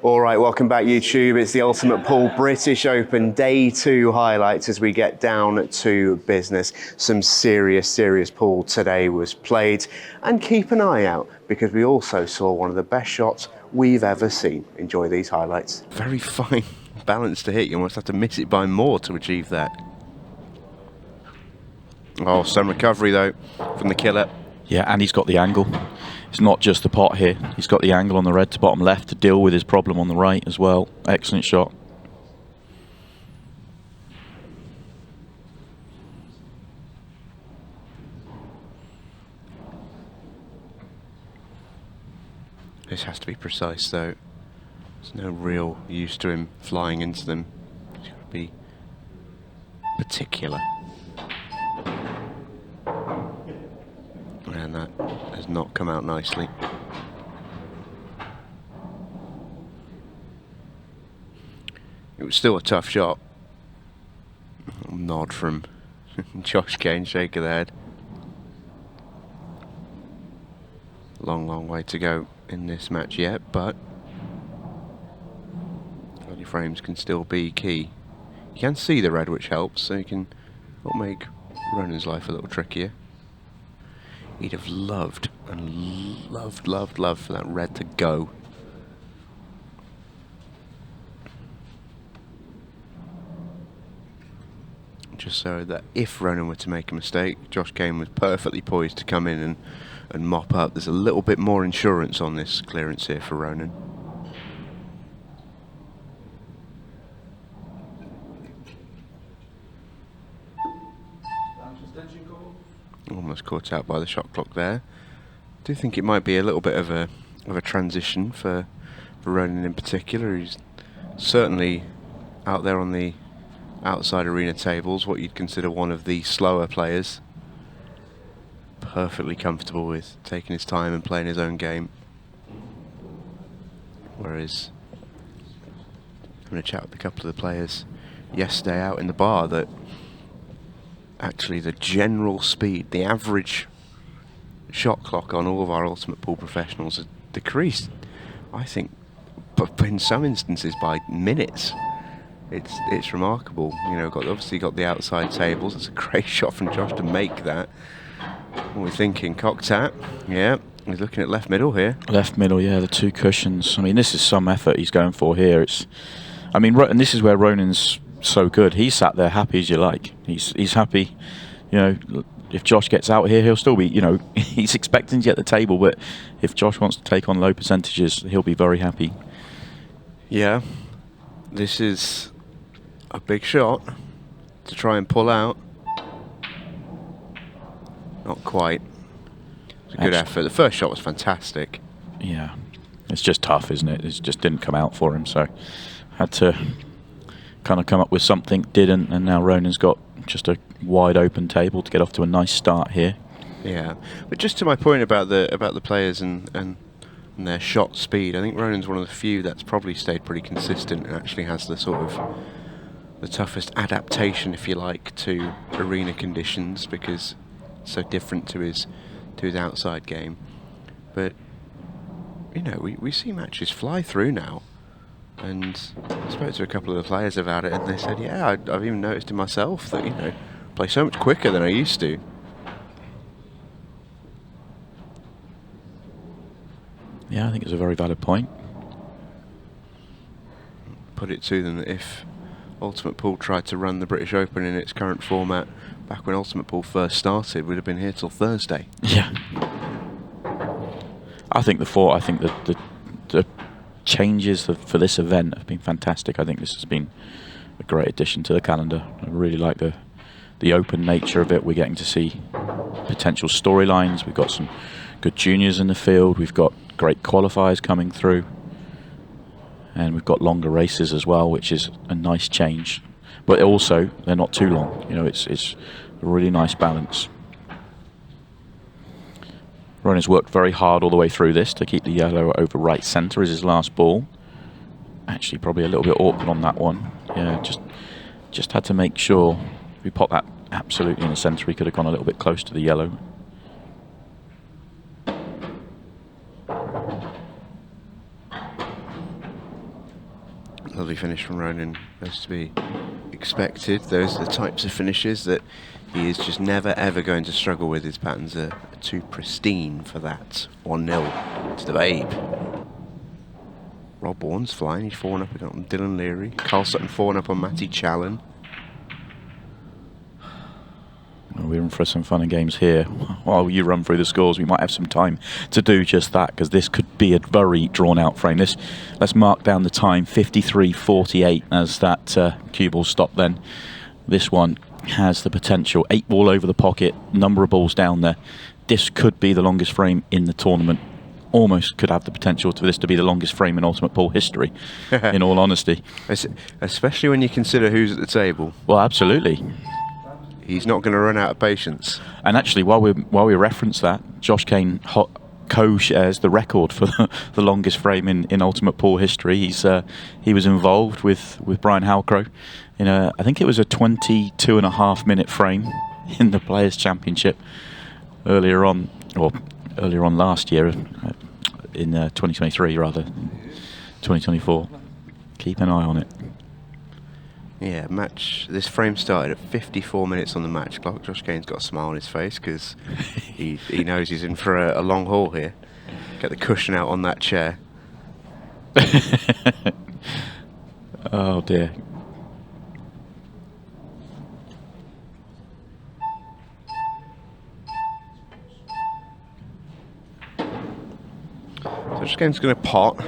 All right, welcome back YouTube. It's the Ultimate Pool British Open Day 2 highlights as we get down to business. Some serious pool today was played, and keep an eye out because we also saw one of the best shots we've ever seen. Enjoy these highlights. Very fine balance to hit. You almost have to miss it by more to achieve that. Oh, some recovery though from the killer. Yeah, and he's got the angle. It's not just the pot here. He's got the angle on the red to bottom left to deal with his problem on the right as well. Excellent shot. This has to be precise though. There's no real use to him flying into them. He's got to be particular. And that has not come out nicely. It was still a tough shot. Nod from Josh Kane, shake of the head. Long way to go in this match yet, but early frames can still be key. You can see the red, which helps, so you can make Ronan's life a little trickier. He'd have loved and loved for that red to go. Just so that if Ronan were to make a mistake, Josh Kane was perfectly poised to come in and mop up. There's a little bit more insurance on this clearance here for Ronan. Almost caught out by the shot clock there. Do think it might be a little bit of a transition for Ronan in particular. He's certainly out there on the outside arena tables, what you'd consider one of the slower players. Perfectly comfortable with taking his time and playing his own game. Whereas I'm going to chat with a couple of the players yesterday out in the bar that actually the general speed, the average shot clock on all of our Ultimate Pool professionals has decreased, I think, but in some instances by minutes. It's remarkable. You know, obviously got the outside tables. It's a great shot from Josh to make that. What are we thinking? Cock tap. Yeah, he's looking at left middle here. Left middle, yeah, the two cushions. I mean, this is some effort he's going for here. And this is where Ronan's so good. He's sat there happy as you like. He's happy. You know, if Josh gets out here, he'll still be, you know, he's expecting to get the table, but if Josh wants to take on low percentages, he'll be very happy. Yeah, this is a big shot to try and pull out. Not quite. It's a good effort. The first shot was fantastic. Yeah, it's just tough, isn't it? It just didn't come out for him, so had to kind of come up with something, didn't, and now Ronan's got just a wide open table to get off to a nice start here. Yeah, but just to my point about the players and their shot speed, I think Ronan's one of the few that's probably stayed pretty consistent and actually has the sort of the toughest adaptation, if you like, to arena conditions because it's so different to his outside game. But you know, we see matches fly through now. And I spoke to a couple of the players about it, and they said, yeah, I've even noticed in myself that, you know, play so much quicker than I used to. Yeah, I think it's a very valid point. Put it to them that if Ultimate Pool tried to run the British Open in its current format back when Ultimate Pool first started, we'd have been here till Thursday. Yeah. I think the changes for this event have been fantastic. I think this has been a great addition to the calendar. I really like the open nature of it. We're getting to see potential storylines. We've got some good juniors in the field. We've got great qualifiers coming through. And we've got longer races as well, which is a nice change. But also, they're not too long. You know, it's a really nice balance. Ronan's worked very hard all the way through this to keep the yellow over right centre as his last ball. Actually, probably a little bit awkward on that one. Yeah, just had to make sure. If we pop that absolutely in the centre, he could have gone a little bit close to the yellow. Lovely finish from Ronan, as to be expected. Those are the types of finishes that he is just never ever going to struggle with. His patterns are too pristine for that. 1-0 to the Babe. Rob Bourne's flying, he's 4-1 up on Dylan Leary. Carl Sutton 4-1 up on Matty Challen. We're in for some fun and games here. While you run through the scores, we might have some time to do just that, because this could be a very drawn-out frame. Let's mark down the time, 53:48, as that cue ball stopped then. This one has the potential. 8 ball over the pocket, number of balls down there. This could be the longest frame in the tournament. Almost could have the potential for this to be the longest frame in Ultimate Pool history, in all honesty. Especially when you consider who's at the table. Well, absolutely. He's not going to run out of patience. And actually, while we reference that, Josh Kane co-shares the record for the longest frame in Ultimate Pool history. He was involved with Brian Halcrow in I think it was a 22.5-minute frame in the Players' Championship earlier on last year, in 2023 rather, 2024. Keep an eye on it. Yeah, this frame started at 54 minutes on the match clock. Josh Kane's got a smile on his face because he knows he's in for a long haul here. Get the cushion out on that chair. Oh dear. So Josh Kane's going to pot.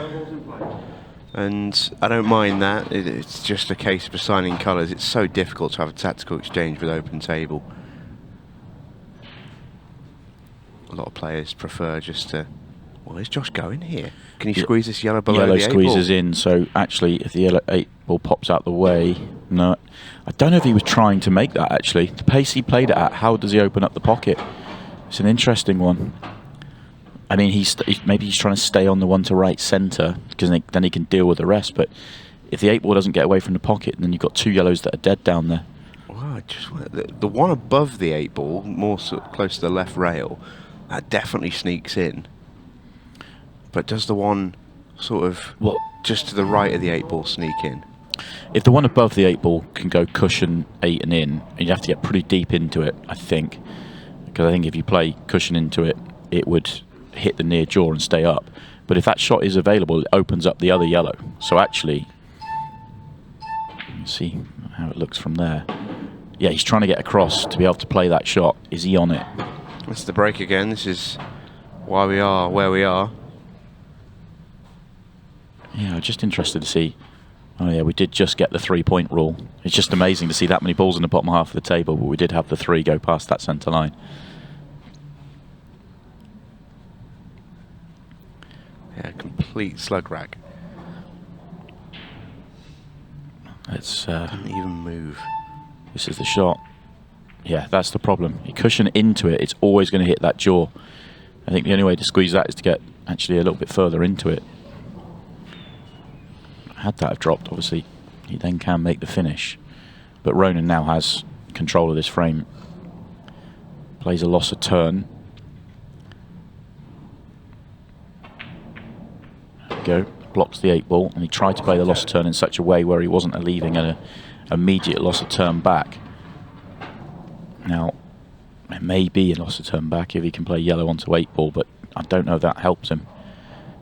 And I don't mind that. It's just a case of assigning colours. It's so difficult to have a tactical exchange with open table. A lot of players prefer just to... Well, is Josh going here? Can he squeeze this yellow below the 8 ball? Yellow squeezes in, so actually if the yellow 8 ball pops out the way... No, I don't know if he was trying to make that, actually. The pace he played it at, how does he open up the pocket? It's an interesting one. I mean, maybe he's trying to stay on the one to right centre, because then he can deal with the rest. But if the 8 ball doesn't get away from the pocket, then you've got 2 yellows that are dead down there. Wow, the one above the 8 ball, more sort of close to the left rail, that definitely sneaks in. But does the one sort of just to the right of the 8 ball sneak in? If the one above the 8 ball can go cushion 8 and in, you'd have to get pretty deep into it, I think. Because I think if you play cushion into it, it would hit the near jaw and stay up. But if that shot is available, it opens up the other yellow. So actually, see how it looks from there. Yeah, he's trying to get across to be able to play that shot. Is he on it? That's the break again. This is why we are where we are. Yeah, I'm just interested to see. Oh yeah, we did just get the 3-point rule. It's just amazing to see that many balls in the bottom half of the table, but we did have the 3 go past that centre line. Yeah, complete slug rag. It's didn't even move. This is the shot. Yeah, that's the problem. You cushion into it, it's always going to hit that jaw. I think the only way to squeeze that is to get actually a little bit further into it. Had that have dropped, obviously, he then can make the finish. But Ronan now has control of this frame. Plays a loss of turn. Go, blocks the 8 ball, and he tried to play the loss of turn in such a way where he wasn't leaving an immediate loss of turn back. Now, it may be a loss of turn back if he can play yellow onto 8 ball, but I don't know if that helps him,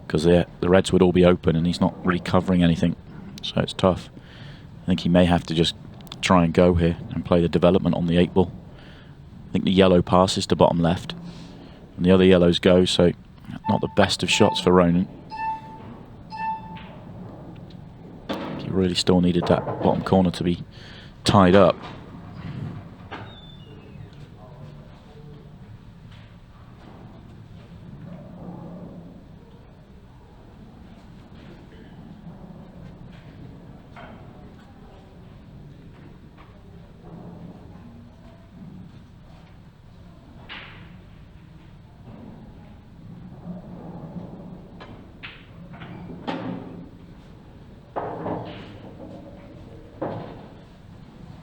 because the reds would all be open and he's not really covering anything, so it's tough. I think he may have to just try and go here and play the development on the 8 ball. I think the yellow passes to bottom left and the other yellows go, so not the best of shots for Ronan. He really still needed that bottom corner to be tied up.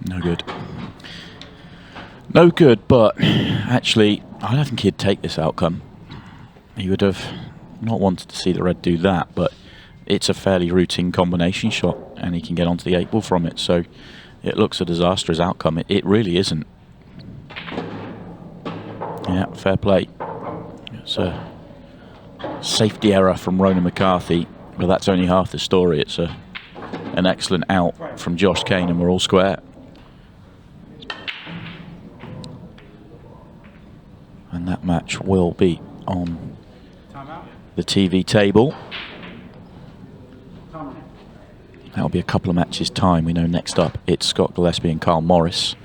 No good. No good, but actually, I don't think he'd take this outcome. He would have not wanted to see the red do that, but it's a fairly routine combination shot, and he can get onto the 8 ball from it. So it looks a disastrous outcome. It really isn't. Yeah, fair play. It's a safety error from Ronan McCarthy, but that's only half the story. It's an excellent out from Josh Kane, and we're all square. And that match will be on the TV table. That'll be a couple of matches' time. We know next up it's Scott Gillespie and Carl Morris.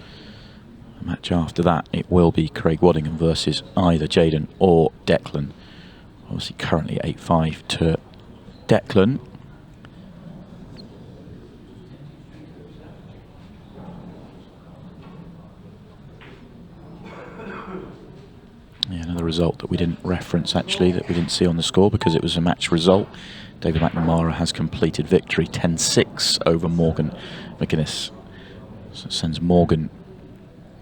The match after that, it will be Craig Waddingham versus either Jaden or Declan. Obviously currently 8-5 to Declan. Yeah, another result that we didn't reference, actually, that we didn't see on the score because it was a match result. David McNamara has completed victory 10-6 over Morgan McGuinness. So it sends Morgan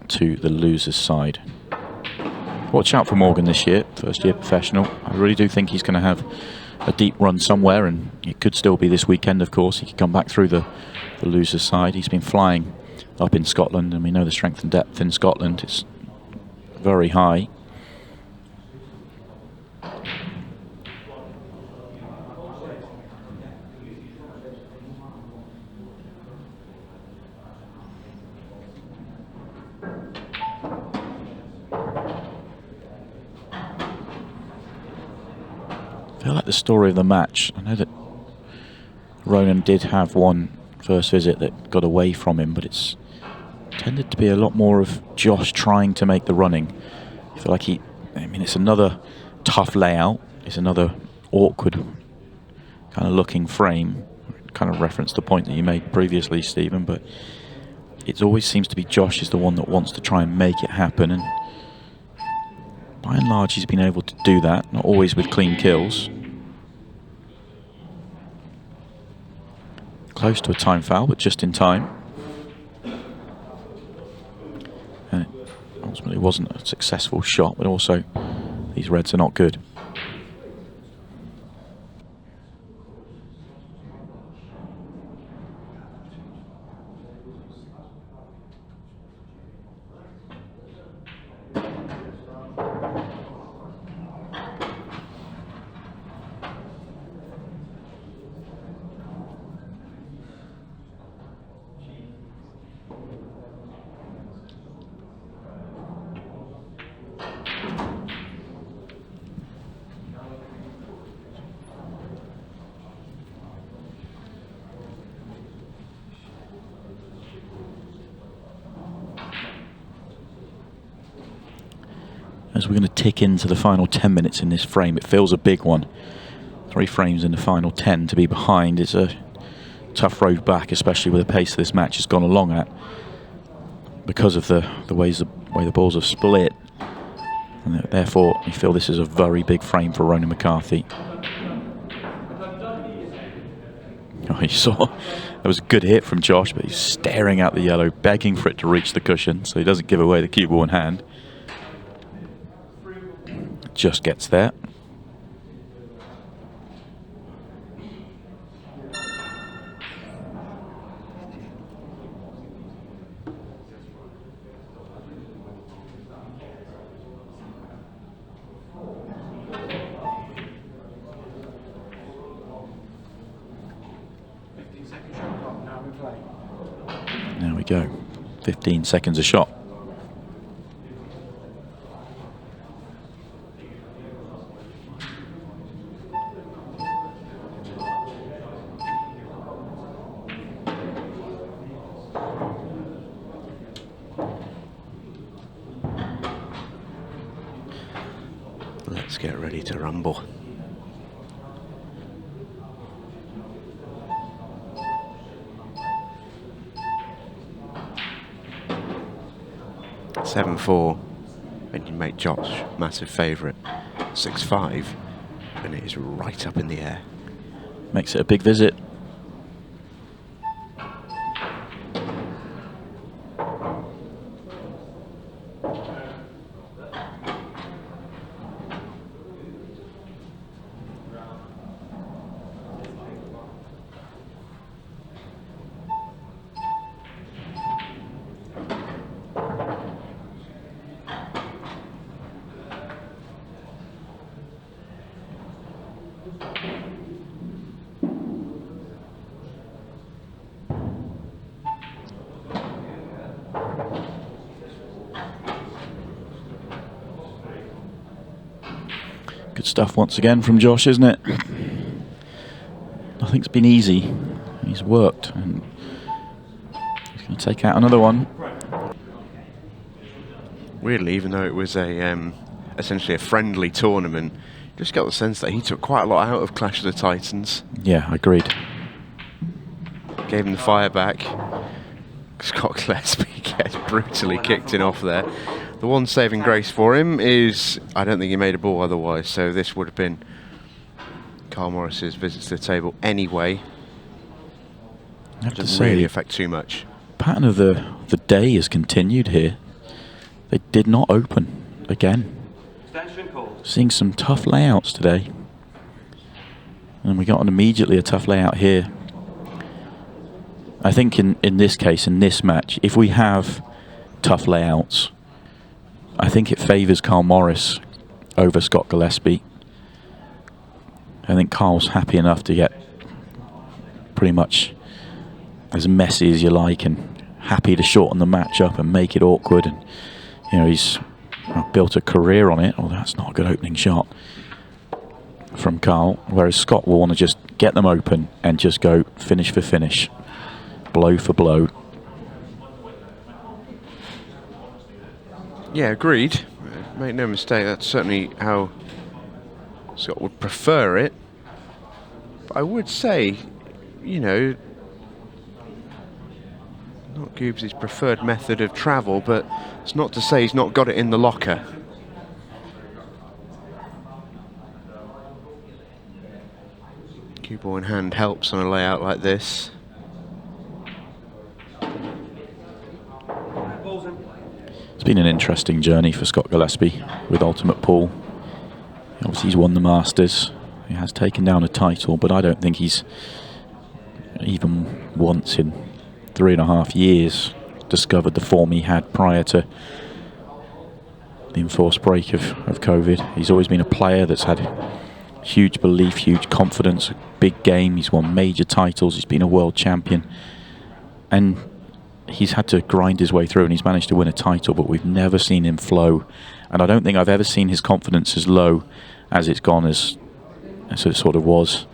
to the loser's side. Watch out for Morgan this year, first year professional. I really do think he's going to have a deep run somewhere, and it could still be this weekend, of course. He could come back through the loser's side. He's been flying up in Scotland, and we know the strength and depth in Scotland is very high. I feel like the story of the match, I know that Ronan did have one first visit that got away from him, but it's tended to be a lot more of Josh trying to make the running. I feel like it's another tough layout, it's another awkward kind of looking frame. Kind of reference the point that you made previously, Stephen, but it always seems to be Josh is the one that wants to try and make it happen, and by and large he's been able to do that, not always with clean kills. Close to a time foul, but just in time. And it ultimately wasn't a successful shot, but also these Reds are not good. As we're going to tick into the final 10 minutes in this frame, it feels a big one. 3 frames in the final 10 to be behind is a tough road back, especially with the pace this match has gone along at, because of the way the balls have split. And therefore, you feel this is a very big frame for Ronan McCarthy. Oh, you saw that was a good hit from Josh, but he's staring at the yellow, begging for it to reach the cushion so he doesn't give away the cue ball in hand. Just gets there. There we go. 15 seconds a shot. Let's get ready to rumble. (7-4) and you make Josh massive favourite. 6-5 and it is right up in the air. Makes it a big visit. stuff once again from Josh, isn't it? Nothing's been easy. He's worked, and he's going to take out another one. Weirdly, even though it was a essentially a friendly tournament, just got the sense that he took quite a lot out of Clash of the Titans. Yeah, agreed. Gave him the fire back. Scott Gillespie gets brutally kicked in off there. The one saving grace for him is, I don't think he made a ball otherwise, so this would have been Carl Morris's visit to the table anyway. I have to Doesn't say, really affect too much. pattern of the day has continued here. They did not open again. Seeing some tough layouts today. And we got immediately a tough layout here. I think in this case, in this match, if we have tough layouts, I think it favours Carl Morris over Scott Gillespie. I think Carl's happy enough to get pretty much as messy as you like, and happy to shorten the match up and make it awkward. And you know, he's built a career on it. Oh, that's not a good opening shot from Carl. Whereas Scott will want to just get them open and just go finish for finish, blow for blow. Yeah, agreed. Make no mistake, that's certainly how Scott would prefer it. But I would say, you know, not Goobs' preferred method of travel, but it's not to say he's not got it in the locker. Cue ball in hand helps on a layout like this. It's been an interesting journey for Scott Gillespie with Ultimate Pool. Obviously, he's won the Masters. He has taken down a title, but I don't think he's even once in 3.5 years discovered the form he had prior to the enforced break of COVID. He's always been a player that's had huge belief, huge confidence, a big game. He's won major titles. He's been a world champion. And he's had to grind his way through, and he's managed to win a title, but we've never seen him flow. And I don't think I've ever seen his confidence as low as it's gone, as it sort of was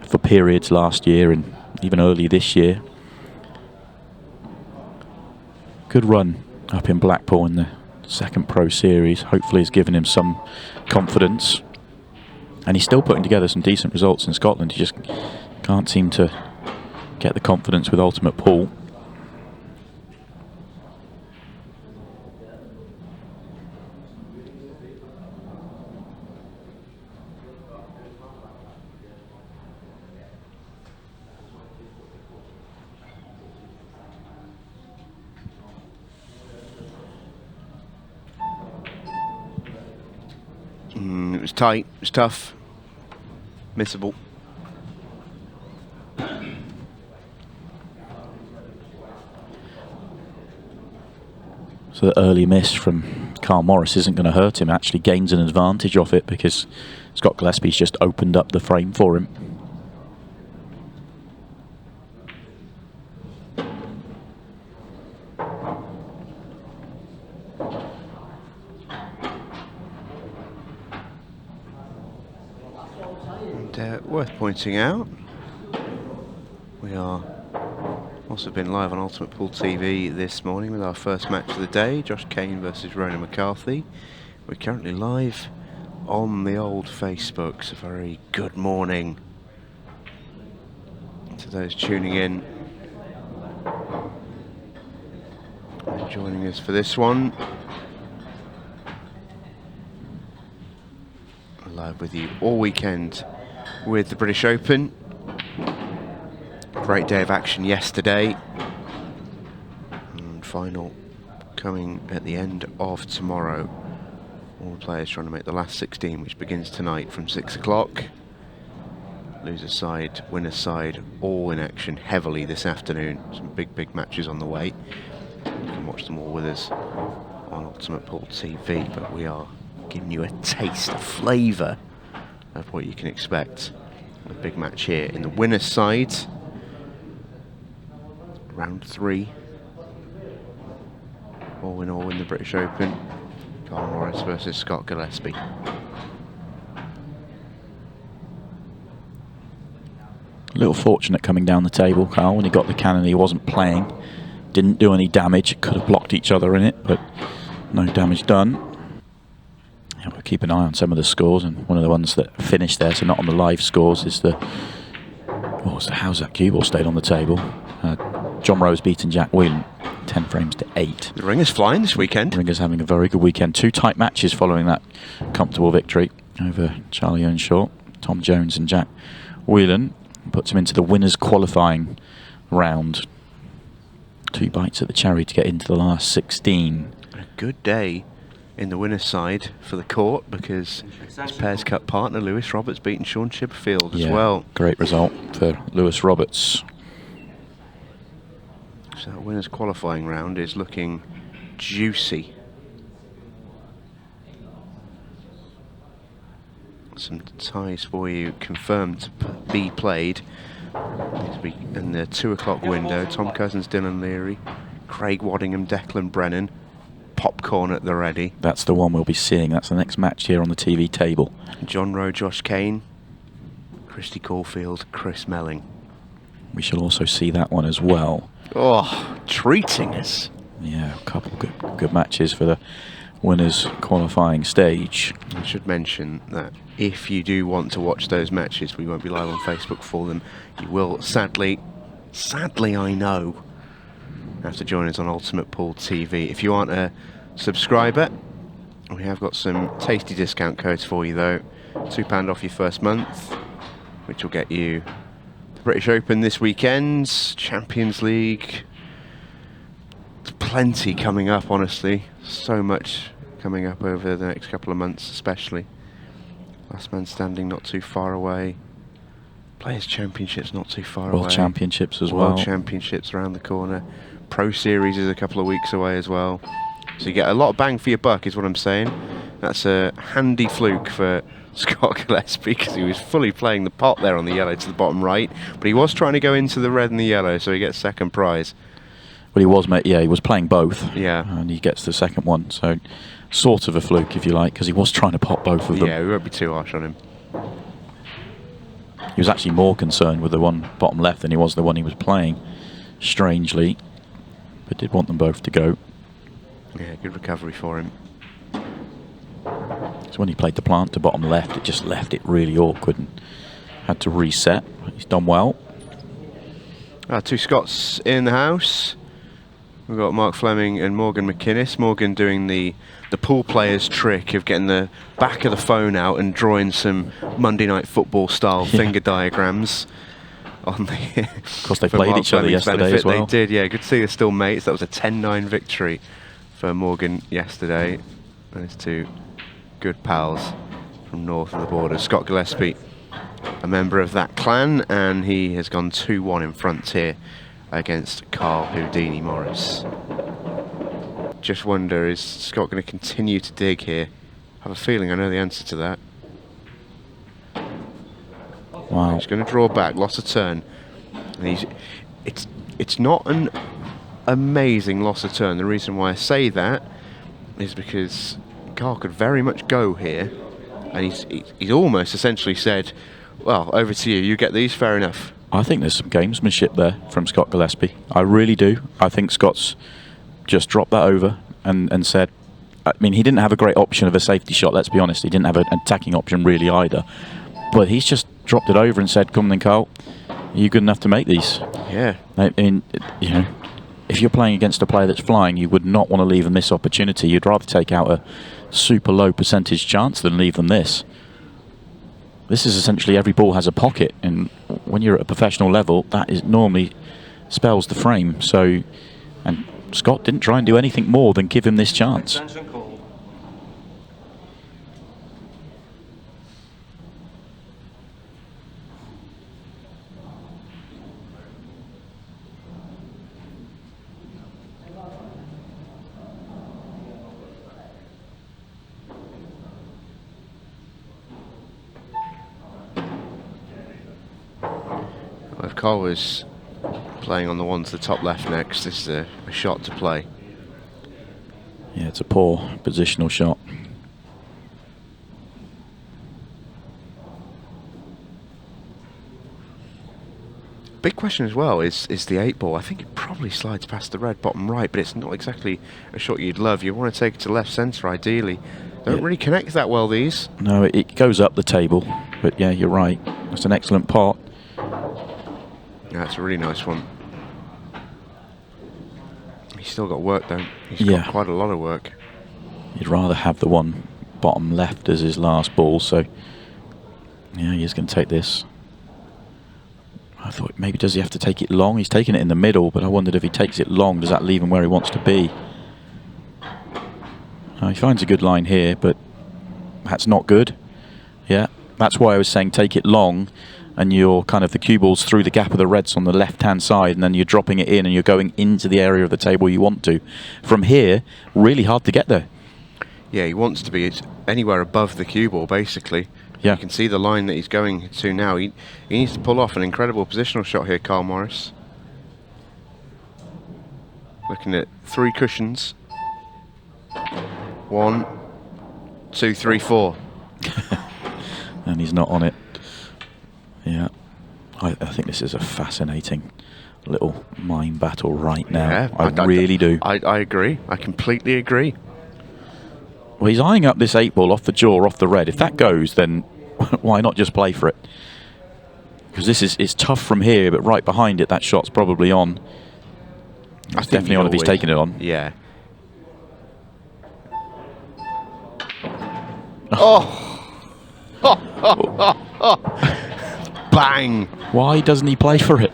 for periods last year and even early this year. Good run up in Blackpool in the second Pro Series. Hopefully has given him some confidence. And he's still putting together some decent results in Scotland. He just can't seem to get the confidence with Ultimate Pool. It was tight, it was tough, missable. So the early miss from Carl Morris isn't going to hurt him. Actually gains an advantage off it because Scott Gillespie's just opened up the frame for him. And worth pointing out, we are also been live on Ultimate Pool TV this morning with our first match of the day, Josh Kane versus Ronan McCarthy. We're currently live on the old Facebook, so very good morning to those tuning in and joining us for this one. We're live with you all weekend with the British Open. Great day of action yesterday, and final coming at the end of tomorrow. All the players trying to make the last 16, which begins tonight from 6 o'clock. Loser side, winner side, all in action heavily this afternoon. Some big matches on the way. You can watch them all with us on Ultimate Pool TV, but we are giving you a taste, a flavour of what you can expect. A big match here in the winner's side. Round 3. All in the British Open. Carl Morris versus Scott Gillespie. little fortunate coming down the table, Carl. When he got the cannon, he wasn't playing. Didn't do any damage. Could have blocked each other in it, but no damage done. Yeah, we'll keep an eye on some of the scores, and one of the ones that finished there, so not on the live scores, is the... how's that cue ball stayed on the table? John Rowe's beaten Jack Whelan 10 frames to 8. The Ringer's flying this weekend. Ringer's having a very good weekend. 2 tight matches following that comfortable victory over Charlie Earnshaw. Tom Jones and Jack Whelan puts him into the winners qualifying round. 2 bites at the cherry to get into the last 16. A good day in the winner's side for the court, because his Pairs Cup partner Lewis Roberts beaten Sean Chipperfield as well. Great result for Lewis Roberts. So that winners qualifying round is looking juicy. Some ties for you confirmed to be played in the 2 o'clock window. Tom Cousins, Dylan Leary, Craig Waddingham, Declan Brennan. Popcorn at the ready. That's the one we'll be seeing. That's the next match here on the TV table. John Rowe, Josh Kane, Christy Caulfield, Chris Melling. We shall also see that one as well. Oh, treating us. Yeah, a couple good matches for the winners qualifying stage. I should mention that if you do want to watch those matches, we won't be live on Facebook for them. You will sadly I know, have to join us on Ultimate Pool TV. If you aren't a subscriber, we have got some tasty discount codes for you though. £2 off your first month, which will get you the British Open this weekend, Champions League. There's plenty coming up, honestly. So much coming up over the next couple of months, especially. Last Man Standing not too far away. Players' Championships not too far away. World Championships as well. World Championships around the corner. Pro Series is a couple of weeks away as well. So you get a lot of bang for your buck, is what I'm saying. That's a handy fluke for Scott Gillespie, because he was fully playing the pot there on the yellow to the bottom right, but he was trying to go into the red and the yellow, so he gets second prize. Well, he was, he was playing both. Yeah. And he gets the second one, so sort of a fluke, if you like, because he was trying to pot both of them. Yeah, we won't be too harsh on him. He was actually more concerned with the one bottom left than he was the one he was playing, strangely, but did want them both to go. Yeah, good recovery for him. So when he played the plant to bottom left, it just left it really awkward and had to reset. He's done well. 2 Scots in the house. We've got Mark Fleming and Morgan McInnes. Morgan doing the pool player's trick of getting the back of the phone out and drawing some Monday Night Football style finger diagrams. On the of course, they played each other yesterday as well. They did, yeah. Good to see they're still mates. That was a 10-9 victory for Morgan yesterday. Those 2 good pals from north of the border. Scott Gillespie, a member of that clan, and he has gone 2-1 in front here against Carl Houdini Morris. Just wonder, is Scott going to continue to dig here? I have a feeling I know the answer to that. Wow. He's going to draw back, lost a turn. And it's not an amazing loss of turn. The reason why I say that is because Carl could very much go here, and he's almost essentially said, well, over to you, you get these, fair enough. I think there's some gamesmanship there from Scott Gillespie. I really do. I think Scott's just dropped that over and said, I mean, he didn't have a great option of a safety shot, let's be honest. He didn't have an attacking option really either. But he's just dropped it over and said, come then, Carl, are you good enough to make these? Yeah. I mean, you know, if you're playing against a player that's flying, you would not want to leave them this opportunity. You'd rather take out a super low percentage chance than leave them this. This is essentially every ball has a pocket, and when you're at a professional level, that is normally spells the frame. So, and Scott didn't try and do anything more than give him this chance. If Carl was playing on the one to the top left next, this is a shot to play. Yeah, it's a poor positional shot. big question as well is the 8-ball. I think it probably slides past the red bottom right, but it's not exactly a shot you'd love. You want to take it to left centre ideally. Don't really connect that well, these. No, it goes up the table, but yeah, you're right. That's an excellent pot. That's a really nice one. He's still got work though. He's Yeah. got quite a lot of work. You'd rather have the one bottom left as his last ball, so yeah, he's going to take this. I thought maybe does he have to take it long? He's taking it in the middle, but I wondered if he takes it long, does that leave him where he wants to be? He finds a good line here, but that's not good. Yeah, that's why I was saying take it long, and you're kind of the cue ball's through the gap of the reds on the left-hand side, and then you're dropping it in and you're going into the area of the table you want to. From here, really hard to get there. Yeah, he wants to be anywhere above the cue ball, basically. Yeah. You can see the line that he's going to now. He needs to pull off an incredible positional shot here, Carl Morris. Looking at 3 cushions. 1, 2, 3, 4. And he's not on it. Yeah. I think this is a fascinating little mind battle right now. Yeah, I really do. I agree. I completely agree. Well, he's eyeing up this 8-ball off the jaw, off the red. If that goes, then why not just play for it? Because this is tough from here, but right behind it, that shot's probably on. It's definitely on if he's taking it on. Yeah. Oh! Bang! Why doesn't he play for it?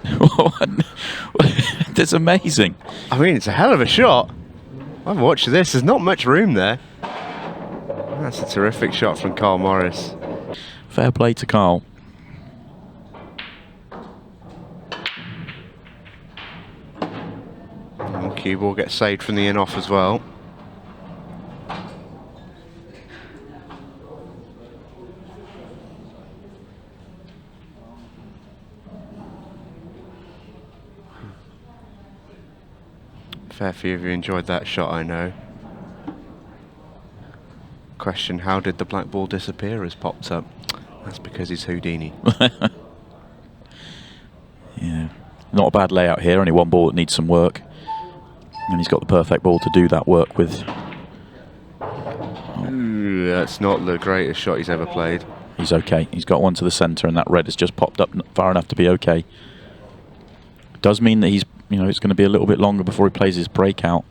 That's amazing. I mean, it's a hell of a shot. I've watched this. There's not much room there. That's a terrific shot from Carl Morris. Fair play to Carl. And cue ball gets saved from the in-off as well. Fair few of you enjoyed that shot, I know. Question, how did the black ball disappear has popped up. That's because he's Houdini. Yeah. Not a bad layout here, only one ball that needs some work. And he's got the perfect ball to do that work with. Ooh, that's not the greatest shot he's ever played. He's okay. He's got one to the centre, and that red has just popped up far enough to be okay. Does mean that he's, it's going to be a little bit longer before he plays his breakout.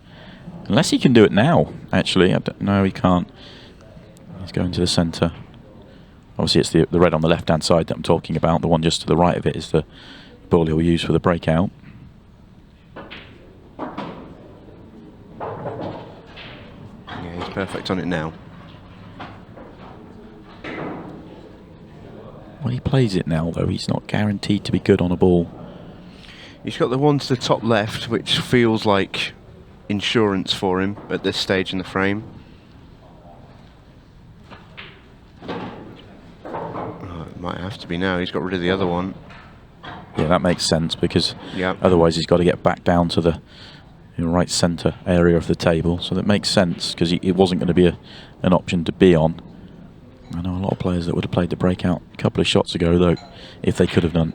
Unless he can do it now, actually. No, he can't. He's going to the centre. Obviously, it's the red on the left-hand side that I'm talking about. The one just to the right of it is the ball he'll use for the breakout. Yeah, he's perfect on it now. When he plays it now, though, he's not guaranteed to be good on a ball. He's got the one to the top left, which feels like insurance for him at this stage in the frame. Oh, it might have to be now. He's got rid of the other one. Yeah, that makes sense, because Yep. otherwise he's got to get back down to the right centre area of the table. So that makes sense, because it wasn't going to be an option to be on. I know a lot of players that would have played the breakout a couple of shots ago, though, if they could have done.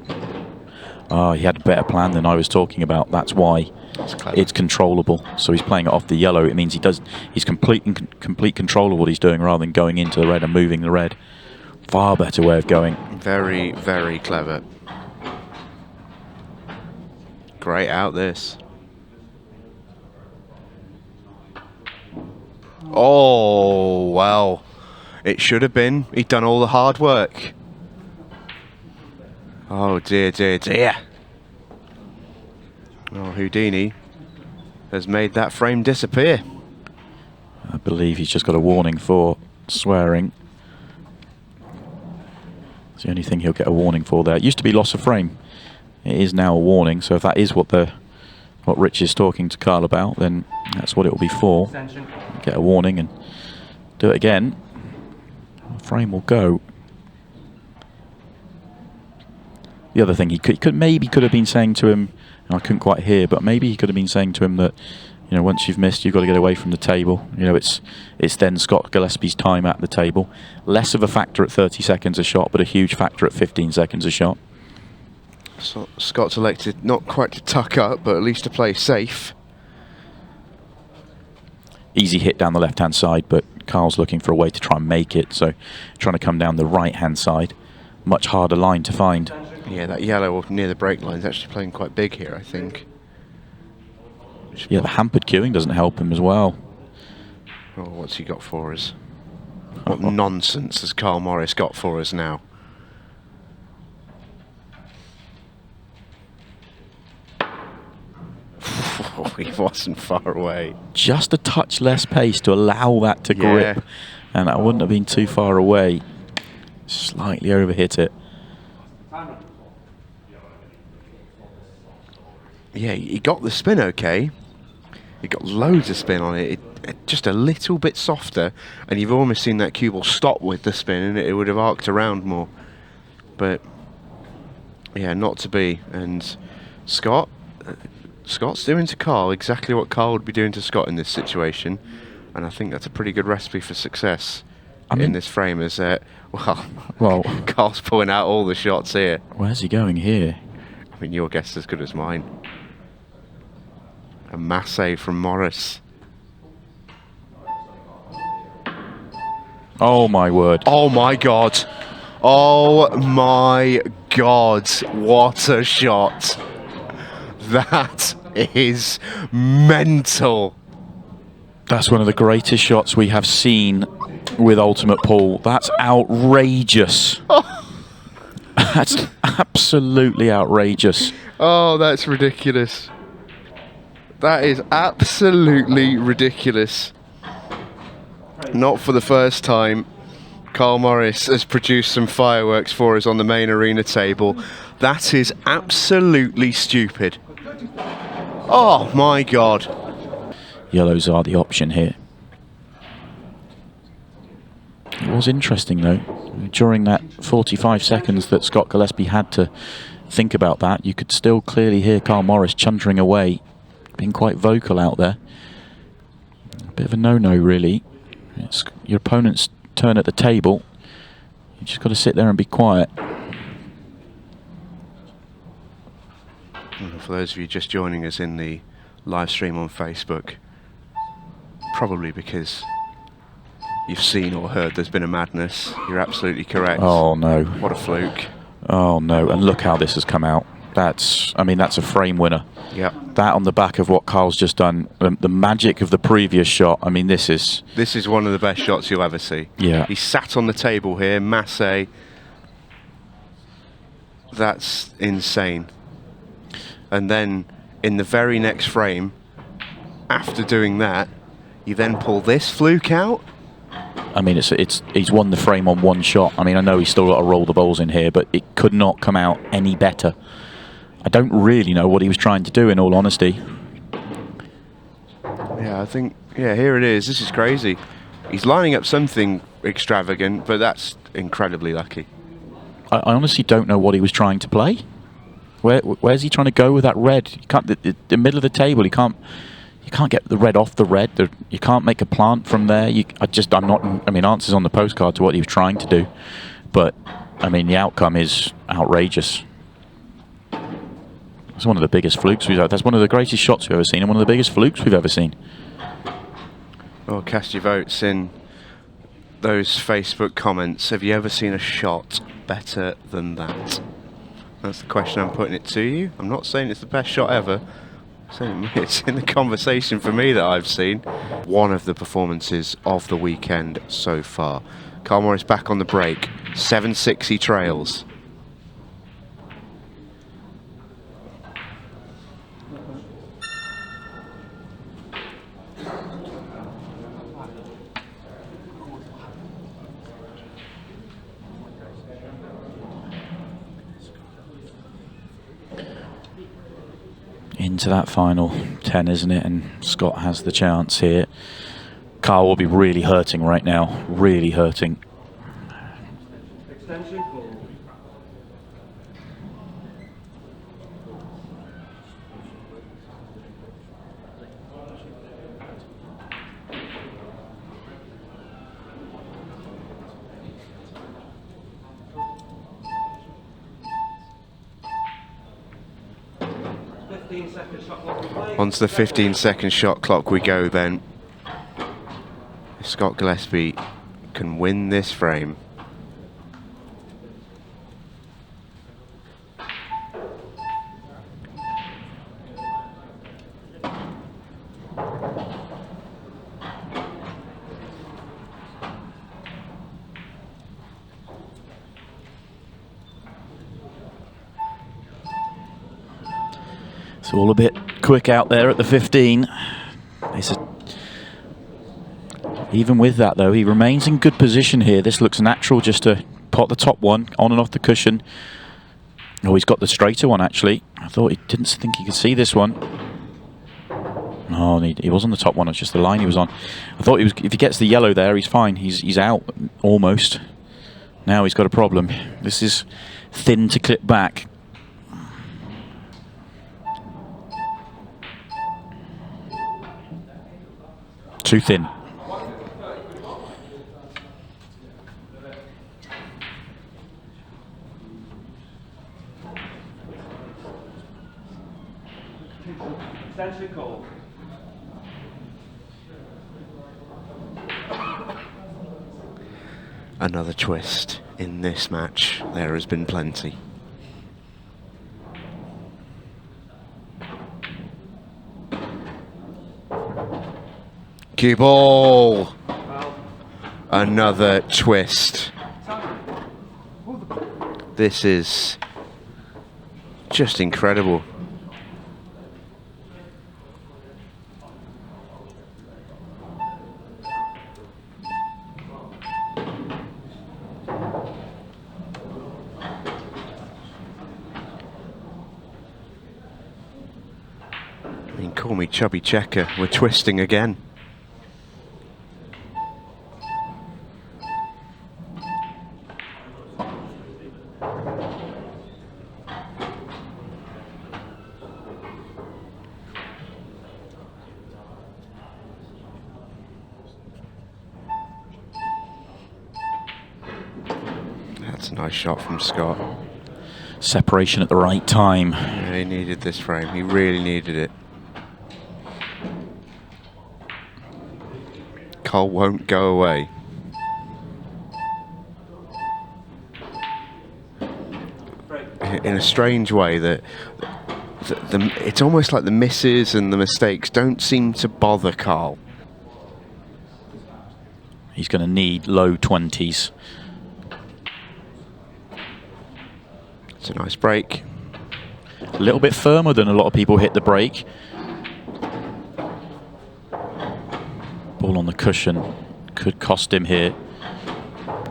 He had a better plan than I was talking about. That's why it's controllable. So he's playing it off the yellow. It means he's complete control of what he's doing rather than going into the red and moving the red. Far better way of going. Very, very clever. Great out this. Oh, well. It should have been. He'd done all the hard work. Oh, dear, dear, dear. Oh, Houdini has made that frame disappear. I believe he's just got a warning for swearing. It's the only thing he'll get a warning for there. It used to be loss of frame. It is now a warning, so if that is what Rich is talking to Carl about, then that's what it will be for. Get a warning and do it again. The frame will go. The other thing he could have been saying to him, and I couldn't quite hear, but maybe he could have been saying to him that, once you've missed, you've got to get away from the table. It's then Scott Gillespie's time at the table. Less of a factor at 30 seconds a shot, but a huge factor at 15 seconds a shot. So Scott's elected not quite to tuck up, but at least to play safe. Easy hit down the left-hand side, but Carl's looking for a way to try and make it, so trying to come down the right-hand side. Much harder line to find. Yeah, that yellow near the break line is actually playing quite big here, I think. Yeah, the hampered queuing doesn't help him as well. Oh, what's he got for us? What nonsense has Carl Morris got for us now? Oh, he wasn't far away. Just a touch less pace to allow that to grip. And that wouldn't have been too far away. Slightly overhit it. Yeah, he got the spin okay. He got loads of spin on it. Just a little bit softer, and you've almost seen that cue ball stop with the spin, and it would have arced around more. But yeah, not to be. And Scott's doing to Carl exactly what Carl would be doing to Scott in this situation, and I think that's a pretty good recipe for success in this frame. Is well, Carl's pulling out all the shots here. Where's he going here? I mean, your guess is as good as mine. A masse from Morris. Oh my word. Oh my god. Oh my god. What a shot. That is mental. That's one of the greatest shots we have seen with Ultimate Pool. That's outrageous. That's absolutely outrageous. Oh, that's ridiculous. That is absolutely ridiculous. Not for the first time, Carl Morris has produced some fireworks for us on the main arena table. That is absolutely stupid. Oh my god. Yellows are the option here. It was interesting though. During that 45 seconds that Scott Gillespie had to think about that, you could still clearly hear Carl Morris chuntering away, being quite vocal out there. A bit of a no-no really. It's your opponent's turn at the table. You just got to sit there and be quiet. For those of you just joining us in the live stream on Facebook, probably because you've seen or heard there's been a madness, you're absolutely correct. Oh no. What a fluke. Oh no, and look how this has come out. That's a frame winner. Yep. That on the back of what Carl's just done, the magic of the previous shot. I mean, this is one of the best shots you'll ever see. Yeah. He sat on the table here, masse. That's insane. And then in the very next frame, after doing that, you then pull this fluke out. I mean, he's won the frame on one shot. I mean, I know he's still got to roll the balls in here, but it could not come out any better. I don't really know what he was trying to do, in all honesty. Yeah, I think, here it is. This is crazy. He's lining up something extravagant, but that's incredibly lucky. I honestly don't know what he was trying to play. Where's he trying to go with that red? You can't, the middle of the table, you can't get the red off the red. You can't make a plant from there. Answers on the postcard to what he was trying to do. But, I mean, the outcome is outrageous. It's one of the biggest flukes we've had. That's one of the greatest shots we've ever seen and one of the biggest flukes we've ever seen. Well, cast your votes in those Facebook comments. Have you ever seen a shot better than that? That's the question I'm putting it to you. I'm not saying it's the best shot ever. I'm saying it's in the conversation for me that I've seen. One of the performances of the weekend so far. Carl Morris back on the break. 7-6 he trails. Into that final 10, isn't it? And Scott has the chance here. Carl will be really hurting right now. Really hurting. Extension. Onto the 15-second shot clock we go then. If Scott Gillespie can win this frame. It's all a bit quick out there at the 15. Even with that, though, he remains in good position here. This looks natural, just to pot the top one on and off the cushion. Oh, he's got the straighter one, actually. I thought he didn't think he could see this one. No, he was on the top one. It's just the line he was on. I thought if he gets the yellow there, he's fine. He's out, almost. Now he's got a problem. This is thin to clip back. Too thin. Another twist in this match. There has been plenty. Cue ball. Another twist. This is just incredible. I mean, call me chubby checker. We're twisting again. That's a nice shot from Scott. Separation at the right time. Yeah, he needed this frame. He really needed it. Cole won't go away. In a strange way, it's almost like the misses and the mistakes don't seem to bother Carl. He's going to need low 20s. It's a nice break. A little bit firmer than a lot of people hit the break. Ball on the cushion could cost him here.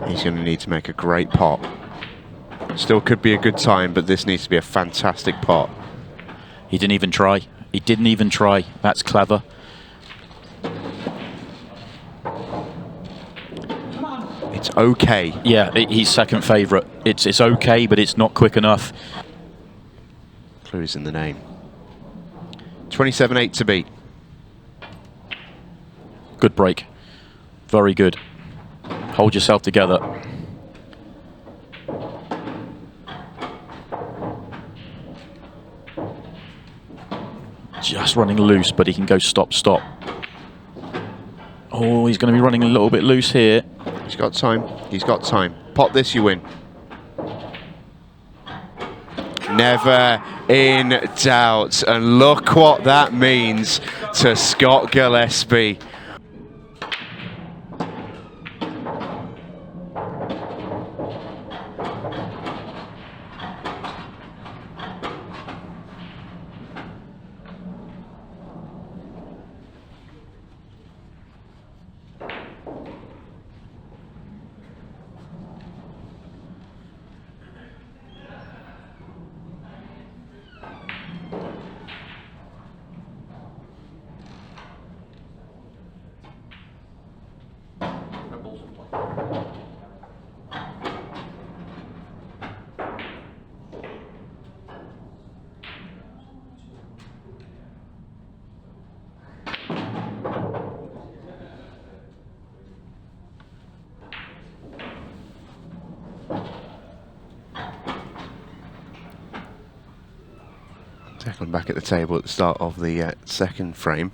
He's going to need to make a great pot. Still could be a good time, but this needs to be a fantastic pot. He didn't even try. He didn't even try. That's clever. It's okay. Yeah, he's second favourite. It's okay, but it's not quick enough. Clues in the name. 27-8 to beat. Good break. Very good. Hold yourself together. Just running loose, but he can go stop, stop. Oh, he's going to be running a little bit loose here. He's got time. He's got time. Pot this, you win. Never in doubt. And look what that means to Scott Gillespie. Declan back at the table at the start of the second frame.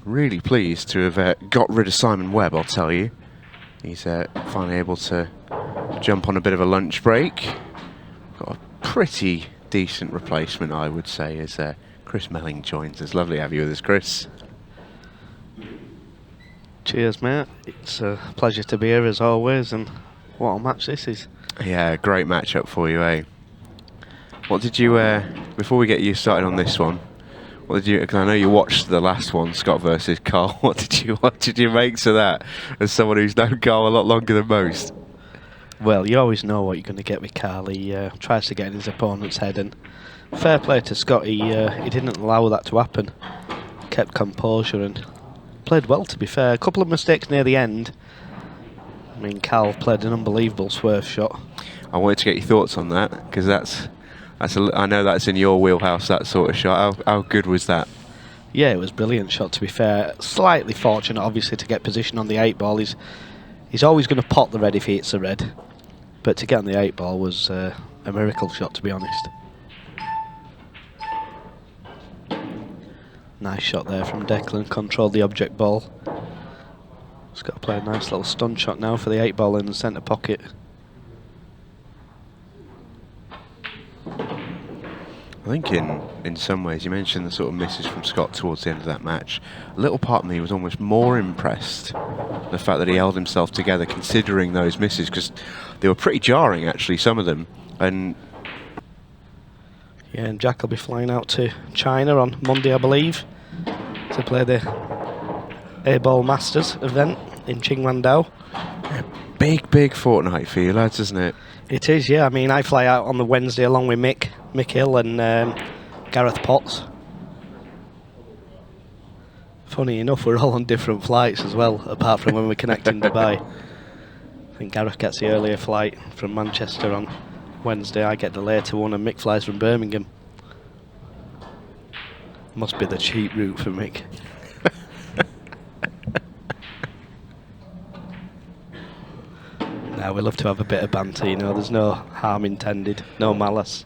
Really pleased to have got rid of Simon Webb, I'll tell you. He's finally able to jump on a bit of a lunch break. Got a pretty decent replacement, I would say, as Chris Melling joins us. Lovely to have you with us, Chris. Cheers, mate. It's a pleasure to be here as always, and what a match this is. Yeah, great matchup for you, eh? What did you, before we get you started on this one, what did you, because I know you watched the last one, Scott versus Carl, what did you make to that, as someone who's known Carl a lot longer than most? Well, you always know what you're going to get with Carl. He tries to get in his opponent's head, and fair play to Scott, he didn't allow that to happen. Kept composure and played well, to be fair. A couple of mistakes near the end. I mean, Carl played an unbelievable swerve shot. I wanted to get your thoughts on that, because I know that's in your wheelhouse, that sort of shot. How good was that? Yeah, it was a brilliant shot, to be fair. Slightly fortunate, obviously, to get position on the 8-ball. He's always going to pot the red if he hits the red. But to get on the 8-ball was a miracle shot, to be honest. Nice shot there from Declan, controlled the object ball. He's got to play a nice little stun shot now for the 8-ball in the centre pocket. I think in some ways, you mentioned the sort of misses from Scott towards the end of that match. A little part of me was almost more impressed the fact that he held himself together considering those misses, because they were pretty jarring actually, some of them. And yeah, and Jack will be flying out to China on Monday, I believe, to play the A-Ball Masters event in Qingwandao. big fortnight for you lads, isn't it? It is, yeah. I mean, I fly out on the Wednesday along with Mick Hill and Gareth Potts. Funny enough, we're all on different flights as well, apart from when we connect in Dubai. I think Gareth gets the earlier flight from Manchester on Wednesday. I get the later one, and Mick flies from Birmingham. Must be the cheap route for Mick. No, we love to have a bit of banter, you know, there's no harm intended, no malice.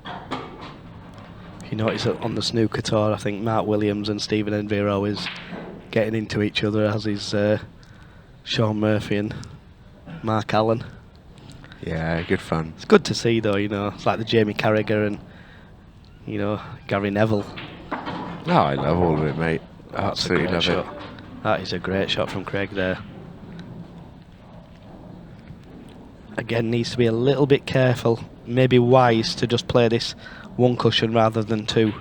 If you notice on the snooker tour, I think Mark Williams and Stephen Envy are always getting into each other, as is Sean Murphy and Mark Allen. Yeah, good fun. It's good to see though, you know, it's like the Jamie Carragher and, you know, Gary Neville. No, I love all of it, mate. Absolutely love it. That is a great shot from Craig there. Again, needs to be a little bit careful, maybe wise to just play this one cushion rather than two.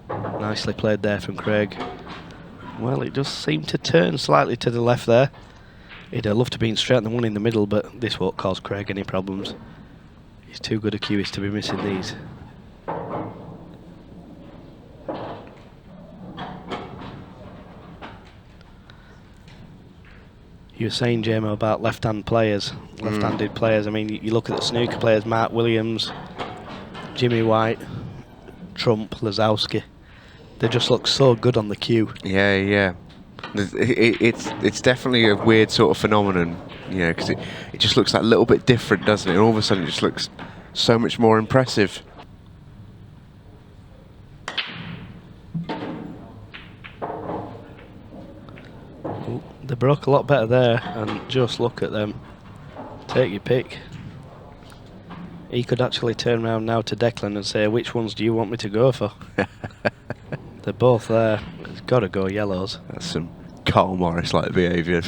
Nicely played there from Craig. Well, it just seemed to turn slightly to the left there. He'd have loved to be straight on the one in the middle, but this won't cause Craig any problems. He's too good a cueist to be missing these. You were saying, Jamo, about left-hand players, left-handed players. I mean, you look at the snooker players, Mark Williams, Jimmy White, Trump, Lazowski. They just look so good on the cue. Yeah. It's definitely a weird sort of phenomenon, you know, because it just looks like a little bit different, doesn't it? And all of a sudden it just looks so much more impressive. They broke a lot better there, and just look at them. Take your pick. He could actually turn around now to Declan and say, which ones do you want me to go for? They're both there. It's got to go yellows. That's some Carl Morris-like behaviour.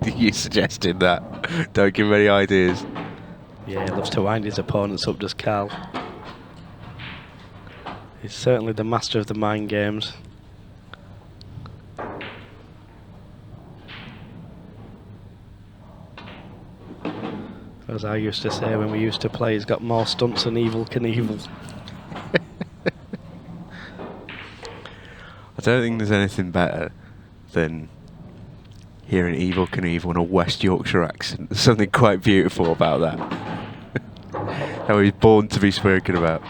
You suggested that. Don't give him any ideas. Yeah, he loves to wind his opponents up, does Carl. He's certainly the master of the mind games. As I used to say when we used to play, he's got more stunts than Evel Knievel. I don't think there's anything better than hearing Evel Knievel in a West Yorkshire accent. There's something quite beautiful about that. How he's born to be spoken about.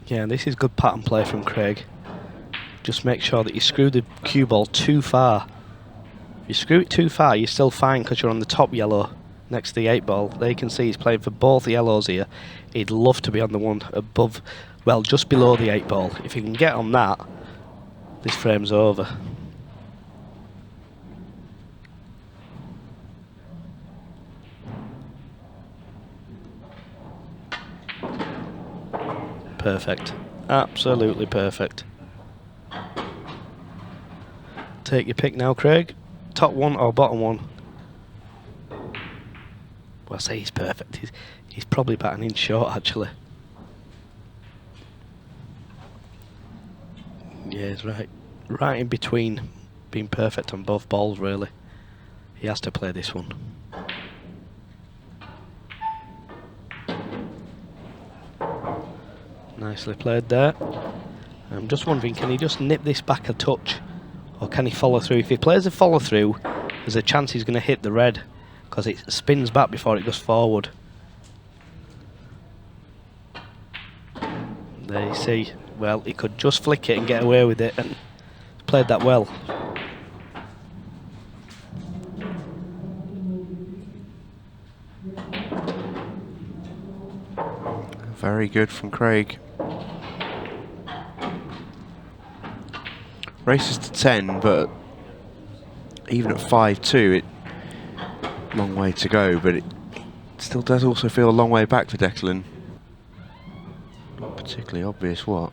Yeah, this is good pattern play from Craig. Just make sure that you screw the cue ball too far. If you screw it too far, you're still fine because you're on the top yellow. next to the 8-ball. There you can see he's playing for both the yellows here. He'd love to be on the one above, well, just below the 8-ball. If he can get on that, this frame's over. Perfect. Absolutely perfect. Take your pick now, Craig. Top one or bottom one? Well, I say he's perfect. He's probably batting in short, actually. Yeah, he's right. Right in between being perfect on both balls, really. He has to play this one. Nicely played there. I'm just wondering, can he just nip this back a touch? Or can he follow through? If he plays a follow through, there's a chance he's going to hit the red, because it spins back before it goes forward. There you see. Well, he could just flick it and get away with it, and played that well. Very good from Craig. Races to 10, but even at 5-2, long way to go, but it still does also feel a long way back for Declan. Not particularly obvious what.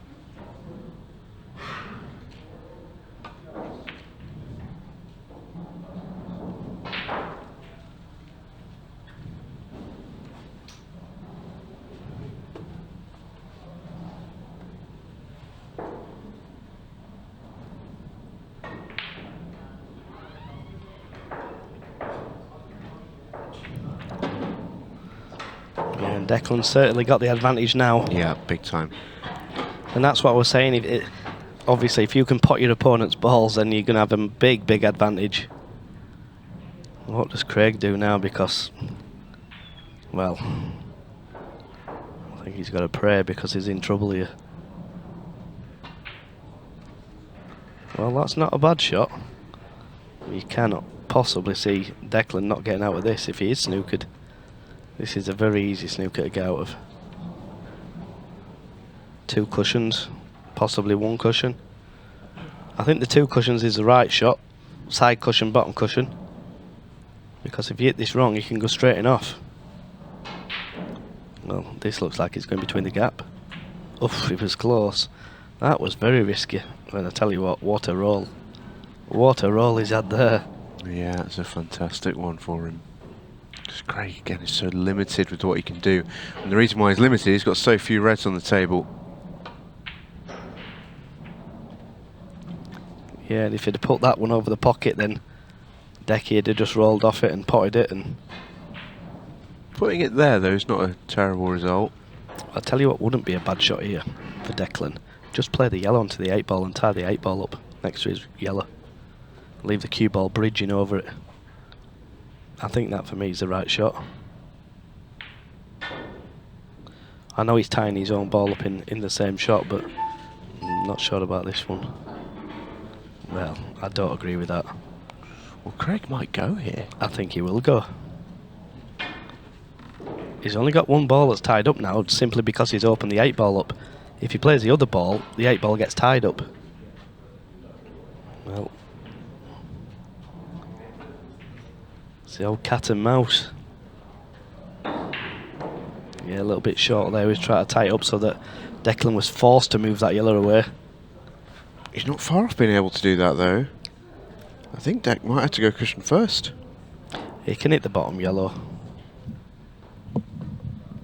Yeah, and Declan's certainly got the advantage now. Yeah, big time. And that's what I was saying. Obviously, if you can pot your opponent's balls, then you're going to have a big, big advantage. What does Craig do now? Because, well, I think he's got to pray because he's in trouble here. Well, that's not a bad shot. You cannot possibly see Declan not getting out of this if he is snookered. This is a very easy snooker to get out of. 2 cushions, possibly 1 cushion. I think the 2 cushions is the right shot. Side cushion, bottom cushion. Because if you hit this wrong, you can go straight in off. Well, this looks like it's going between the gap. Oof, it was close. That was very risky. And I tell you what a roll. What a roll he's had there. Yeah, it's a fantastic one for him. Just Craig, again, is so limited with what he can do. And the reason why he's limited, he's got so few reds on the table. Yeah, and if he'd have put that one over the pocket, then Decky had just rolled off it and potted it. And Putting it there, though, is not a terrible result. I'll tell you what wouldn't be a bad shot here for Declan. Just play the yellow onto the 8-ball and tie the 8-ball up next to his yellow. Leave the cue ball bridging over it. I think that for me is the right shot. I know he's tying his own ball up in the same shot, but I'm not sure about this one. Well, I don't agree with that. Well, Craig might go here. I think he will go. He's only got 1 ball that's tied up now, simply because he's opened the 8-ball up. If he plays the other ball, the 8-ball gets tied up. Well, it's the old cat and mouse. Yeah, a little bit short there. He was trying to tie it up so that Declan was forced to move that yellow away. He's not far off being able to do that, though. I think Deck might have to go cushion first. He can hit the bottom yellow.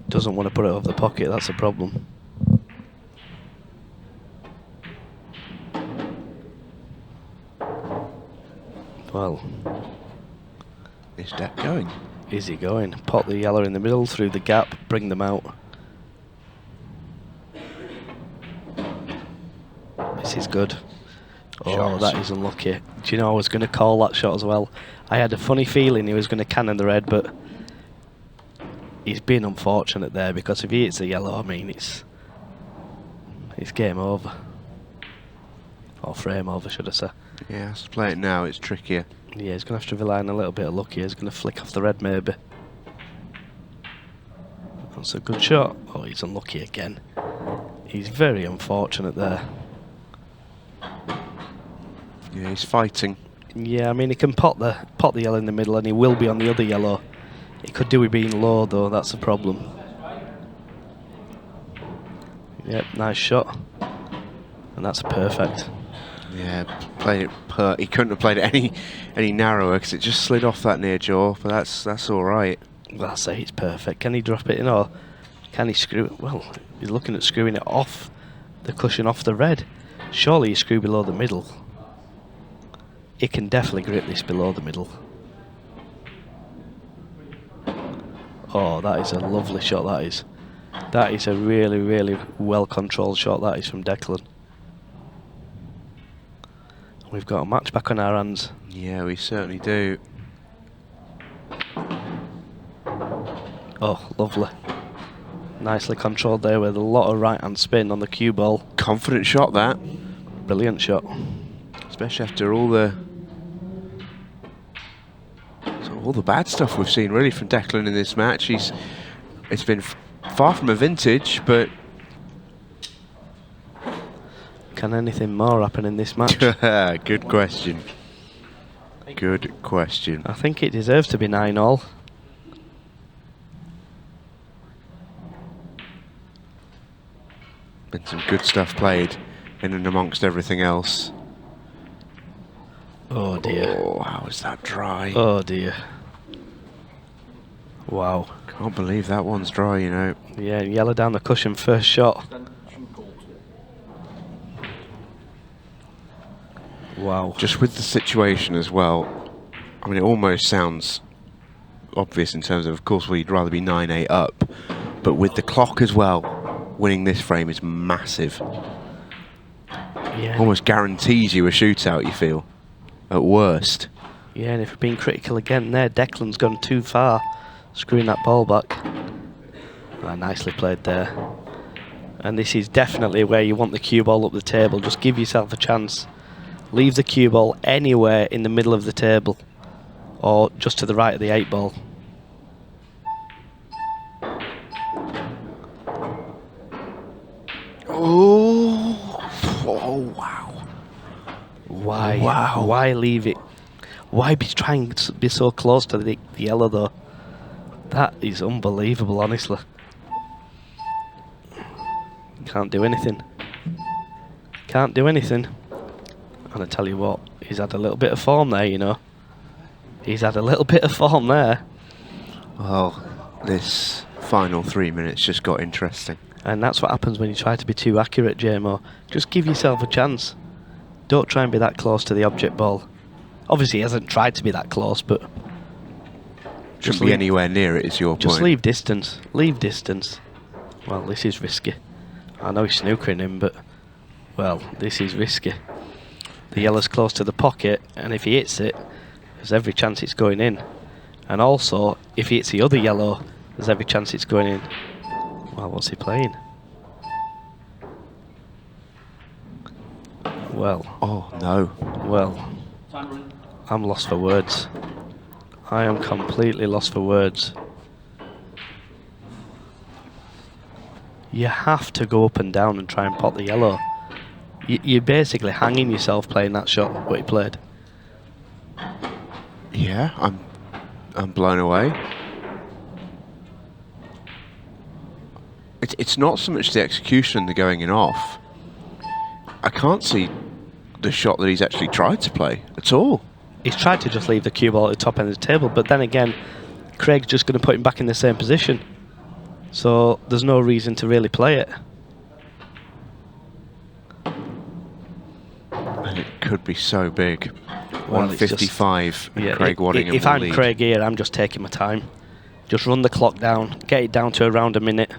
Doesn't want to put it over the pocket, that's a problem. Well, Is Deck going? is he going? Pot the yellow in the middle, through the gap, bring them out. This is good. Oh, Shots. that is unlucky. Do you know, I was going to call that shot as well. I had a funny feeling he was going to cannon the red, but he's been unfortunate there, because if he hits the yellow, I mean, it's game over. Or frame over, should I say. Yeah, has to play it now, it's trickier. Yeah, he's going to have to rely on a little bit of luck here. He's going to flick off the red, maybe. That's a good shot. Oh, he's unlucky again. He's very unfortunate there. Yeah, he's fighting. Yeah, I mean, he can pot the yellow in the middle, and he will be on the other yellow. He could do with being low, though. That's the problem. Yep, nice shot. And that's perfect. Yeah, played it. He couldn't have played it any narrower because it just slid off that near jaw. But that's all right. Well, I say it's perfect. Can he drop it in, or can he screw it? Well, he's looking at screwing it off the cushion, off the red. Surely you screw below the middle. He can definitely grip this below the middle. Oh, that is a lovely shot, that is. That is a really, really well-controlled shot, that is, from Declan. We've got a match back on our hands. Yeah, we certainly do. Oh, lovely. Nicely controlled there with a lot of right-hand spin on the cue ball. Confident shot, that. Brilliant shot. Especially after all the bad stuff we've seen, really, from Declan in this match. It's been far from a vintage, but can anything more happen in this match? Good question. Good question. I think it deserves to be 9-all. Been some good stuff played in and amongst everything else. Oh dear. Oh, how is that dry? Oh dear. Wow. Can't believe that one's dry, you know. Yeah, yellow down the cushion, first shot. Wow. Just with the situation as well, I mean, it almost sounds obvious in terms of course, we'd rather be 9-8 up, but with the clock as well, winning this frame is massive. Yeah. Almost guarantees you a shootout, you feel, at worst. Yeah, and if we're being critical again there, Declan's gone too far, screwing that ball back. Ah, nicely played there. And this is definitely where you want the cue ball up the table. Just give yourself a chance. Leave the cue ball anywhere in the middle of the table, or just to the right of the 8 ball. Oh, wow. Why? Wow. Why leave it? Why be trying to be so close to the yellow though? That is unbelievable, honestly. Can't do anything. Can't do anything. And I tell you what, he's had a little bit of form there, you know. He's had a little bit of form there. Well, this final 3 minutes just got interesting. And that's what happens when you try to be too accurate, JMO. Just give yourself a chance. Don't try and be that close to the object ball. Obviously he hasn't tried to be that close, but Shouldn't be anywhere near it, is your point. just leave distance. Leave distance. Well, this is risky. I know he's snookering him, but well, this is risky. The yellow's close to the pocket, and if he hits it, there's every chance it's going in. And also, if he hits the other yellow, there's every chance it's going in. Well, what's he playing? Well. Oh, no. Well. I'm lost for words. I am completely lost for words. You have to go up and down and try and pot the yellow. You're basically hanging yourself playing that shot, what he played. Yeah, I'm blown away. It's not so much the execution and the going in off. I can't see the shot that he's actually tried to play at all. He's tried to just leave the cue ball at the top end of the table, but then again, Craig's just going to put him back in the same position. So there's no reason to really play it. And it could be so big. Well, 155, and yeah, Craig Waddingham if will I'm lead. Craig here, I'm just taking my time. Just run the clock down, get it down to around a minute,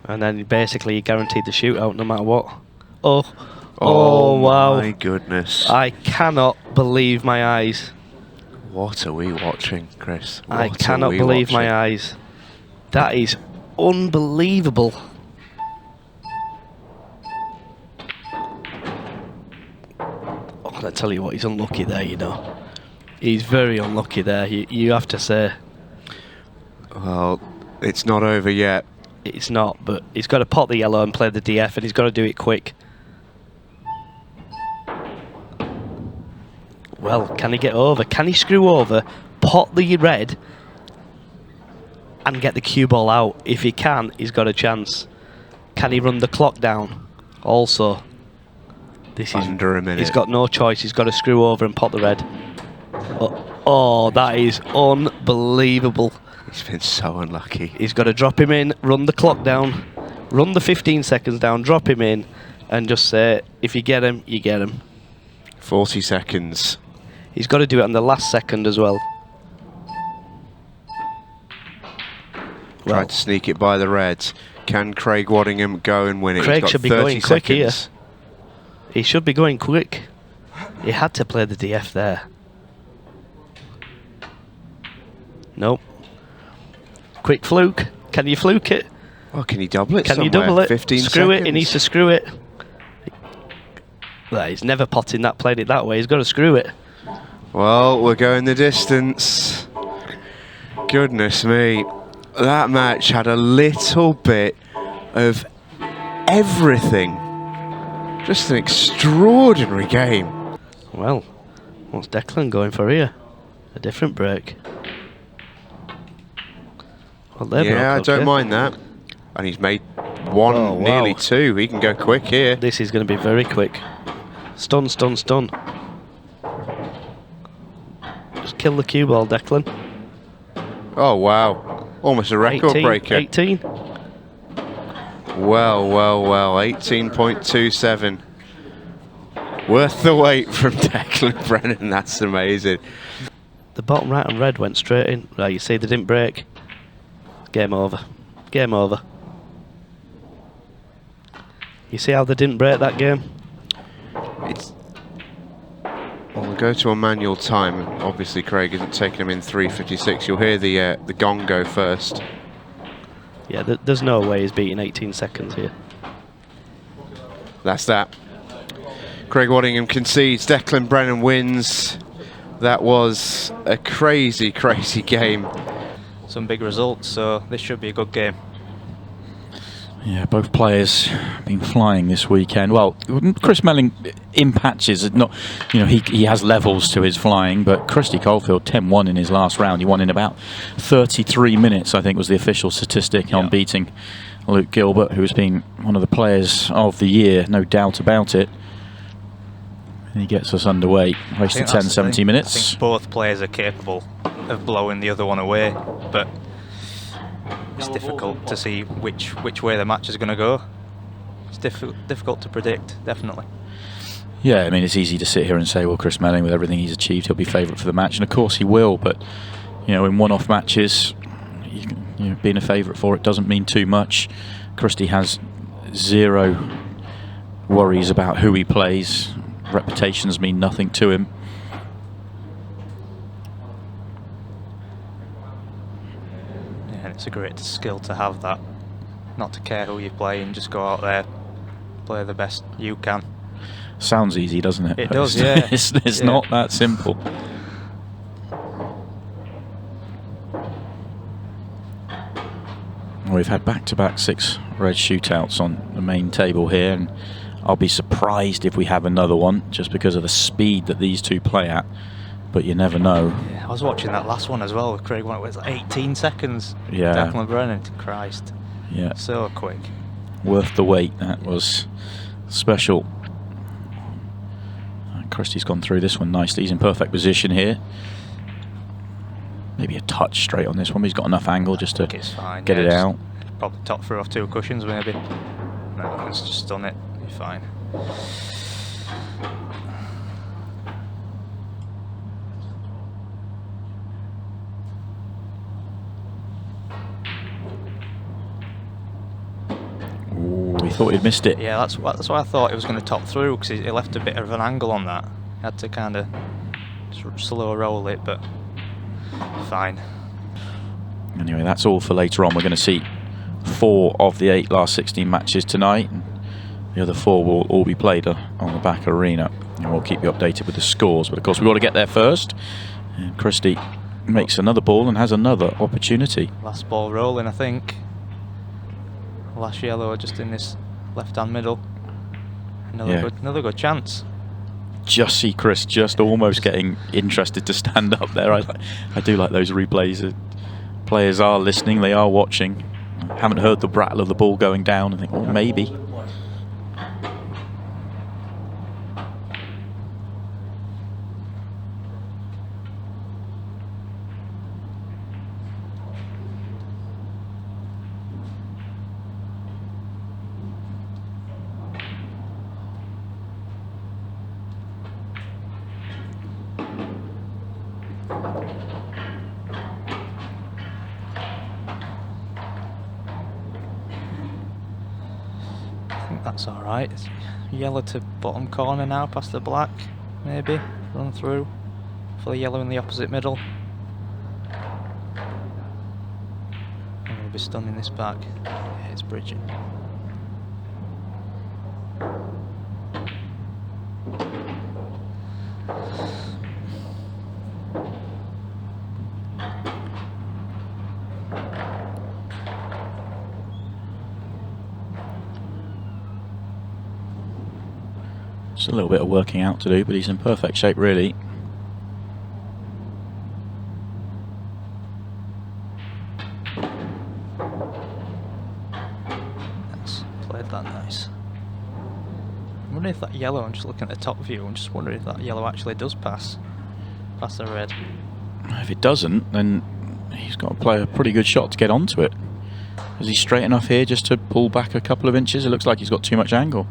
and then basically you guaranteed the shootout no matter what. Oh, wow. My goodness. I cannot believe my eyes. What are we watching, Chris? I What cannot are we believe watching? my eyes. That is unbelievable. Oh, I tell you what, he's unlucky there, you know. He's very unlucky there, you have to say. Well, It's not over yet. It's not, but he's got to pot the yellow and play the DF, and he's got to do it quick. Well, can he get over? Can he screw over, pot the red, and get the cue ball out? If he can, he's got a chance. Can he run the clock down? Also, this is under a minute. He's got no choice. He's got to screw over and pot the red. Oh, that is unbelievable. He's been so unlucky. He's got to drop him in, run the clock down, run the 15 seconds down, drop him in, and just say, if you get him, you get him. 40 seconds. He's got to do it on the last second as well. Tried to sneak it by the Reds. Can Craig Waddingham go and win it? Craig He's got should be 30 going quick here. seconds. He should be going quick. He had to play the DF there. Nope. Quick fluke. Can you fluke it? Well, can you double it Can somewhere? you double it? 15 screw seconds. it. He needs to screw it. Well, he's never potting that, played it that way. He's got to screw it. Well, we're going the distance. Goodness me. That match had a little bit of everything. Just an extraordinary game. Well, what's Declan going for here? A different break. Well, they're Yeah, I broke, don't okay. mind that. And he's made one, Oh, wow. nearly two. He can go quick here. This is going to be very quick. Stun, stun, stun. Just kill the cue ball, Declan. Oh, wow. Almost a record 18, breaker. 18. Well, well, well. 18.27. Worth the wait from Declan Brennan. That's amazing. The bottom right and red went straight in. Right, you see they didn't break. Game over. Game over. You see how they didn't break that game? It's. Well, we'll go to a manual time. Obviously, Craig isn't taking him in 3:56. You'll hear the gong go first. Yeah, there's no way he's beating 18 seconds here. That's that. Craig Waddingham concedes. Declan Brennan wins. That was a crazy, crazy game. Some big results, so this should be a good game. Yeah, both players have been flying this weekend. Well, Chris Melling in patches, is not, you know, he has levels to his flying, but Christy Caulfield 10-1 in his last round. He won in about 33 minutes, I think was the official statistic, on beating Luke Gilbert, who's been one of the players of the year, no doubt about it. And he gets us underway, wasted 10, 17 minutes. I think both players are capable of blowing the other one away, but it's difficult to see which way the match is going to go. It's difficult to predict, definitely. Yeah, I mean, it's easy to sit here and say, well, Chris Melling, with everything he's achieved, he'll be favourite for the match, and of course he will, but, you know, in one-off matches, you know, being a favourite for it doesn't mean too much. Christy has zero worries about who he plays. Reputations mean nothing to him. Yeah, and it's a great skill to have that. Not to care who you play and just go out there, play the best you can. Sounds easy, doesn't it? It does, yeah. It's not that simple. We've had back-to-back 6 red shootouts on the main table here, and I'll be surprised if we have another one, just because of the speed that these two play at. But you never know. Yeah, I was watching that last one as well. Craig won it with 18 seconds. Yeah. Declan Brennan, Christ. Yeah. So quick. Worth the wait. That was special. Christie's gone through this one nicely. He's in perfect position here. Maybe a touch straight on this one, but he's got enough angle just to It's fine. get yeah, it just out. Probably top through off 2 cushions maybe. No, it's just done it. You're fine. Ooh, he thought he'd missed it. Yeah, that's why I thought it was going to top through, because he left a bit of an angle on that. Had to kind of slow roll it, but fine. Anyway, that's all for later on. We're going to see 4 of the 8 last 16 matches tonight. And the other 4 will all be played on the back arena. And we'll keep you updated with the scores. But of course, we've got to get there first. And Christy makes another ball and has another opportunity. Last ball rolling, I think. Last yellow just in this left-hand middle. Another good chance. Just see Chris just almost getting interested to stand up there. I do like those replays. Players are listening, they are watching. I haven't heard the rattle of the ball going down. I think, oh, maybe. That's alright. Yellow to bottom corner now, past the black, maybe. Run through. For the yellow in the opposite middle. And we'll be stunning this back. Yeah, it's bridging. Just a little bit of working out to do, but he's in perfect shape, really. That's played that nice. I'm wondering if that yellow, I'm just looking at the top view, I'm just wondering if that yellow actually does pass the red. If it doesn't, then he's got to play a pretty good shot to get onto it. Is he straight enough here just to pull back a couple of inches? It looks like he's got too much angle.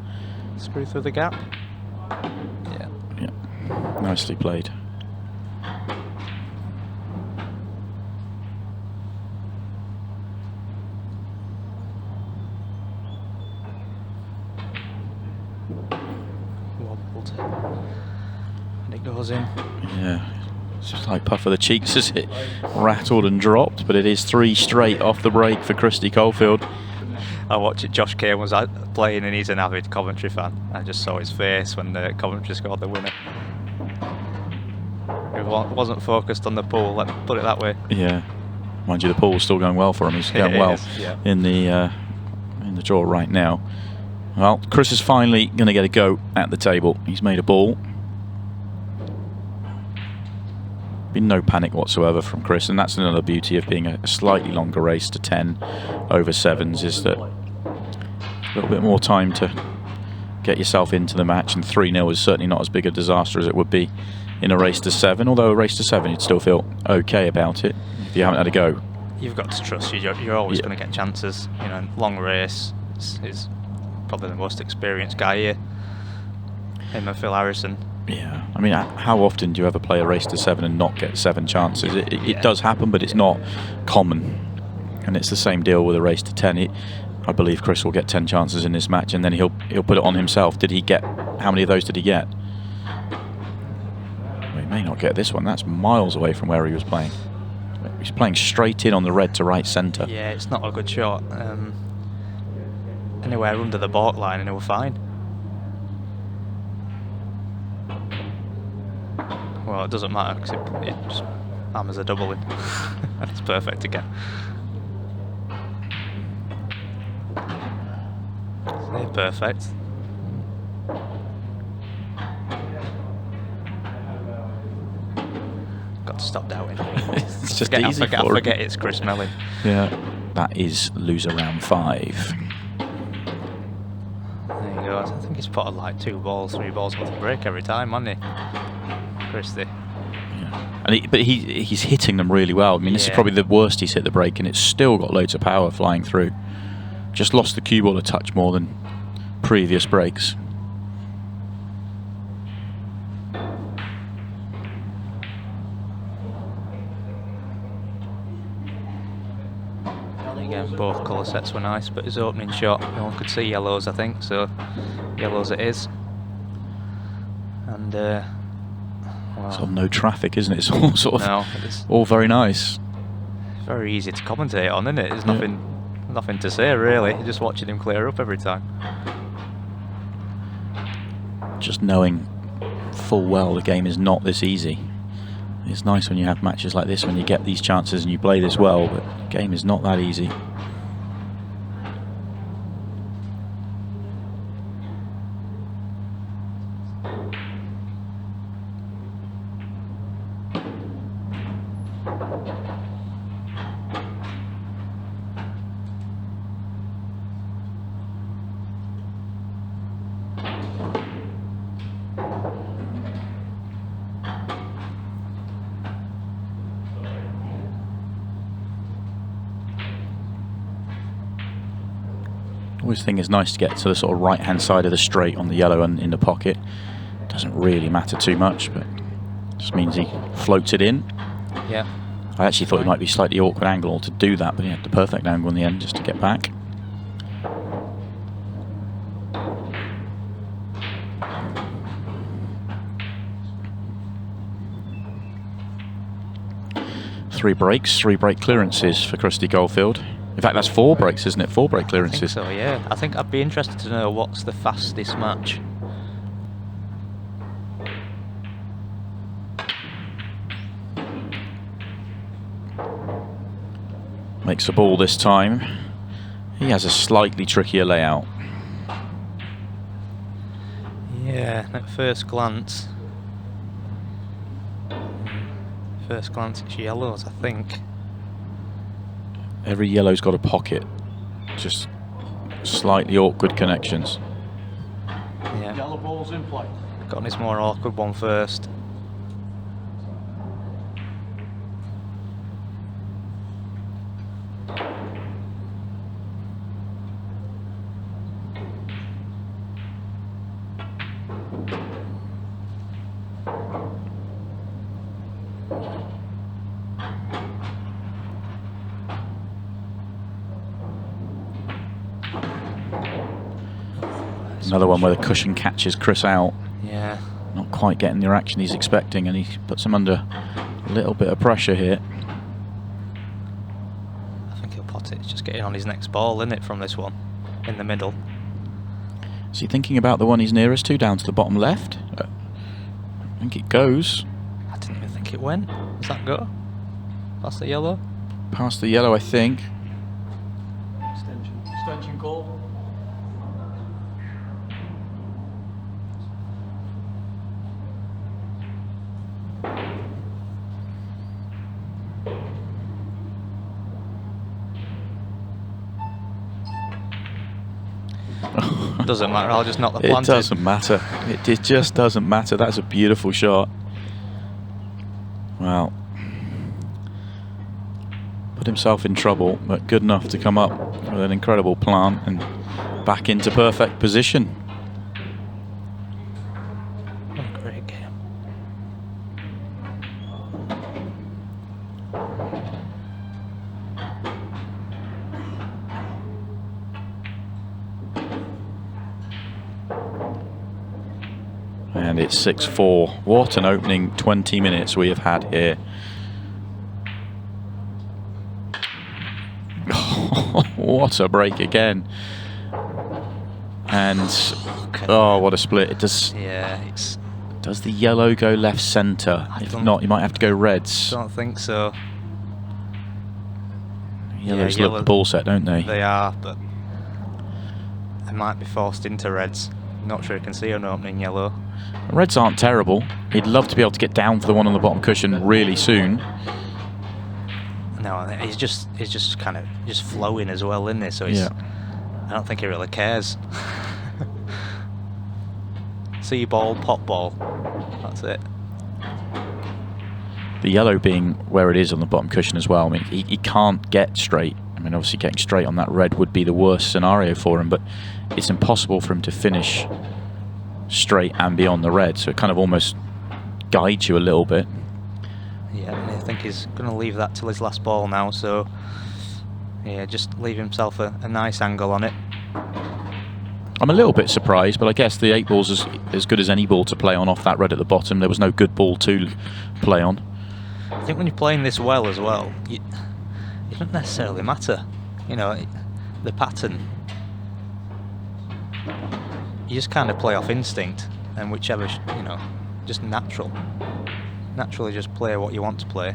Screw through the gap. Yeah, nicely played. Wobbled. And it goes in. Yeah, it's just like puff of the cheeks as it rattled and dropped, but it is 3 straight off the break for Christy Caulfield. I watched it, Josh Kane was playing and he's an avid Coventry fan. I just saw his face when Coventry scored the winner. He wasn't focused on the pool, let's put it that way. Yeah, mind you, the pool's still going well for him. He's going well in the draw right now. Well, Chris is finally going to get a go at the table. He's made a ball. Been no panic whatsoever from Chris, and that's another beauty of being a slightly longer race to 10 over 7s, is that a little bit more time to get yourself into the match, and 3-0 is certainly not as big a disaster as it would be in a race to 7, although a race to 7 you'd still feel okay about it if you haven't had a go. You've got to trust you're always going to get chances. You know, long race is probably the most experienced guy here, him and Phil Harrison. Yeah, I mean, how often do you ever play a race to 7 and not get 7 chances? It does happen, but it's not common. And it's the same deal with a race to 10. I believe Chris will get 10 chances in this match, and then he'll put it on himself. How many of those did he get? Well, he may not get this one. That's miles away from where he was playing. He's playing straight in on the red to right centre. Yeah, it's not a good shot. Anywhere under the baulk line and he was fine. Well, it doesn't matter because it just hammers a double in. That's perfect again. They're perfect. Got to stop doubting. It's just I easy for him. forget it's Chris Mellin. Yeah, that is loser round 5. There you go. I think he's put like 2 balls, 3 balls worth of break every time, hasn't he? Christy. Yeah. And he's hitting them really well. I mean, this is Yeah. probably the worst he's hit the break, and it's still got loads of power flying through. Just lost the cue ball a touch more than previous breaks. Again, both colour sets were nice, but his opening shot, no one could see yellows, I think, so yellows it is. And well, Sort of no traffic, isn't it? It's all sort of no, it's all very nice. very easy to commentate on, isn't it? There's nothing to say really. You're just watching him clear up every time. Just knowing full well the game is not this easy. It's nice when you have matches like this, when you get these chances and you play this well, but the game is not that easy. Always think it's nice to get to the sort of right-hand side of the straight on the yellow and in the pocket. Doesn't really matter too much, but just means he floats it in. Yeah. I actually thought it might be a slightly awkward angle to do that, but he had the perfect angle in the end just to get back. Three breaks, 3 break clearances for Krusty Goldfield. In fact, that's 4 breaks, isn't it? 4 break I clearances. think so, yeah. I think I'd be interested to know what's the fastest match. Makes the ball this time. He has a slightly trickier layout. Yeah, at first glance. First glance it's yellows, I think. Every yellow's got a pocket. Just slightly awkward connections. Yeah. Yellow ball's in play. Got on his more awkward one first. Another one where the cushion catches Chris out. Yeah. Not quite getting the reaction he's expecting, and he puts him under a little bit of pressure here. I think he'll pot it. It's just getting on his next ball, isn't it, from this one? In the middle. Is he thinking about the one he's nearest to, down to the bottom left? I think it goes. I didn't even think it went. Does that go? Past the yellow? Past the yellow, I think. Extension call. Doesn't matter, I'll just knock the It plant in. doesn't matter. It just doesn't matter. That's a beautiful shot. Well, put himself in trouble, but good enough to come up with an incredible plant and back into perfect position. What a great game. And it's 6-4. What an opening 20 minutes we have had here. What a break again. And oh, what a split. It does. Yeah, it's. Does the yellow go left centre? If not, you might have to go reds. Don't think so. Yellows Yeah, love the ball set, don't they? They are, but they might be forced into reds. Not sure you can see an opening yellow. Reds aren't terrible. He'd love to be able to get down for the one on the bottom cushion really soon. No, he's just kind of just flowing as well, isn't he? So he's, Yeah. I don't think he really cares. See ball, pop ball. That's it. The yellow being where it is on the bottom cushion as well. I mean, he can't get straight. I mean, obviously getting straight on that red would be the worst scenario for him, but it's impossible for him to finish straight and beyond the red, so it kind of almost guides you a little bit. Yeah, and I think he's going to leave that till his last ball now, so yeah, just leave himself a nice angle on it. I'm a little bit surprised, but I guess the 8 ball's as good as any ball to play on off that red at the bottom. There was no good ball to play on. I think when you're playing this well as well, it doesn't necessarily matter, you know, the pattern. You just kind of play off instinct, and whichever, you know, just natural. naturally just play what you want to play.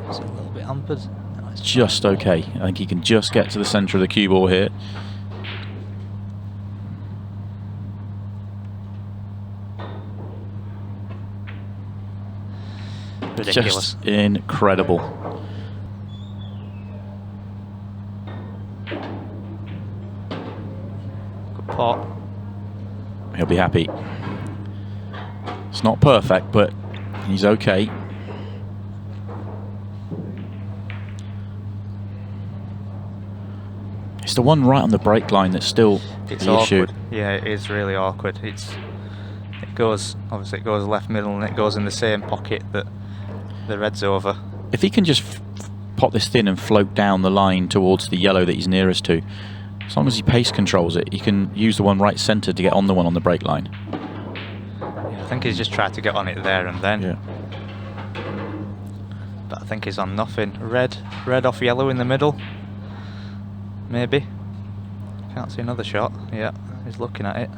It's a little bit hampered. No, it's Just okay. I think he can just get to the centre of the cue ball here. ridiculous. Just incredible. Good pot. He'll be happy. It's not perfect, but he's okay. It's the one right on the break line that's still It's the awkward. issue. Yeah, it is really awkward. It goes, obviously it goes left middle and it goes in the same pocket that the red's over. If he can just pop this thin and float down the line towards the yellow that he's nearest to, as long as he pace controls it, he can use the one right centre to get on the one on the break line. Yeah, I think he's just tried to get on it there and then. Yeah. But I think he's on nothing. Red off yellow in the middle. Maybe. Can't see another shot. Yeah, he's looking at it.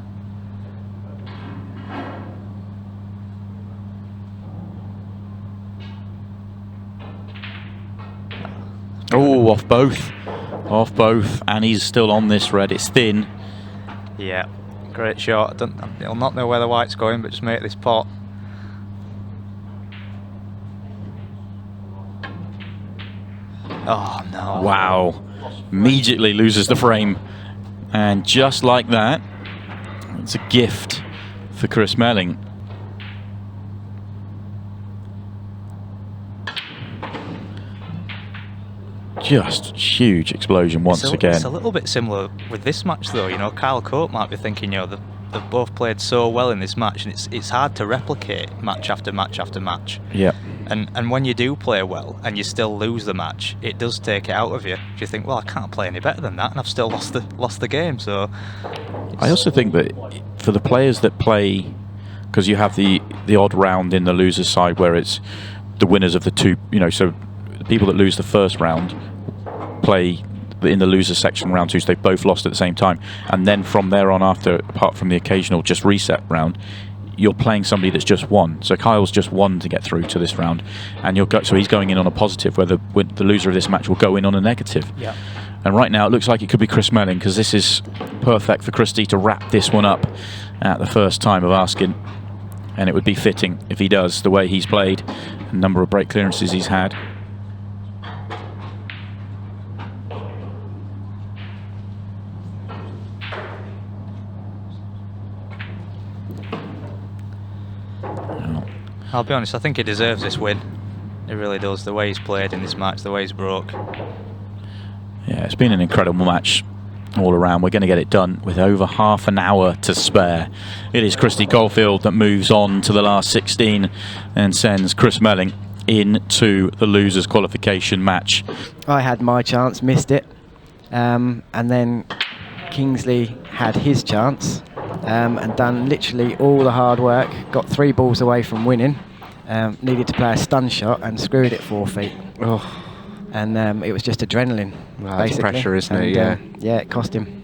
Oh, off both. Off both. And he's still on this red. It's thin. Yeah, great shot. He'll not know where the white's going, but just make this pot. Oh no. Wow. Immediately loses the frame. And just like that, it's a gift for Chris Melling. Just huge explosion once again. It's a little bit similar with this match though. You know, Kyle Cope might be thinking, you know, they've both played so well in this match, and it's hard to replicate match after match after match. Yeah. And when you do play well and you still lose the match, it does take it out of you. You think, well, I can't play any better than that, and I've still lost the game. So I also think that for the players that play, because you have the odd round in the losers side where it's the winners of the two, you know, so the people that lose the first round play in the losers section round two, so they've both lost at the same time, and then from there on after, apart from the occasional just reset round, you're playing somebody that's just won. So Kyle's just won to get through to this round, and so he's going in on a positive, where the loser of this match will go in on a negative. yeah. And right now it looks like it could be Chris Melling, because this is perfect for Christie to wrap this one up at the first time of asking, and it would be fitting if he does, the way he's played, the number of break clearances he's had. I'll be honest, I think he deserves this win. He really does. The way he's played in this match, the way he's broke. Yeah, it's been an incredible match all around. We're going to get it done with over half an hour to spare. It is Christy Caulfield that moves on to the last 16 and sends Chris Melling into the losers qualification match. I had my chance, missed it, and then Kingsley had his chance and done literally all the hard work, got 3 balls away from winning, needed to play a stun shot and screwed it 4 feet. Oh, And it was just adrenaline, well, that's basically. pressure, isn't it? And, Yeah. yeah, it cost him.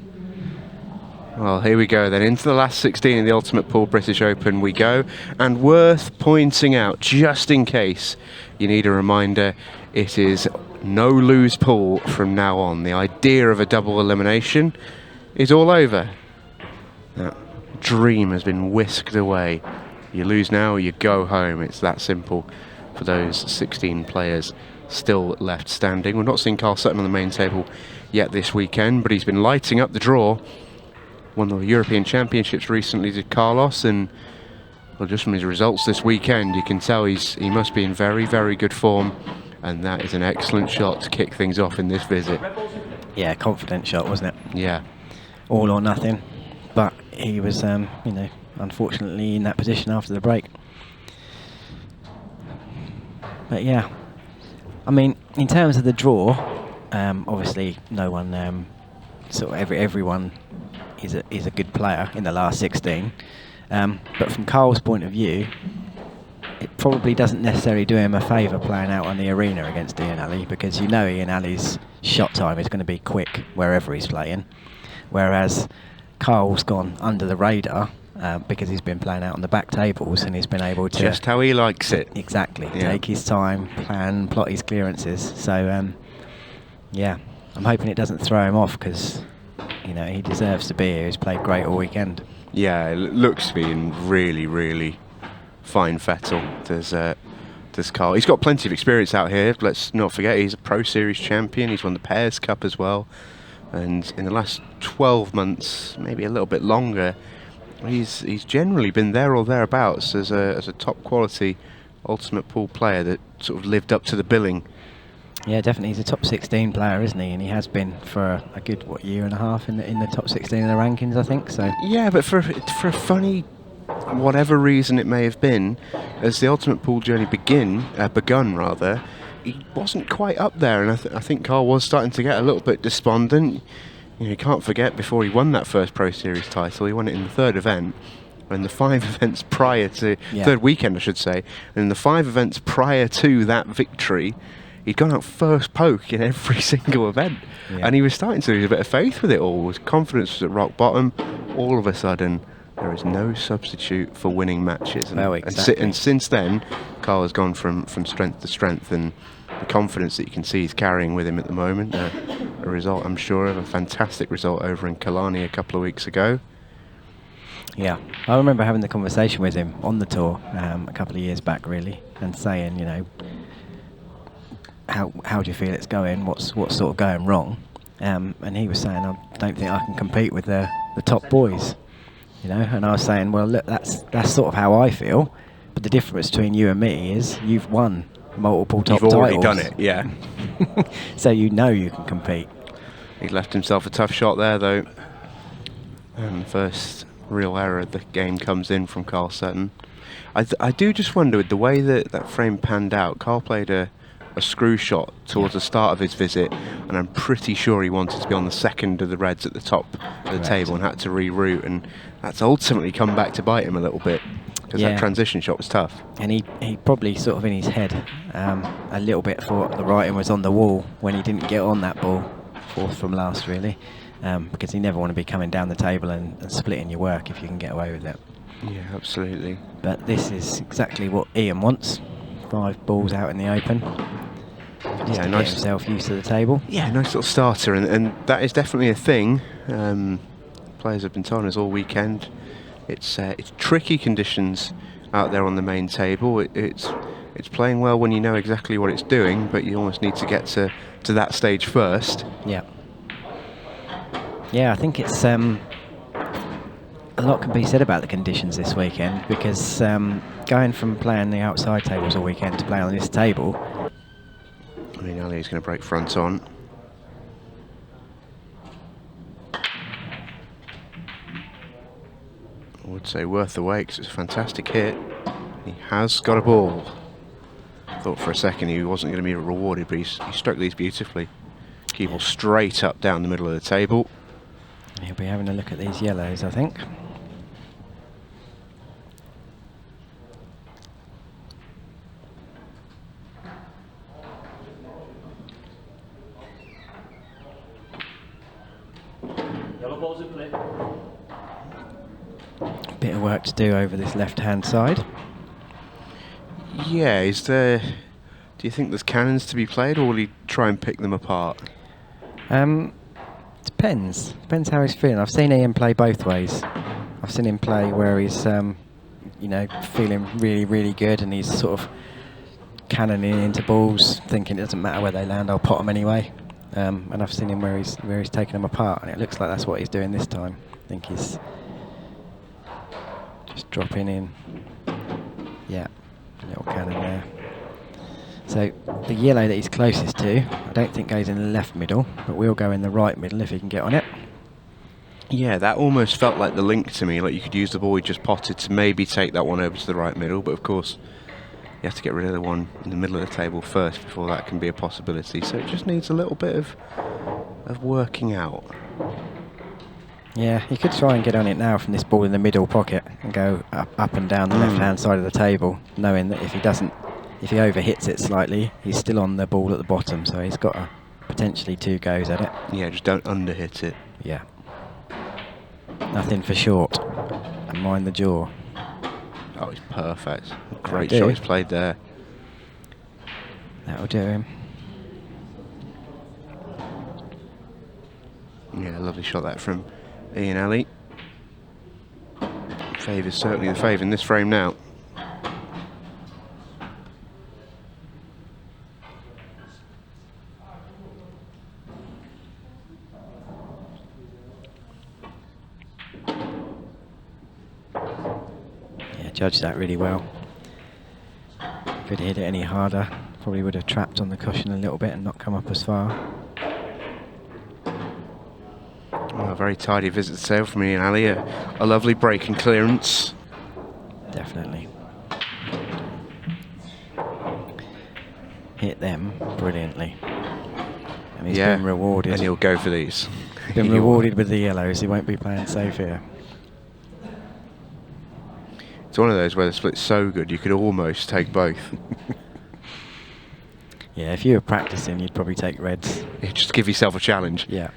Well, here we go then. Into the last 16 of the Ultimate Pool British Open we go. And worth pointing out, just in case you need a reminder, it is no lose pool from now on. The idea of a double elimination is all over. That dream has been whisked away. You lose now, you go home. It's that simple for those 16 players still left standing. We're not seeing Carl Sutton on the main table yet this weekend, but he's been lighting up the draw. Won the European Championships recently, did Carlos, and well, just from his results this weekend, you can tell he must be in very, very good form, and that is an excellent shot to kick things off in this visit. Yeah, confident shot, wasn't it? Yeah. All or nothing. But he was, you know, unfortunately in that position after the break. But yeah, I mean, in terms of the draw, obviously no one, sort of everyone is a good player in the last 16. But from Carl's point of view, probably doesn't necessarily do him a favour playing out on the arena against Ian Ali, because you know Ian Ali's shot time is going to be quick wherever he's playing, whereas Carl's gone under the radar because he's been playing out on the back tables and he's been able to Just how he likes it. exactly Yeah. take his time, plan, plot his clearances. So yeah, I'm hoping it doesn't throw him off, because you know he deserves to be here. He's played great all weekend. Yeah, it looks to be in really, really fine fettle. Does Carl? He's got plenty of experience out here. Let's not forget he's a Pro Series champion. He's won the Pairs Cup as well, and in the last 12 months, maybe a little bit longer, he's generally been there or thereabouts as a top quality ultimate pool player that sort of lived up to the billing. Yeah, definitely. He's a top 16 player, isn't he? And he has been for a good year and a half in the top 16 in the rankings, I think. So Yeah, but for a funny, whatever reason it may have been, as the ultimate pool journey begun, he wasn't quite up there, and I think Carl was starting to get a little bit despondent. You know, you can't forget, before he won that first Pro Series title, he won it in the third event, and the 5 events prior to third weekend, I should say, and in the 5 events prior to that victory, he'd gone out first poke in every single event, and he was starting to lose a bit of faith with it all. His confidence was at rock bottom. All of a sudden, there is no substitute for winning matches. Well, exactly. And since then, Carl has gone from strength to strength, and the confidence that you can see he's carrying with him at the moment, a result, I'm sure, of a fantastic result over in Killarney a couple of weeks ago. yeah, I remember having the conversation with him on the tour a couple of years back, really, and saying, you know, how do you feel it's going? What's sort of going wrong? And he was saying, I don't think I can compete with the top boys, you know. And I was saying, well, look, that's sort of how I feel, but the difference between you and me is you've won multiple top You've already titles. done it, yeah. So you know you can compete. He left himself a tough shot there, though. And the first real error of the game comes in from Carl Sutton. I do just wonder, with the way that frame panned out, Carl played a screw shot towards the start of his visit, and I'm pretty sure he wanted to be on the second of the reds at the top of the table and had to reroute, and that's ultimately come back to bite him a little bit, because that transition shot was tough. And he probably sort of in his head a little bit thought the writing was on the wall when he didn't get on that ball, fourth from last, really, because you never want to be coming down the table and splitting your work if you can get away with it. Yeah, absolutely. But this is exactly what Ian wants. 5 balls out in the open. Just to get himself used to the table. Yeah, nice little starter, and that is definitely a thing. Players have been telling us all weekend. It's tricky conditions out there on the main table. It's playing well when you know exactly what it's doing, but you almost need to get to that stage first. Yeah. Yeah, I think it's a lot can be said about the conditions this weekend, because going from playing the outside tables all weekend to playing on this table. I mean, Ali's going to break front on. I would say worth the wait, because it's a fantastic hit. He has got a ball. Thought for a second he wasn't going to be rewarded, but he struck these beautifully. Key ball straight up down the middle of the table. He'll be having a look at these yellows, I think. Bit of work to do over this left-hand side. Yeah, do you think there's cannons to be played, or will he try and pick them apart? Depends. Depends how he's feeling. I've seen Ian play both ways. I've seen him play where he's, you know, feeling really, really good, and he's sort of cannoning into balls, thinking it doesn't matter where they land, I'll pot them anyway. And I've seen him where he's taking them apart, and it looks like that's what he's doing this time. I think he's just dropping in. Yeah, little cannon there. So the yellow that he's closest to, I don't think goes in the left middle, but we'll go in the right middle if he can get on it. Yeah, that almost felt like the link to me, like you could use the ball he just potted to maybe take that one over to the right middle, but of course you have to get rid of the one in the middle of the table first before that can be a possibility. So it just needs a little bit of working out. Yeah, he could try and get on it now from this ball in the middle pocket and go up and down the left-hand side of the table, knowing that if he overhits it slightly, he's still on the ball at the bottom, so he's got potentially 2 goes at it. Yeah, just don't underhit it. Yeah. Nothing for short. And mind the jaw. Oh, he's perfect. Great That'll shot do. he's played there. That'll do him. Yeah, lovely shot that from Ian Alley. Favours certainly the favour in this frame now. Yeah, judged that really well. If he'd hit it any harder, probably would have trapped on the cushion a little bit and not come up as far. Well, a very tidy visit to sail from Ian Alley. A lovely break and clearance. Definitely. Hit them brilliantly. And he's been rewarded. And he'll go for these. Been He will. rewarded with the yellows. He won't be playing safe here. It's one of those where the split's so good you could almost take both. Yeah, if you were practicing, you'd probably take reds. Yeah, just give yourself a challenge. Yeah.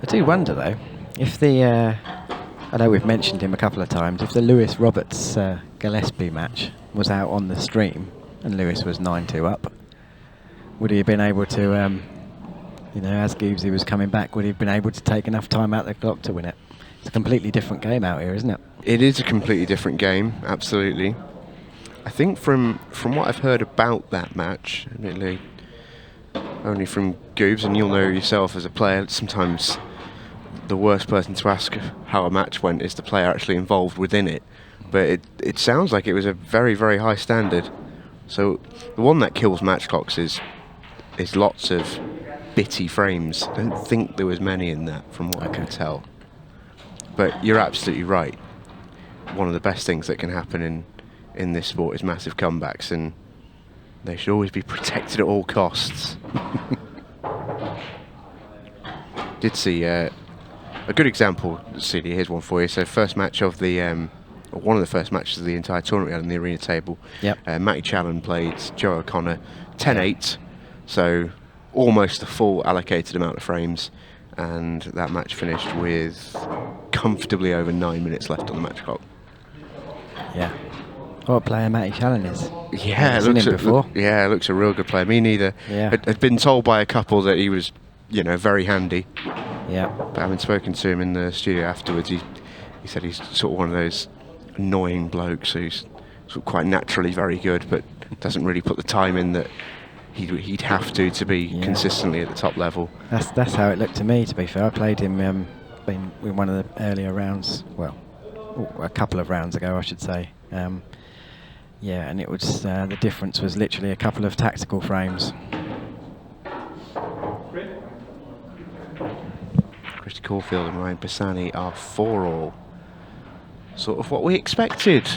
I do wonder though, if the I know we've mentioned him a couple of times, if the Lewis Roberts Gillespie match was out on the stream and Lewis was 9-2 up, would he have been able to, you know, as Goobsy was coming back, would he have been able to take enough time out of the clock to win it? It's a completely different game out here, isn't it? It is a completely different game, absolutely. I think from what I've heard about that match, admittedly, only from Goobs, and you'll know yourself as a player, sometimes the worst person to ask how a match went is the player actually involved within it. But it sounds like it was a very, very high standard. So the one that kills match clocks is lots of bitty frames. I don't think there was many in that from what I can tell. But you're absolutely right. One of the best things that can happen in this sport is massive comebacks, and they should always be protected at all costs. Did see a good example, CD, here's one for you. So first match of the, or one of the first matches of the entire tournament we had on the arena table. Yep. Matty Challen played Joe O'Connor 10-8, so almost the full allocated amount of frames, and that match finished with comfortably over 9 minutes left on the match clock. Yeah. What a player Matty Challen is. Yeah, I've seen him before. Looks a real good player. Me neither. Yeah. Had been told by a couple that he was, you know, very handy. Yeah. But having spoken to him in the studio afterwards, he said he's sort of one of those annoying blokes who's sort of quite naturally very good, but doesn't really put the time in that he'd have to be consistently at the top level. That's how it looked to me, to be fair. I played him in one of the earlier rounds, well, a couple of rounds ago, I should say. Yeah, and it was the difference was literally a couple of tactical frames. Christy Caulfield and Ryan Pisani are 4-all. Sort of what we expected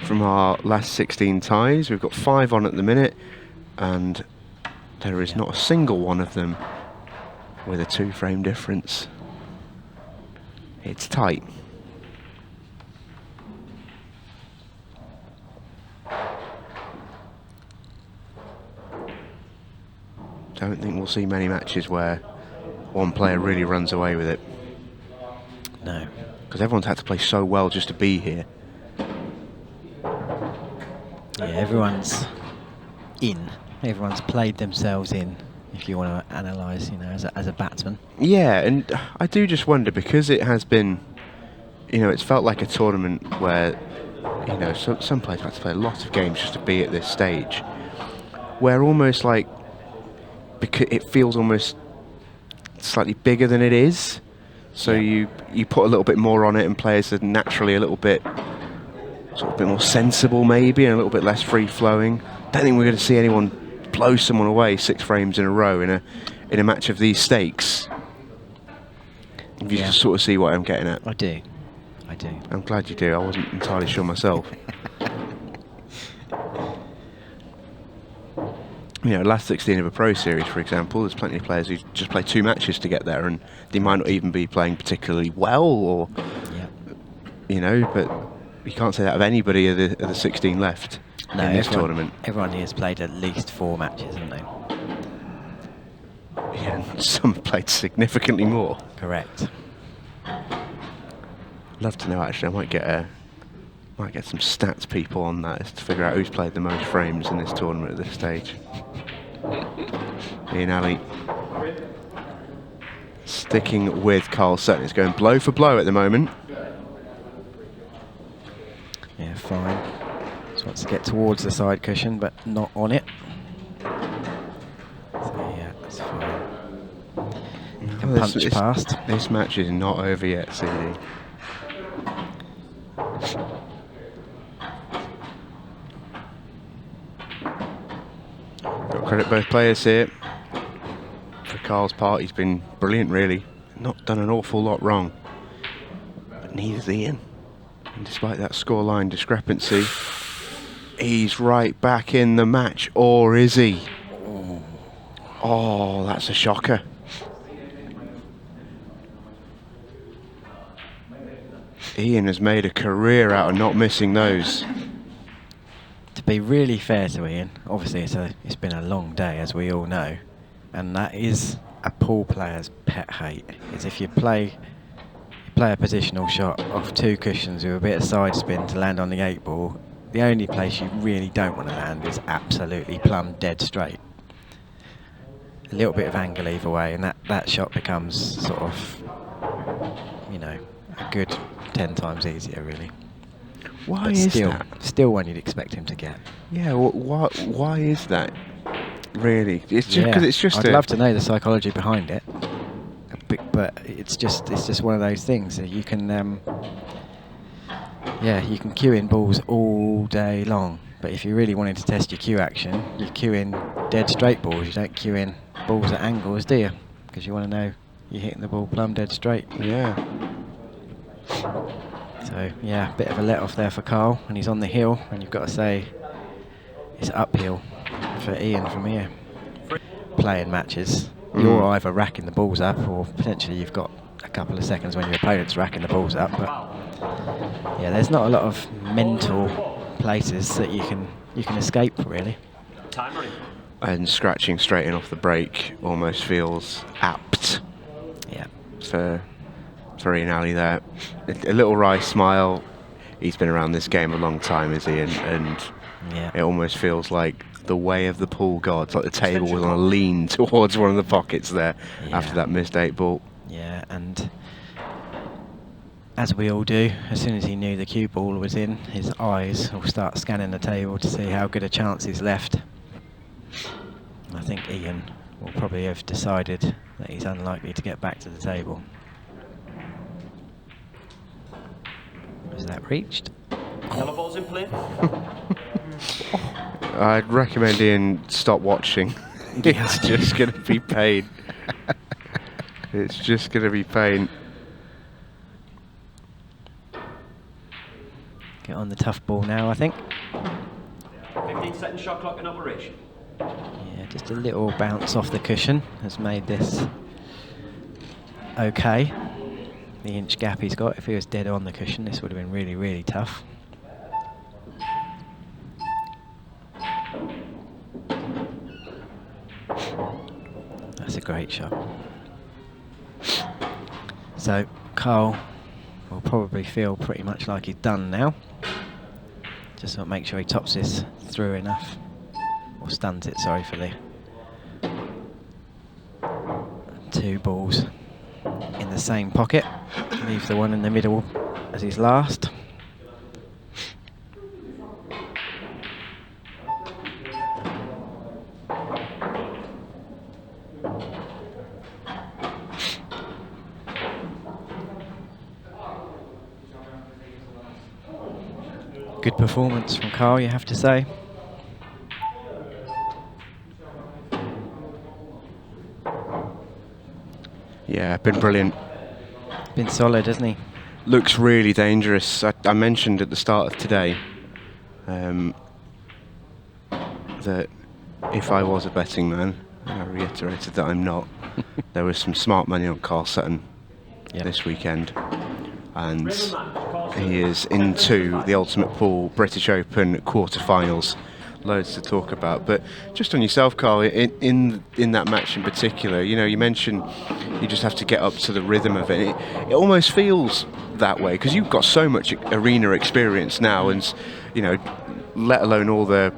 from our last 16 ties. We've got 5 on at the minute, and there is not a single one of them with a 2-frame difference. It's tight. Don't think we'll see many matches where one player really runs away with it. No. Because everyone's had to play so well just to be here. Yeah, everyone's in. Everyone's played themselves in, if you want to analyse, you know, as a batsman. Yeah, and I do just wonder, because it has been, you know, it's felt like a tournament where, you know, some players have had to play a lot of games just to be at this stage, where almost like, because it feels almost slightly bigger than it is, so you put a little bit more on it, and players are naturally a little bit sort of a bit more sensible maybe, and a little bit less free flowing. Don't think we're going to see anyone blow someone away 6 frames in a row in a match of these stakes. If you just sort of see what I'm getting at. I do. I'm glad you do. I wasn't entirely sure myself. last 16 of a pro series, for example, there's plenty of players who just play 2 matches to get there, and they might not even be playing particularly well, or but you can't say that of anybody of the 16 left in this tournament. Everyone here has played at least 4 matches, haven't they? Yeah, and some have played significantly more. Correct. Love to know, actually. I might get some stats people on that to figure out who's played the most frames in this tournament at this stage. Ian Ali sticking with Carl Sutton. It's going blow for blow at the moment. Yeah, fine. Just wants to get towards the side cushion, but not on it. So yeah, that's fine. Can punch past. This match is not over yet, CD. Got credit both players here. For Carl's part, he's been brilliant, really. Not done an awful lot wrong. But neither's Ian. And despite that scoreline discrepancy, he's right back in the match, or is he? Oh, that's a shocker. Ian has made a career out of not missing those. To be really fair to Ian, obviously it's been a long day, as we all know, and that is a pool player's pet hate. Is if you play a positional shot off 2 cushions with a bit of side spin to land on the 8 ball, the only place you really don't want to land is absolutely plumb dead straight. A little bit of angle either way, and that shot becomes sort of, a good 10 times easier, really. Why But is that? Still one you'd expect him to get. Yeah, why is that? Really? It's just because it's just. I'd love to know the psychology behind it, but it's just one of those things that you can. You can cue in balls all day long, but if you really wanted to test your cue action, you cue in dead straight balls. You don't cue in balls at angles, do you? Because you want to know you're hitting the ball plumb dead straight. Yeah. So yeah, a bit of a let off there for Carl, and he's on the hill, and you've got to say it's uphill for Ian from here. Playing matches, you're either racking the balls up, or potentially you've got a couple of seconds when your opponent's racking the balls up. But yeah, there's not a lot of mental places that you can escape, really. And scratching straight in off the break almost feels apt. Yeah. For Ian Ali there. A little wry smile. He's been around this game a long time, is he? And Yeah. it almost feels like the way of the pool gods, like the table was on a lean towards one of the pockets there after that missed 8 ball. Yeah, and as we all do, as soon as he knew the cue ball was in, his eyes will start scanning the table to see how good a chance he's left. I think Ian will probably have decided that he's unlikely to get back to the table. Is that reached? Yellow ball's in play. I'd recommend Ian stop watching. It's just going to be pain. It's just going to be pain. Get on the tough ball now, I think. 15-second shot clock in operation. Yeah, just a little bounce off the cushion has made this okay. The inch gap he's got, if he was dead on the cushion, this would have been really, really tough. That's a great shot. So Carl will probably feel pretty much like he's done now. Just want to make sure he tops this through enough, or stuns it, sorry, for the 2 balls in the same pocket. Leave the one in the middle as his last. Good performance from Carl, you have to say. Yeah, been brilliant. Been solid, hasn't he? Looks really dangerous. I mentioned at the start of today that if I was a betting man, and I reiterated that I'm not, there was some smart money on Carl Sutton this weekend. And he is into the Ultimate Pool British Open quarterfinals. Loads to talk about, but just on yourself, Carl, in that match in particular, you know, you mentioned you just have to get up to the rhythm of it. It almost feels that way because you've got so much arena experience now, and you know, let alone all the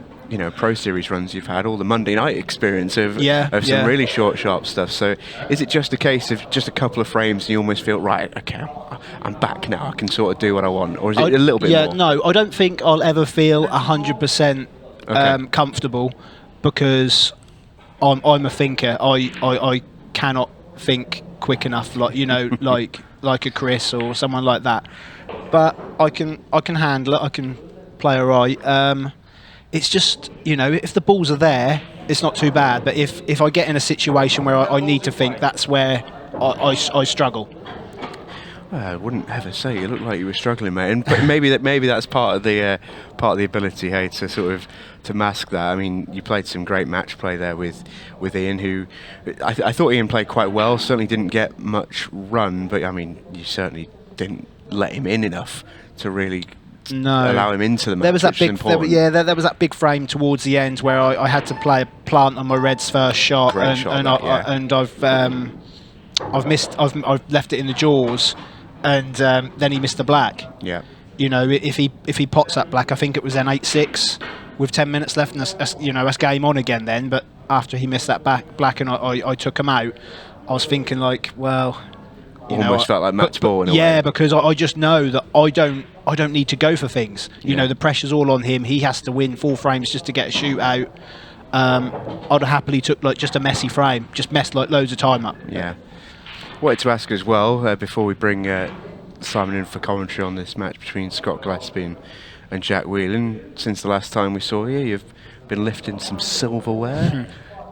Pro Series runs you've had, all the Monday night experience of some really short, sharp stuff. So is it just a case of just a couple of frames and you almost feel, right, okay, I'm back now, I can sort of do what I want? Or is it a little bit more? No, I don't think I'll ever feel 100% comfortable because I'm a thinker. I cannot think quick enough, like like a Chris or someone like that. But I can handle it. I can play alright. It's just, if the balls are there, it's not too bad. But if I get in a situation where I need to think, that's where I struggle. Well, I wouldn't ever say you look like you were struggling, mate. But maybe that's part of the ability, hey, to sort of to mask that. I mean, you played some great match play there with Ian, who I thought Ian played quite well. Certainly didn't get much run, but I mean, you certainly didn't let him in enough to really. No. Allow him into the match. There was that there was that big frame towards the end where I had to play a plant on my Red's first shot, and I've left it in the jaws, and then he missed the black. Yeah. If he pots that black, I think it was then 8-6 with 10 minutes left, and that's game on again then. But after he missed that black and I took him out, I was thinking like, well. Almost felt like match ball in a way. Yeah, because I just know that I don't need to go for things. The pressure's all on him. He has to win 4 frames just to get a shootout. I'd have happily took like just a messy frame, just messed like loads of time up. Yeah. Wanted to ask as well before we bring Simon in for commentary on this match between Scott Gillespie and Jack Whelan. Since the last time we saw you, you've been lifting some silverware.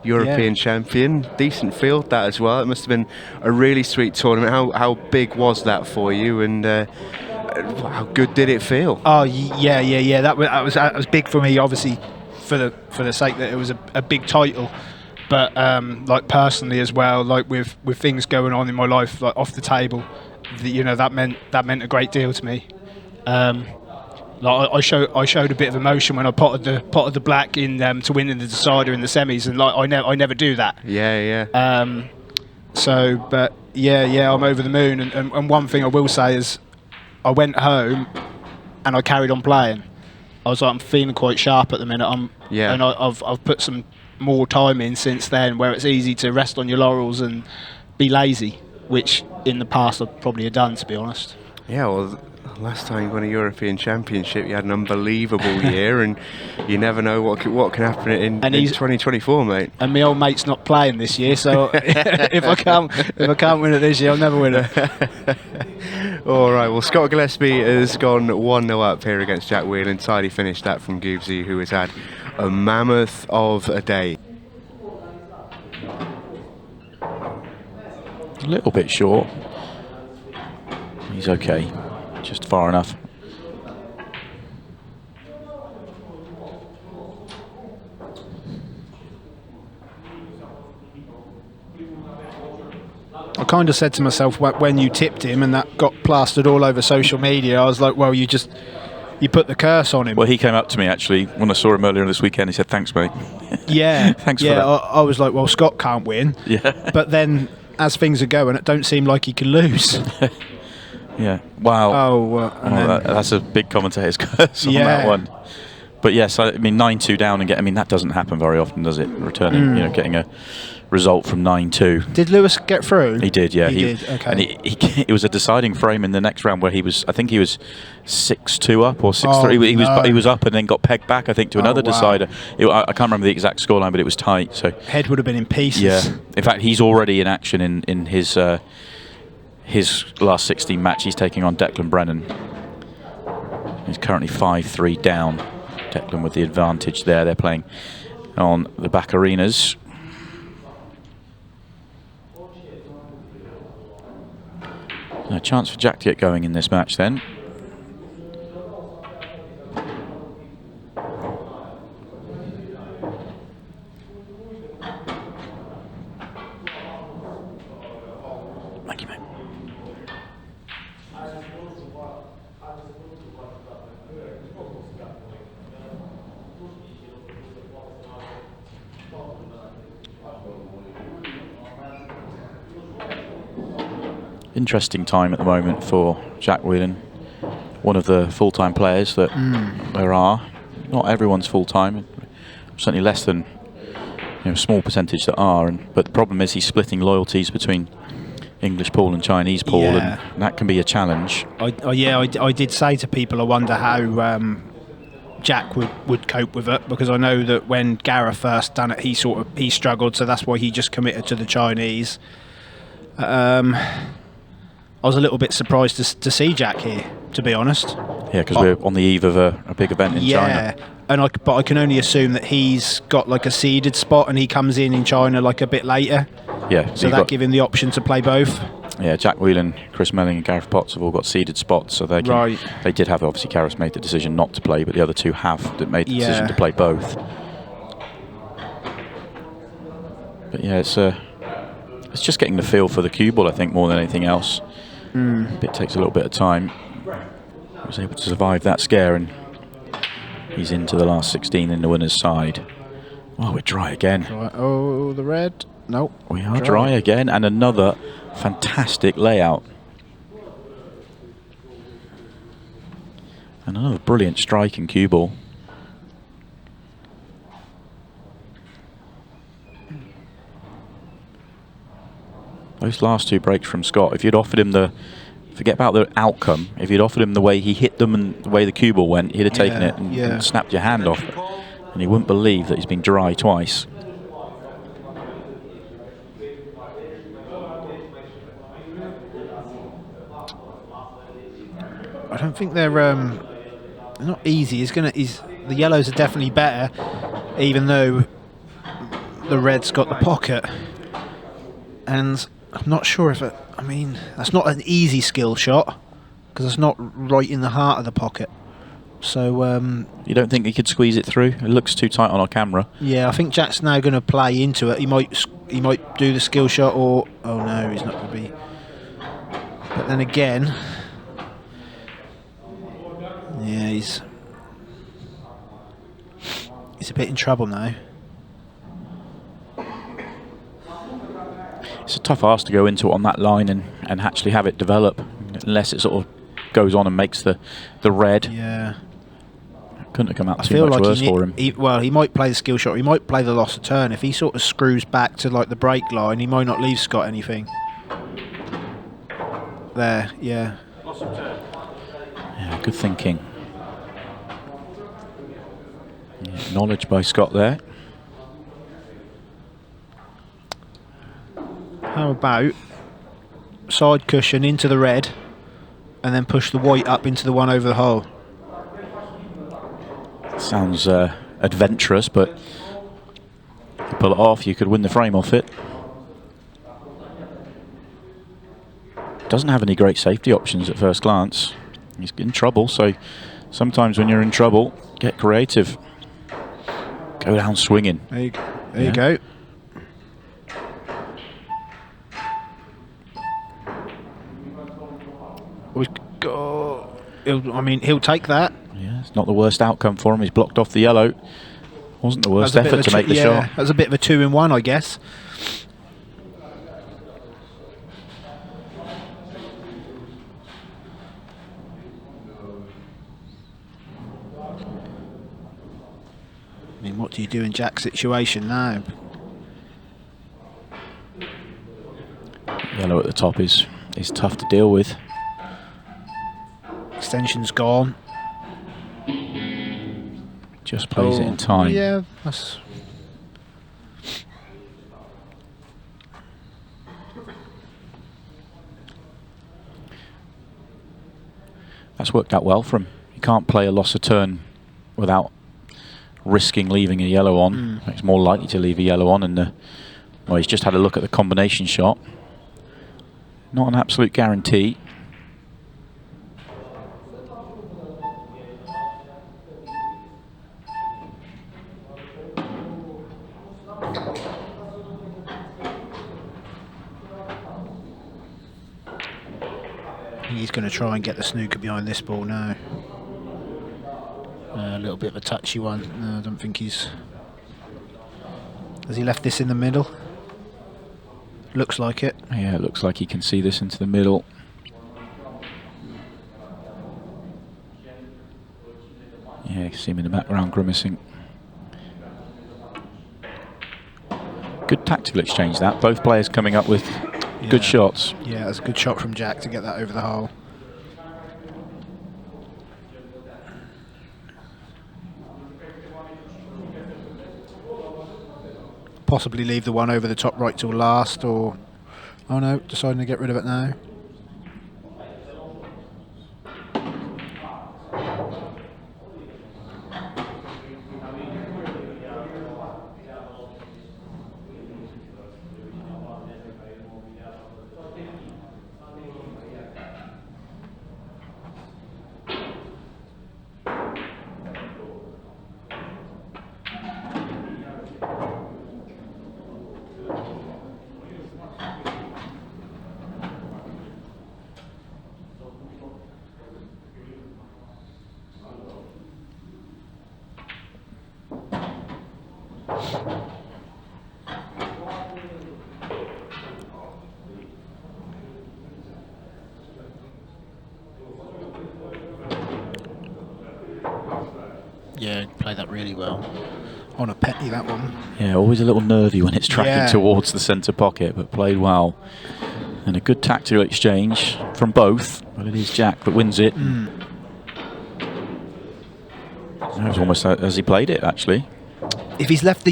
European champion, decent field that as well. It must have been a really sweet tournament. How big was that for you, and how good did it feel? Oh yeah. That was big for me, obviously, for the sake that it was a big title, but like personally as well, like with things going on in my life, like off the table, that meant a great deal to me. Like I showed a bit of emotion when I potted the black in to win in the decider in the semis, and like I never do that. Yeah. But I'm over the moon. And one thing I will say is, I went home and I carried on playing. I was like, I'm feeling quite sharp at the minute. And I've put some more time in since then, where it's easy to rest on your laurels and be lazy, which in the past I'd probably have done, to be honest. Yeah, well. Last time you won a European Championship, you had an unbelievable year, and you never know what can happen in 2024, mate. And my old mate's not playing this year, so if I can't win it this year, I'll never win it. All right. Well, Scott Gillespie has gone 1-0 up here against Jack Whelan. Tidy finished that from Goobsy, who has had a mammoth of a day. A little bit short. He's okay. Just far enough. I kind of said to myself when you tipped him and that got plastered all over social media, I was like, well, you put the curse on him. Well, he came up to me actually when I saw him earlier this weekend. He said, "Thanks, mate." Yeah, thanks for that. I was like, well, Scott can't win. Yeah. But then, as things are going, it don't seem like he can lose. Yeah. Wow. That's a big commentator's curse on that one. But yes, I mean 9-2 down and that doesn't happen very often, does it? Returning, getting a result from 9-2. Did Lewis get through? He did, yeah. He did. Okay. And it was a deciding frame in the next round where I think he was 6-2 up or 6-3. He was up and then got pegged back, I think, to another decider. I can't remember the exact scoreline, but it was tight. So head would have been in pieces. Yeah. In fact, he's already in action in his last 16 match. He's taking on Declan Brennan. He's currently 5-3 down. Declan with the advantage there. They're playing on the back arenas. A chance for Jack to get going in this match then. interesting time at the moment for Jack Whelan, one of the full-time players that there are. Not everyone's full-time, certainly less than a small percentage that are. But the problem is he's splitting loyalties between English pool and Chinese pool, and that can be a challenge. I did say to people, I wonder how Jack would cope with it, because I know that when Gareth first done it, he struggled, so that's why he just committed to the Chinese. I was a little bit surprised to see Jack here, to be honest. Yeah, because we're on the eve of a big event in China. But I can only assume that he's got like a seeded spot and he comes in China like a bit later. Yeah. So that give him the option to play both. Yeah, Jack Whelan, Chris Melling and Gareth Potts have all got seeded spots, so they can, they did have, obviously Gareth made the decision not to play, but the other two have made the decision to play both. But yeah, it's just getting the feel for the cue ball, I think, more than anything else. It takes a little bit of time. He was able to survive that scare, and he's into the last 16 in the winner's side. Oh, we're dry again. Oh, the red. Nope. We are dry again, and another fantastic layout. And another brilliant striking cue ball. Those last two breaks from Scott, if you'd offered him forget about the outcome, if you'd offered him the way he hit them and the way the cue ball went, he'd have taken it and snapped your hand off. And he wouldn't believe that he's been dry twice. I don't think they're not easy. The yellows are definitely better, even though the red's got the pocket. And I'm not sure if that's not an easy skill shot, because it's not right in the heart of the pocket. So you don't think he could squeeze it through? It looks too tight on our camera. Yeah, I think Jack's now going to play into it. He might do the skill shot, or oh no, he's not going to be. But then again, yeah, he's a bit in trouble now. It's a tough ask to go into it on that line and actually have it develop, unless it sort of goes on and makes the red. Yeah. Couldn't have come out too much worse for him. He might play the skill shot, or he might play the loss of turn. If he sort of screws back to like the break line, he might not leave Scott anything. There, yeah. Loss of turn. Yeah, good thinking. Yeah, knowledge by Scott there. How about side cushion into the red, and then push the white up into the one over the hole? Sounds adventurous, but if you pull it off, you could win the frame off it. Doesn't have any great safety options at first glance. He's in trouble, so sometimes when you're in trouble, get creative. Go down swinging. There you go. He'll take that. Yeah, it's not the worst outcome for him. He's blocked off the yellow. Wasn't the worst effort to make the shot. That was a bit of a 2-in-1, I guess. What do you do in Jack's situation now? Yellow at the top is tough to deal with. Extension's gone. Just plays it in time. Yeah, that's... That's worked out well for him. You can't play a loss of turn without risking leaving a yellow on. It's more likely to leave a yellow on, and well, he's just had a look at the combination shot. Not an absolute guarantee. He's going to try and get the snooker behind this ball now. A little bit of a touchy one. No, I don't think he's... Has he left this in the middle? Looks like it. Yeah, it looks like he can see this into the middle. Yeah, you can see him in the background grimacing. Good tactical exchange that. Both players coming up with good shots. Yeah, that's a good shot from Jack to get that over the hole. Possibly leave the one over the top right till last, or... Oh no, deciding to get rid of it now. Yeah, played that really well. On a penny, that one. Yeah, always a little nervy when it's tracking towards the centre pocket, but played well. And a good tactical exchange from both, but it is Jack that wins it. That was almost as he played it, actually. If he's left the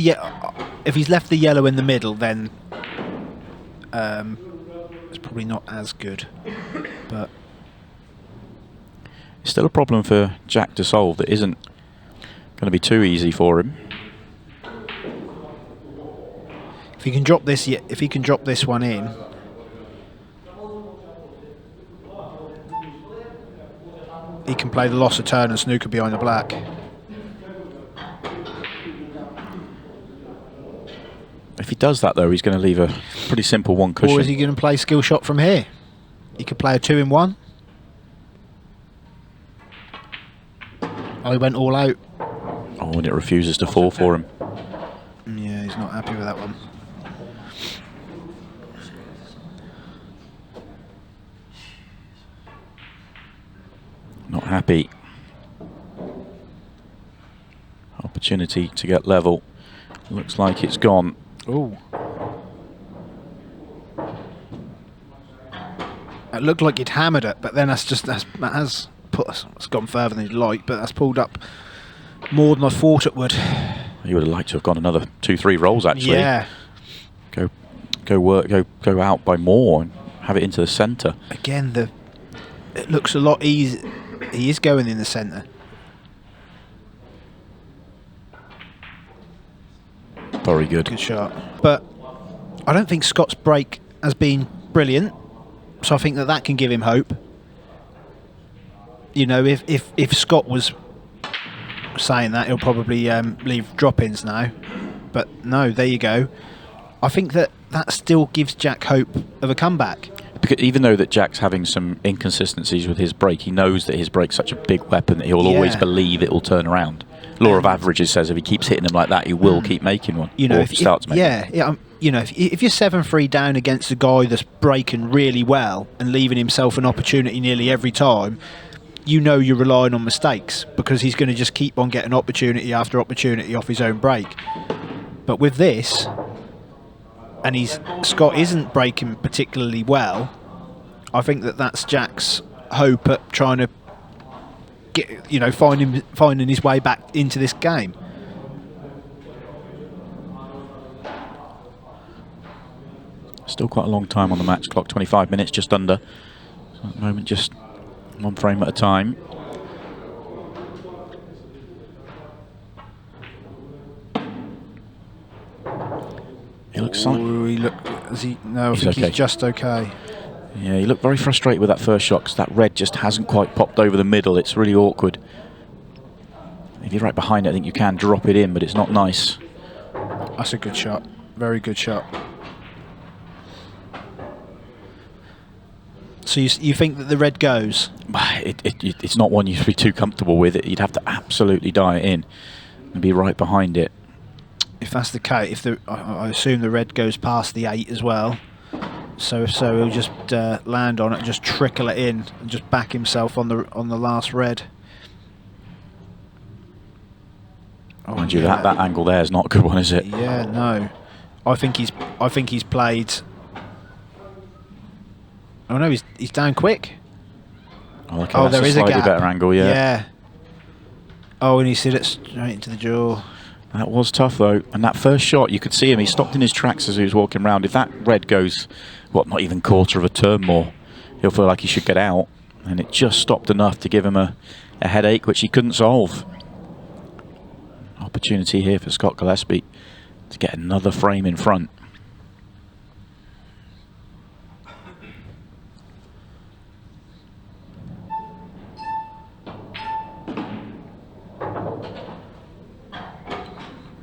yellow in the middle, then it's probably not as good. But it's still a problem for Jack to solve that isn't going to be too easy for him. If he can drop this, if he can drop this one in, he can play the loss of turn and snooker behind the black. If he does that, though, he's going to leave a pretty simple one cushion. Or is he going to play skill shot from here? He could play a 2-in-1. Oh, he went all out. Oh, and it refuses to fall for him. Yeah, he's not happy with that one. Not happy. Opportunity to get level. Looks like it's gone. Oh. It looked like he'd hammered it, but then it's gone further than he'd like, but that's pulled up more than I thought it would. You would have liked to have gone another 2-3 rolls, actually. Yeah. Go out by more and have it into the centre. Again, it looks a lot easy. He is going in the centre. Very good. Good shot. But I don't think Scott's break has been brilliant, so I think that can give him hope. You know, if Scott was saying that, he'll probably leave drop-ins now. But no, there you go. I think that still gives Jack hope of a comeback. Because even though that Jack's having some inconsistencies with his break, he knows that his break's such a big weapon that he'll always believe it will turn around. Law of averages says if he keeps hitting them like that, he will keep making one. You know, or if he starts making yeah. You know, if you're 7-3 down against a guy that's breaking really well and leaving himself an opportunity nearly every time, you know you're relying on mistakes because he's going to just keep on getting opportunity after opportunity off his own break. But with this, and Scott isn't breaking particularly well, I think that's Jack's hope at trying to get, you know, finding his way back into this game. Still quite a long time on the match clock, 25 minutes just under. So at the moment, just one frame at a time. He looks like I think he's just okay. Yeah, he looked very frustrated with that first shot because that red just hasn't quite popped over the middle. It's really awkward. If you're right behind it, I think you can drop it in, but it's not nice. That's a good shot. Very good shot. So you think that the red goes? It's not one you should be too comfortable with. You'd have to absolutely die it in and be right behind it. If that's the case, I assume the red goes past the 8 as well. So if so, he'll just land on it and just trickle it in and just back himself on the last red. Oh, Mind you, that angle there is not a good one, is it? Yeah, no. I think he's played. Oh no, he's down quick. Oh, okay, Oh, that's there a is a slightly gap. better angle, yeah. Yeah. Oh, and he slid it straight into the jaw. That was tough though, and that first shot, you could see him, he stopped in his tracks as he was walking around. If that red goes, what, not even quarter of a turn more, he'll feel like he should get out, and it just stopped enough to give him a headache which he couldn't solve. Opportunity here for Scott Gillespie to get another frame in front.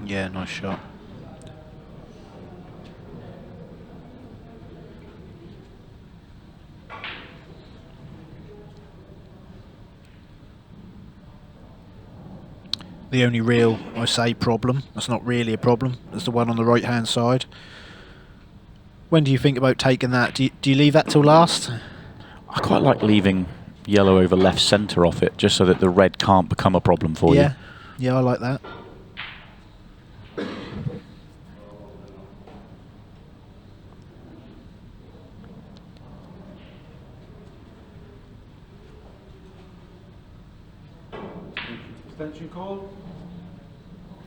Yeah, nice shot. The only real, I say, problem, that's not really a problem, is the one on the right hand side. When do you think about taking that? Do you leave that till last? I quite like leaving yellow over left centre off it, just so that the red can't become a problem for you. Yeah, I like that.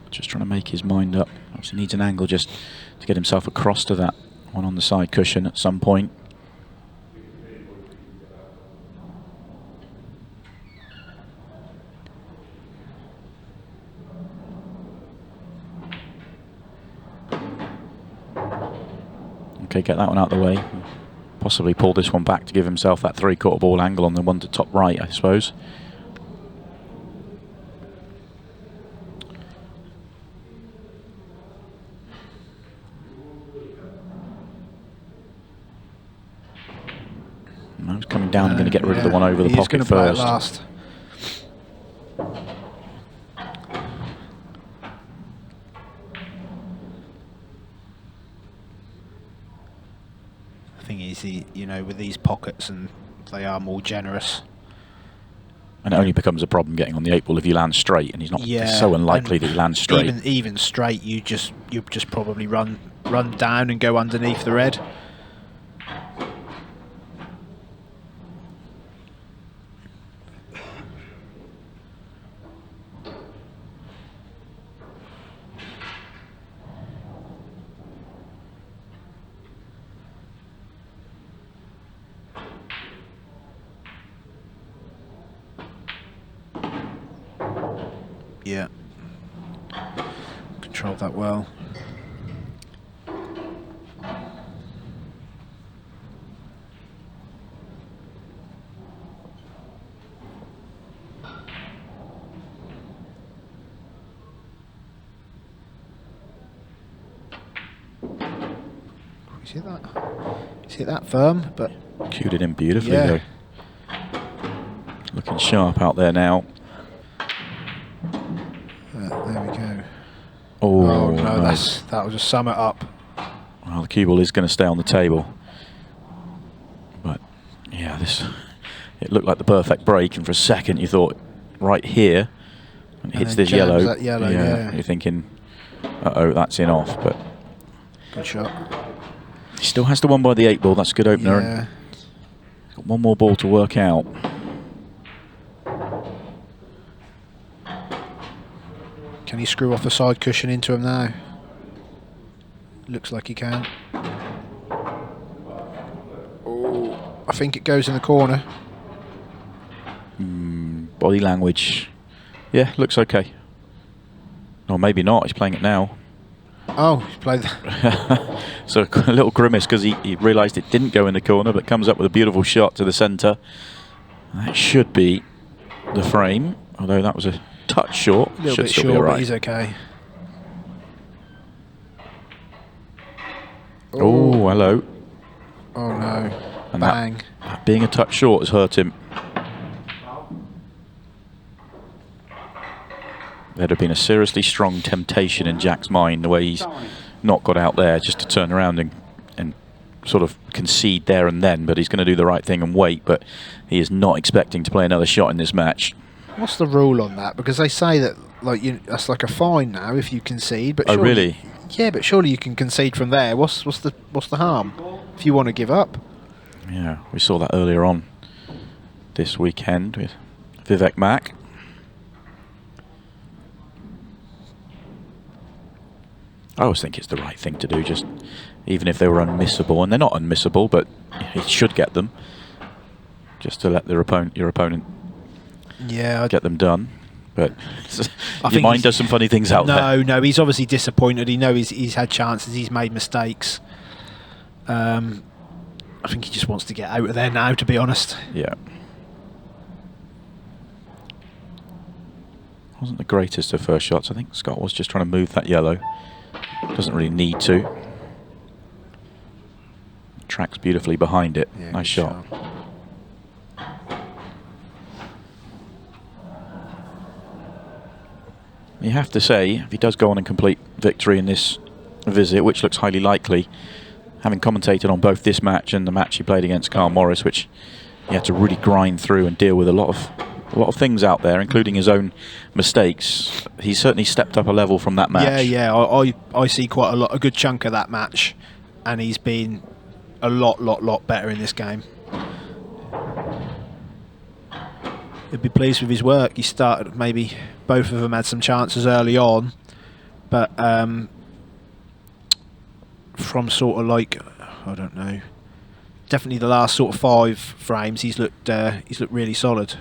Just trying to make his mind up. Obviously needs an angle just to get himself across to that one on the side cushion at some point. Okay, get that one out of the way. Possibly pull this one back to give himself that three-quarter ball angle on the one to top right, I suppose. No, he's coming down and going to get rid of the one over the pocket first. Last. The thing is, you know, with these pockets, and they are more generous. And it only becomes a problem getting on the 8 ball if you land straight, and he's not. It's so unlikely that he lands straight. Even straight, you just probably run down and go underneath the red. Yeah, controlled that well. See that? See that firm, but Cued it in beautifully yeah. though. Looking sharp out there now. There we go. Oh, no, nice. that will just sum it up. Well, the cue ball is going to stay on the table. But, yeah, it looked like the perfect break, and for a second you thought, right here, and it hits this yellow. That yellow, yeah. You're thinking, uh-oh, that's in off, but Good shot. he still has the one by the 8 ball. That's a good opener. Yeah. And got one more ball to work out. Can he screw off the side cushion into him now? Looks like he can. Oh, I think it goes in the corner. Body language. Yeah, looks okay. Or maybe not. He's playing it now. Oh, he's played that. So a little grimace because he realised it didn't go in the corner, but comes up with a beautiful shot to the centre. That should be the frame, although that was a touch short. A little Should bit still be short, all but right. he's okay. Oh, hello. Oh no. And Bang. that being a touch short has hurt him. There'd have been a seriously strong temptation in Jack's mind, the way he's not got out there, just to turn around and sort of concede there and then, but he's going to do the right thing and wait. But he is not expecting to play another shot in this match. What's the rule on that? Because they say that that's like a fine now if you concede. But Oh, surely, really? Yeah, but surely you can concede from there. What's the harm if you want to give up? Yeah, we saw that earlier on this weekend with Vivek Mack. I always think it's the right thing to do, just even if they were unmissable, and they're not unmissable, but he should get them, just to let your opponent get them done. But your mind does some funny things out there. No, he's obviously disappointed. He knows he's had chances, he's made mistakes. I think he just wants to get out of there now, to be honest. Yeah. Wasn't the greatest of first shots. I think Scott was just trying to move that yellow. Doesn't really need to. Tracks beautifully behind it. Yeah, nice shot. You have to say, if he does go on and complete victory in this visit, which looks highly likely, having commentated on both this match and the match he played against Carl Morris, which he had to really grind through and deal with a lot of things out there, including his own mistakes. He's certainly stepped up a level from that match. Yeah. I see quite a good chunk of that match, and he's been a lot better in this game. He'd be pleased with his work. He started, maybe both of them had some chances early on, but from sort of like, I don't know, definitely the last sort of 5 frames, he's looked really solid.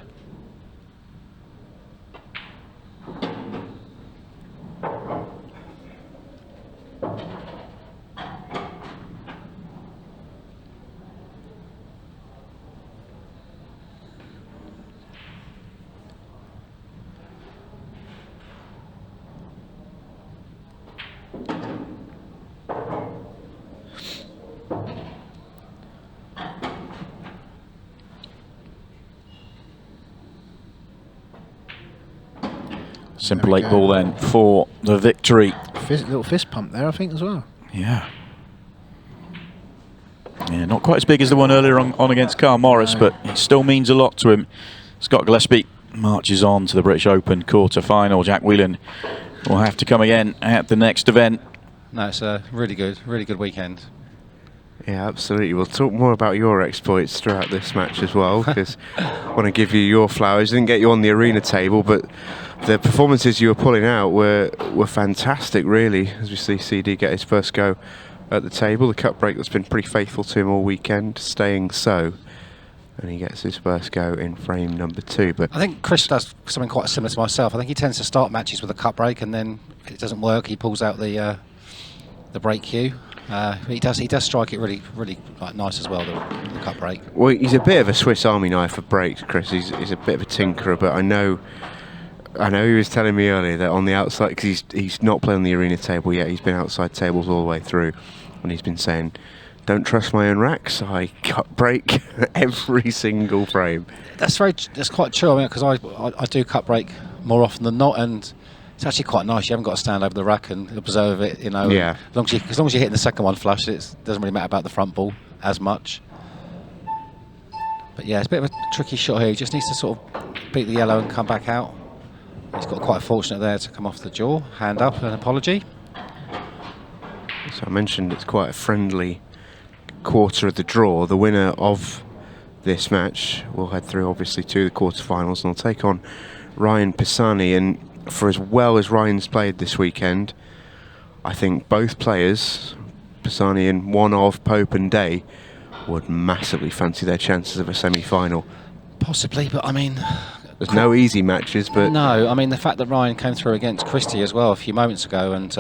Simple 8 ball then for the victory. Little fist pump there, I think, as well. Yeah. Yeah, not quite as big as the one earlier on against Carl Morris, but it still means a lot to him. Scott Gillespie marches on to the British Open quarter-final. Jack Whelan will have to come again at the next event. No, it's a really good weekend. Yeah, absolutely. We'll talk more about your exploits throughout this match as well, because I want to give you your flowers. Didn't get you on the arena table, but the performances you were pulling out were fantastic, really, as we see CD get his first go at the table. The cut break that's been pretty faithful to him all weekend, staying so. And he gets his first go in frame number 2. But I think Chris does something quite similar to myself. I think he tends to start matches with a cut break, and then if it doesn't work, he pulls out the break cue. He does strike it really like nice as well, the cut break. Well, he's a bit of a Swiss Army knife for breaks, Chris. He's a bit of a tinkerer, but I know he was telling me earlier that on the outside, because he's not playing on the arena table yet, he's been outside tables all the way through, and he's been saying, don't trust my own racks, I cut break every single frame. That's quite true. I mean, because I do cut break more often than not, and it's actually quite nice. You haven't got to stand over the rack and observe it, you know. Yeah. As long as you're hitting the second one flush, it doesn't really matter about the front ball as much. But yeah, it's a bit of a tricky shot here. He just needs to sort of beat the yellow and come back out. He's got quite fortunate there to come off the jaw. Hand up, an apology. So I mentioned it's quite a friendly quarter of the draw. The winner of this match will head through, obviously, to the quarterfinals, and will take on Ryan Pisani. And for as well as Ryan's played this weekend, I think both players, Pisani and one of Pope and Day, would massively fancy their chances of a semi-final. Possibly, but I mean, there's no easy matches, but no, I mean the fact that Ryan came through against Christie as well a few moments ago, and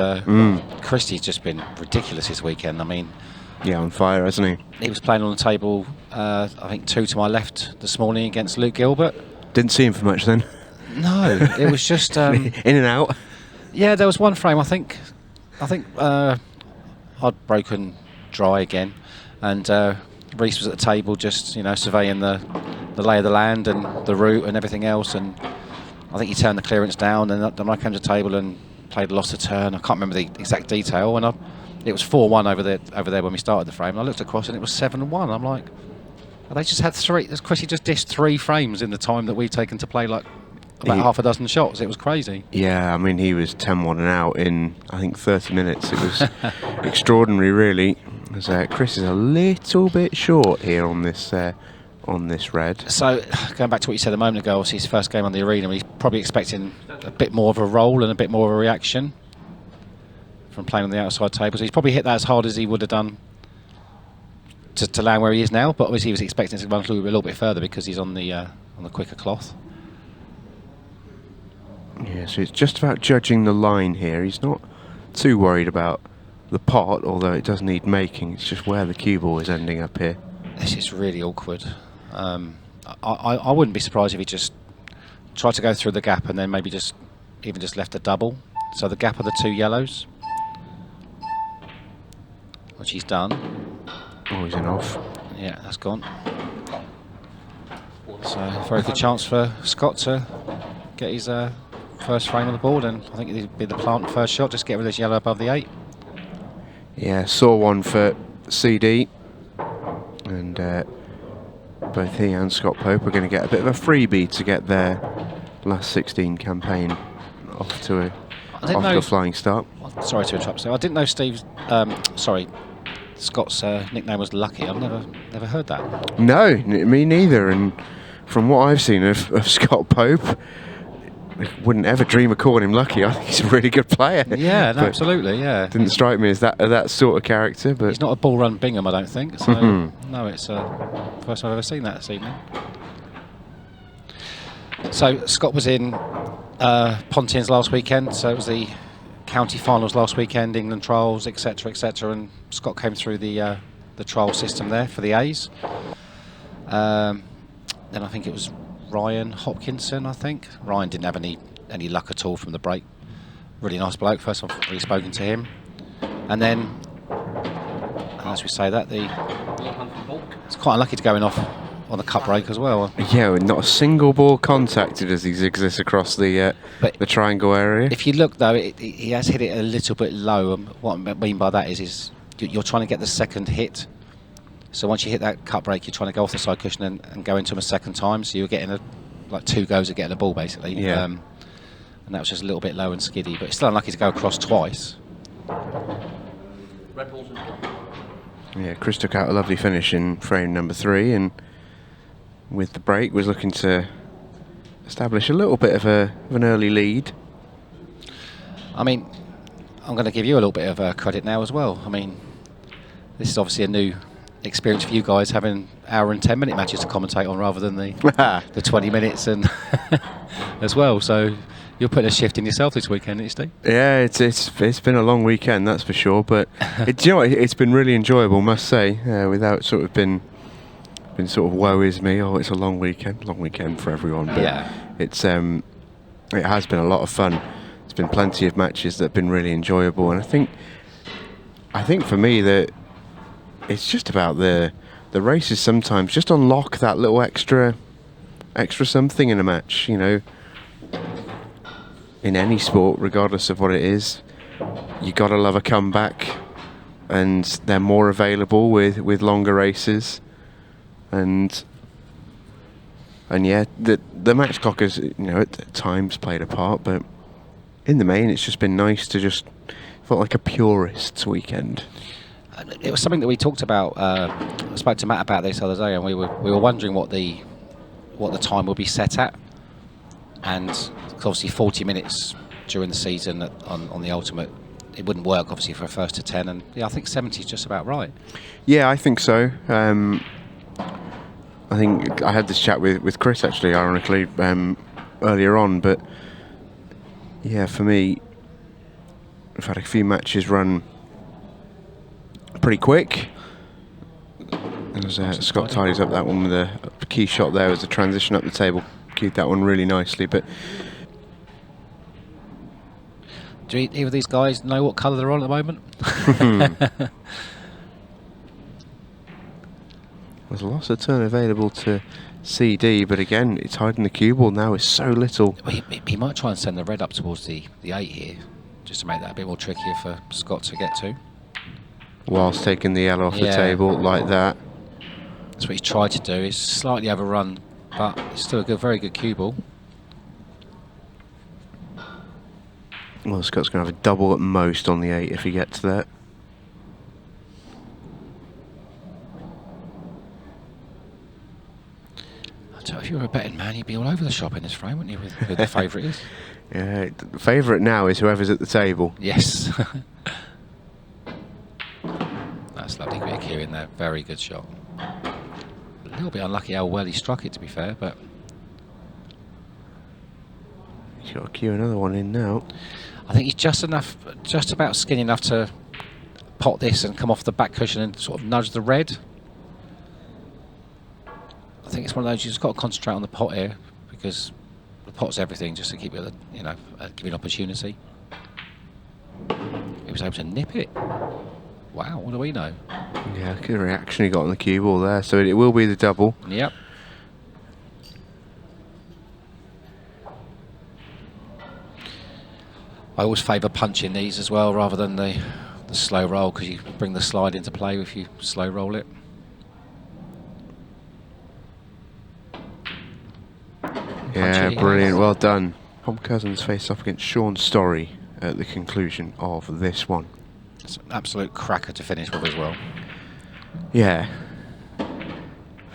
Christie's just been ridiculous this weekend. I mean, yeah, on fire, hasn't he? He was playing on the table, I think 2 to my left this morning against Luke Gilbert. Didn't see him for much then. No, it was just in and out. Yeah, there was one frame. I think I'd broken dry again, and Reese was at the table just surveying the lay of the land and the route and everything else, and I think he turned the clearance down, and then I came to the table and played a lost a turn. I can't remember the exact detail, and I it was 4-1 over there when we started the frame. And I looked across and it was 7-1. I'm like, they just had three. Chrissy just dished 3 frames in the time that we've taken to play like about half a dozen shots. It was crazy. Yeah, I mean, he was 10-1 and out in, I think, 30 minutes. It was extraordinary, really. As, Chris is a little bit short here on this red. So, going back to what you said a moment ago, obviously his first game on the arena, he's probably expecting a bit more of a roll and a bit more of a reaction from playing on the outside table. So he's probably hit that as hard as he would have done to land where he is now. But obviously he was expecting to run through a little bit further because he's on the quicker cloth. Yeah, so it's just about judging the line here. He's not too worried about the pot, although it does need making. It's just where the cue ball is ending up here. This is really awkward. I wouldn't be surprised if he just tried to go through the gap and then maybe just left a double. So the gap of the 2 yellows, which he's done. Oh, he's in off. Yeah, that's gone. So very good chance for Scott to get his first frame on the board, and I think it'd be the plant first shot, just get rid of this yellow above the 8. Yeah, saw one for CD, and both he and Scott Pope are going to get a bit of a freebie to get their last 16 campaign off to a flying start. Sorry to interrupt. So I didn't know Scott's nickname was Lucky. I've never heard that. No, me neither. And from what I've seen of Scott Pope, I wouldn't ever dream of calling him Lucky. I think he's a really good player. Yeah, no, absolutely, yeah. Didn't strike me as that sort of character. But he's not a ball run Bingham, I don't think. So no, it's first I've ever seen that this evening. So Scott was in Pontins last weekend. So it was the county finals last weekend, England trials, etc., etc. And Scott came through the trial system there for the A's. Then I think it was Ryan Hopkinson, I think. Ryan didn't have any luck at all from the break. Really nice bloke. First time I've really spoken to him. And then, as we say that, it's quite unlucky to go in off on the cup break as well. Yeah, not a single ball contacted as he zigzags across the triangle area. If you look though, he has hit it a little bit low. What I mean by that is you're trying to get the second hit. So once you hit that cut break, you're trying to go off the side cushion and go into him a second time. So you're getting like 2 goes at getting the ball basically. Yeah. And that was just a little bit low and skiddy, but it's still unlucky to go across twice. Red balls in play. Yeah, Chris took out a lovely finish in frame number 3, and with the break was looking to establish a little bit of an early lead. I mean, I'm going to give you a little bit of credit now as well. I mean, this is obviously a new experience for you guys, having hour and 10-minute matches to commentate on rather than the 20 minutes and as well. So you're putting a shift in yourself this weekend, isn't it, Steve? Yeah, it's been a long weekend, that's for sure. But do you know what? It's been really enjoyable, must say. Without sort of been sort of woe is me. Oh, it's a long weekend for everyone. But yeah, it has been a lot of fun. There's been plenty of matches that have been really enjoyable, and I think for me that it's just about the races sometimes just unlock that little extra something in a match, you know. In any sport, regardless of what it is, you gotta love a comeback, and they're more available with longer races, and yeah, the match clock has, you know, at times played a part, but in the main, it's just been nice to just felt like a purist's weekend. it was something that we talked about. I spoke to Matt about this the other day, and we were wondering what the time will be set at. And obviously 40 minutes during the season on the Ultimate, it wouldn't work obviously for a first to 10, and yeah, I think 70 is just about right. Yeah, I think so. I think I had this chat with Chris actually, ironically, earlier on, but yeah, for me, I've had a few matches run pretty quick. As Scott tidies up that one with a key shot there as a transition up the table, cued that one really nicely. But do either of these guys know what colour they're on at the moment? There's lots of turn available to CD, but again, it's hiding the cue ball now is so little. Well, he might try and send the red up towards the 8 here, just to make that a bit more trickier for Scott to get to. whilst taking the yellow off the Yeah. table like that. That's what he's tried to do. He's slightly overrun, but it's still a very good cue ball. Well, Scott's going to have a double at most on the 8 if he gets that. I tell you, if you were a betting man, you'd be all over the shop in this frame, wouldn't you, with who the favourite is? Yeah, the favourite now is whoever's at the table. Yes. That's lovely quick here in there. Very good shot. A little bit unlucky how well he struck it, to be fair, but He's got to cue another one in now. I think he's just about skinny enough to pot this and come off the back cushion and sort of nudge the red. I think it's one of those you've just got to concentrate on the pot here, because the pot's everything, just to keep it, you know, giving opportunity. He was able to nip it. Wow, what do we know? Yeah, look at the reaction he got on the cue ball there. So it will be the double. Yep. I always favour punching these as well, rather than the slow roll, because you bring the slide into play if you slow roll it. Yeah, Punchy. brilliant. Well done. Tom Cousins faced off against Sean Story at the conclusion of this one. It's an absolute cracker to finish with as well. Yeah.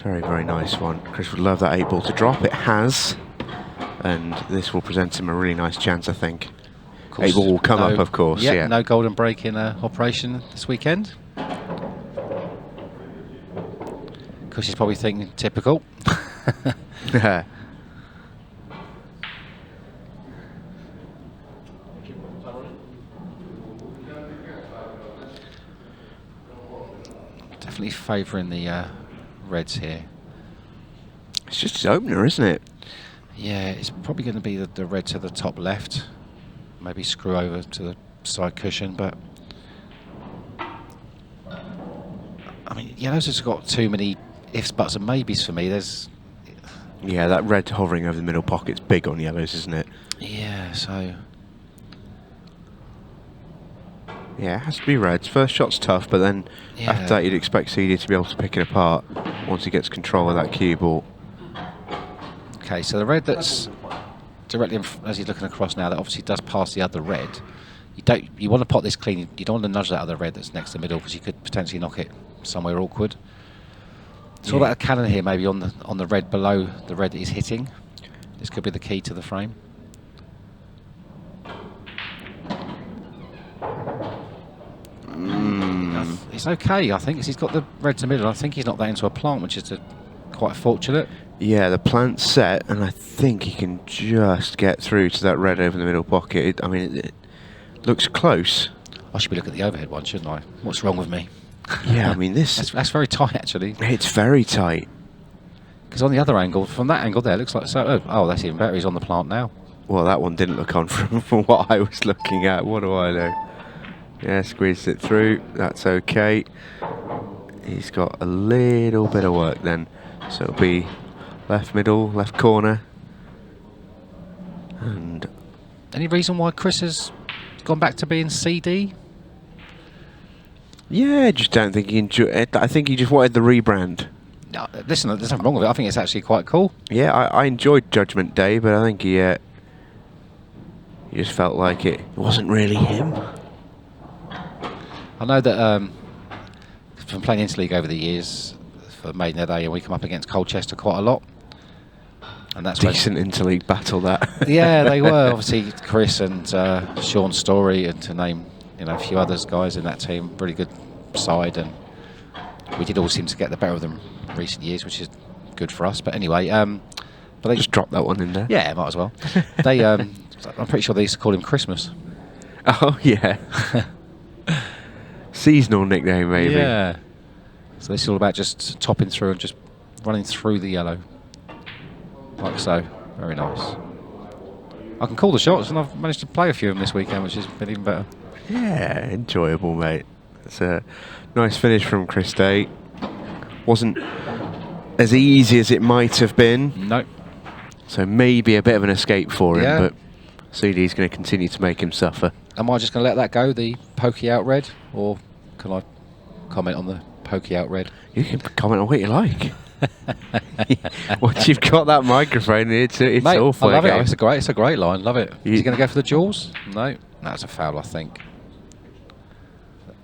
Very, very nice one. Chris would love that 8 ball to drop. It has. And this will present him a really nice chance, I think. 8 ball will come up, of course. Yep, Yeah. no golden break in operation this weekend. Because he's probably thinking, typical. Definitely favouring the reds here. It's just his opener, isn't it? Yeah, it's probably going to be the red to the top left. Maybe screw over to the side cushion, but I mean, yellows has got too many ifs, buts and maybes for me. There's Yeah, that red hovering over the middle pocket's big on yellows, isn't it? yeah, so Yeah, it has to be reds. First shot's tough, but then Yeah. after that you'd expect CD to be able to pick it apart once he gets control of that cue ball. okay. So the red that's directly as he's looking across now, that obviously does pass the other red. You want to pot this clean. You don't want to nudge that other red that's next to the middle, because you could potentially knock it somewhere awkward. It's all about a cannon here, maybe on the red below the red that he's hitting. This could be the key to the frame. It's okay, I think, 'cause he's got the red to middle. I think he's knocked that into a plant, which is quite fortunate. Yeah, the plant's set, and I think he can just get through to that red over the middle pocket. It looks close. I should be looking at the overhead one, shouldn't I? What's wrong with me? Yeah, I mean, this... That's very tight, actually. It's very tight. Because on the other angle, from that angle there, it looks like so. Oh, that's even better. He's on the plant now. Well, that one didn't look on from what I was looking at. What do I know? Yeah, squeezed it through. That's okay. He's got a little bit of work then. So it'll be left middle, left corner. And Any reason why Chris has gone back to being CD? yeah, I just don't think he enjoyed it. I think he just wanted the rebrand. No, listen, there's nothing wrong with it. I think it's actually quite cool. Yeah, I enjoyed Judgment Day, but I think he just felt like it wasn't really him. I know that from playing Interleague over the years for Maidenhead A, and we come up against Colchester quite a lot. And that's Decent interleague battle, that. yeah, they were. Obviously, Chris and Sean Story, and to name a few others guys in that team, really good side, and we did all seem to get the better of them in recent years, which is good for us. But anyway, but they Just drop that one in there. yeah, might as well. They, I'm pretty sure they used to call him Christmas. Oh, yeah. Seasonal nickname, maybe. Yeah. So this is all about just topping through and just running through the yellow. Like so. Very nice. I can call the shots, and I've managed to play a few of them this weekend, which has been even better. Yeah, enjoyable, mate. It's a nice finish from Chris Day. Wasn't as easy as it might have been. Nope. So maybe a bit of an escape for him, Yeah. but CD's going to continue to make him suffer. Am I just going to let that go, the pokey out red, or can I comment on the pokey out red. You can comment on what you like. Once you've got that microphone, it's Mate, all I fair love it. game. It's a great line. Love it. Is he going to go for the jewels? No, that's a foul, I think.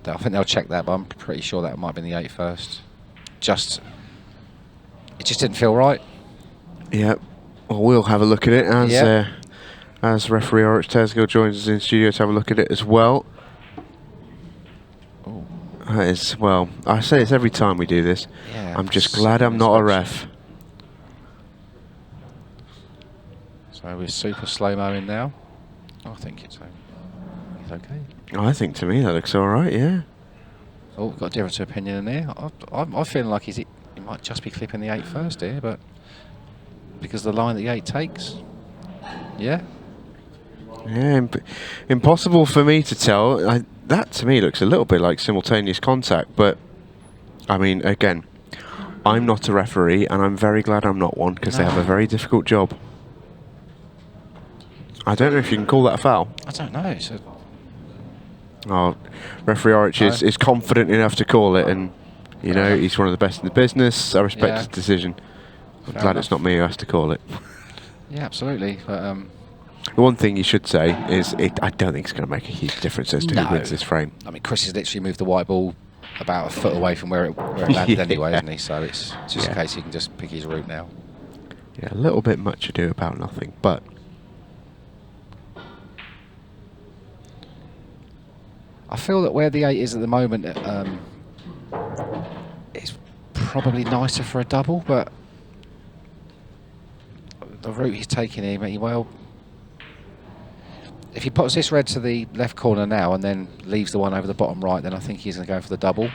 I think they'll check that, but I'm pretty sure that might have been the 8 first. It just didn't feel right. Yeah. Well, we'll have a look at it as referee Oryx Tesgill joins us in studio to have a look at it as well. Oh. That is, well, I say this every time we do this. Yeah, I'm just glad I'm not a ref. So we're super slow-mo in now. I think it's okay. I think to me that looks all right, yeah. Oh, we've got a difference of opinion in there. I'm feeling like he might just be clipping the 8 first here, but because of the line that the 8 takes. Yeah. Yeah, impossible for me to tell. That to me looks a little bit like simultaneous contact, but I mean, again, I'm not a referee, and I'm very glad I'm not one because they have a very difficult job. I don't know if you can call that a foul. I don't know. Oh, referee Oryx is confident enough to call it, and you know he's one of the best in the business. I respect his decision. I'm glad it's not me who has to call it. Yeah, absolutely. But the one thing you should say is I don't think it's going to make a huge difference as to who wins this frame. I mean, Chris has literally moved the white ball about a foot away from where it landed anyway, isn't he? So it's just in case he can just pick his route now. Yeah, a little bit much ado about nothing, but I feel that where the 8 is at the moment, it's probably nicer for a double, but the route he's taking here, well, if he puts this red to the left corner now and then leaves the one over the bottom right, then I think he's going to go for the double.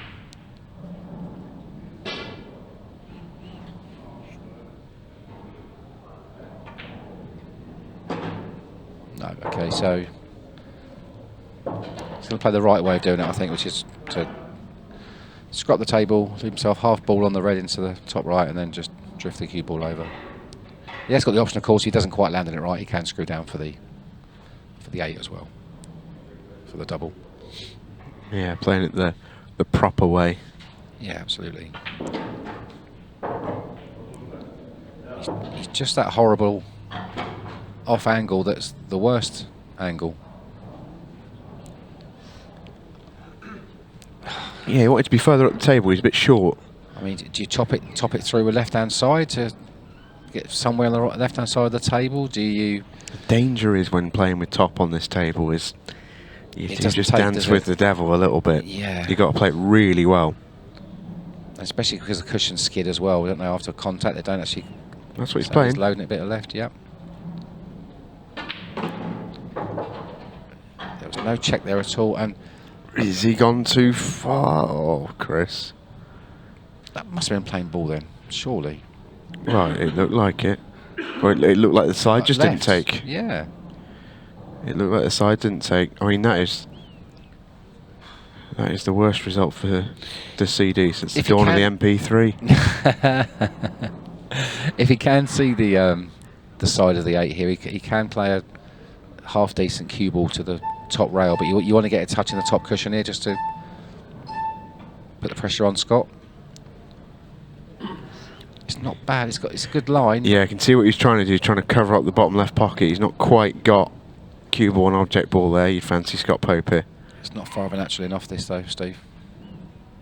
No, okay, so he's going to play the right way of doing it, I think, which is to scrap the table, leave himself half ball on the red into the top right, and then just drift the cue ball over. He has got the option, of course. He doesn't quite land in it right. He can screw down for the 8 as well, for the double. yeah, playing it the proper way. Yeah, absolutely. He's just that horrible off angle that's the worst angle. Yeah, he wanted to be further up the table. He's a bit short. I mean, do you top it through with left-hand side to get somewhere on the left-hand side of the table? Do you? The danger is when playing with top on this table is you just take, dance with the devil a little bit. Yeah. You've got to play it really well. Especially because the cushions skid as well. We don't know after contact they don't actually. That's what he's so playing. He's loading it a bit of left. Yep. There was no check there at all, and is he gone too far? Oh, Chris. That must have been playing ball then, surely. Right, it looked like it. Or it looked like the side just left. didn't take. Yeah. It looked like the side didn't take. I mean, that is the worst result for the CD since the dawn of the MP3. If he can see the side of the 8 here, he can play a half decent cue ball to the top rail, but you want to get a touch in the top cushion here just to put the pressure on Scott. It's not bad. It's a good line. Yeah, I can see what he's trying to do. He's trying to cover up the bottom left pocket. He's not quite got cue ball and object ball there. You'd fancy Scott Pope here. It's not far of an naturally enough this though, Steve.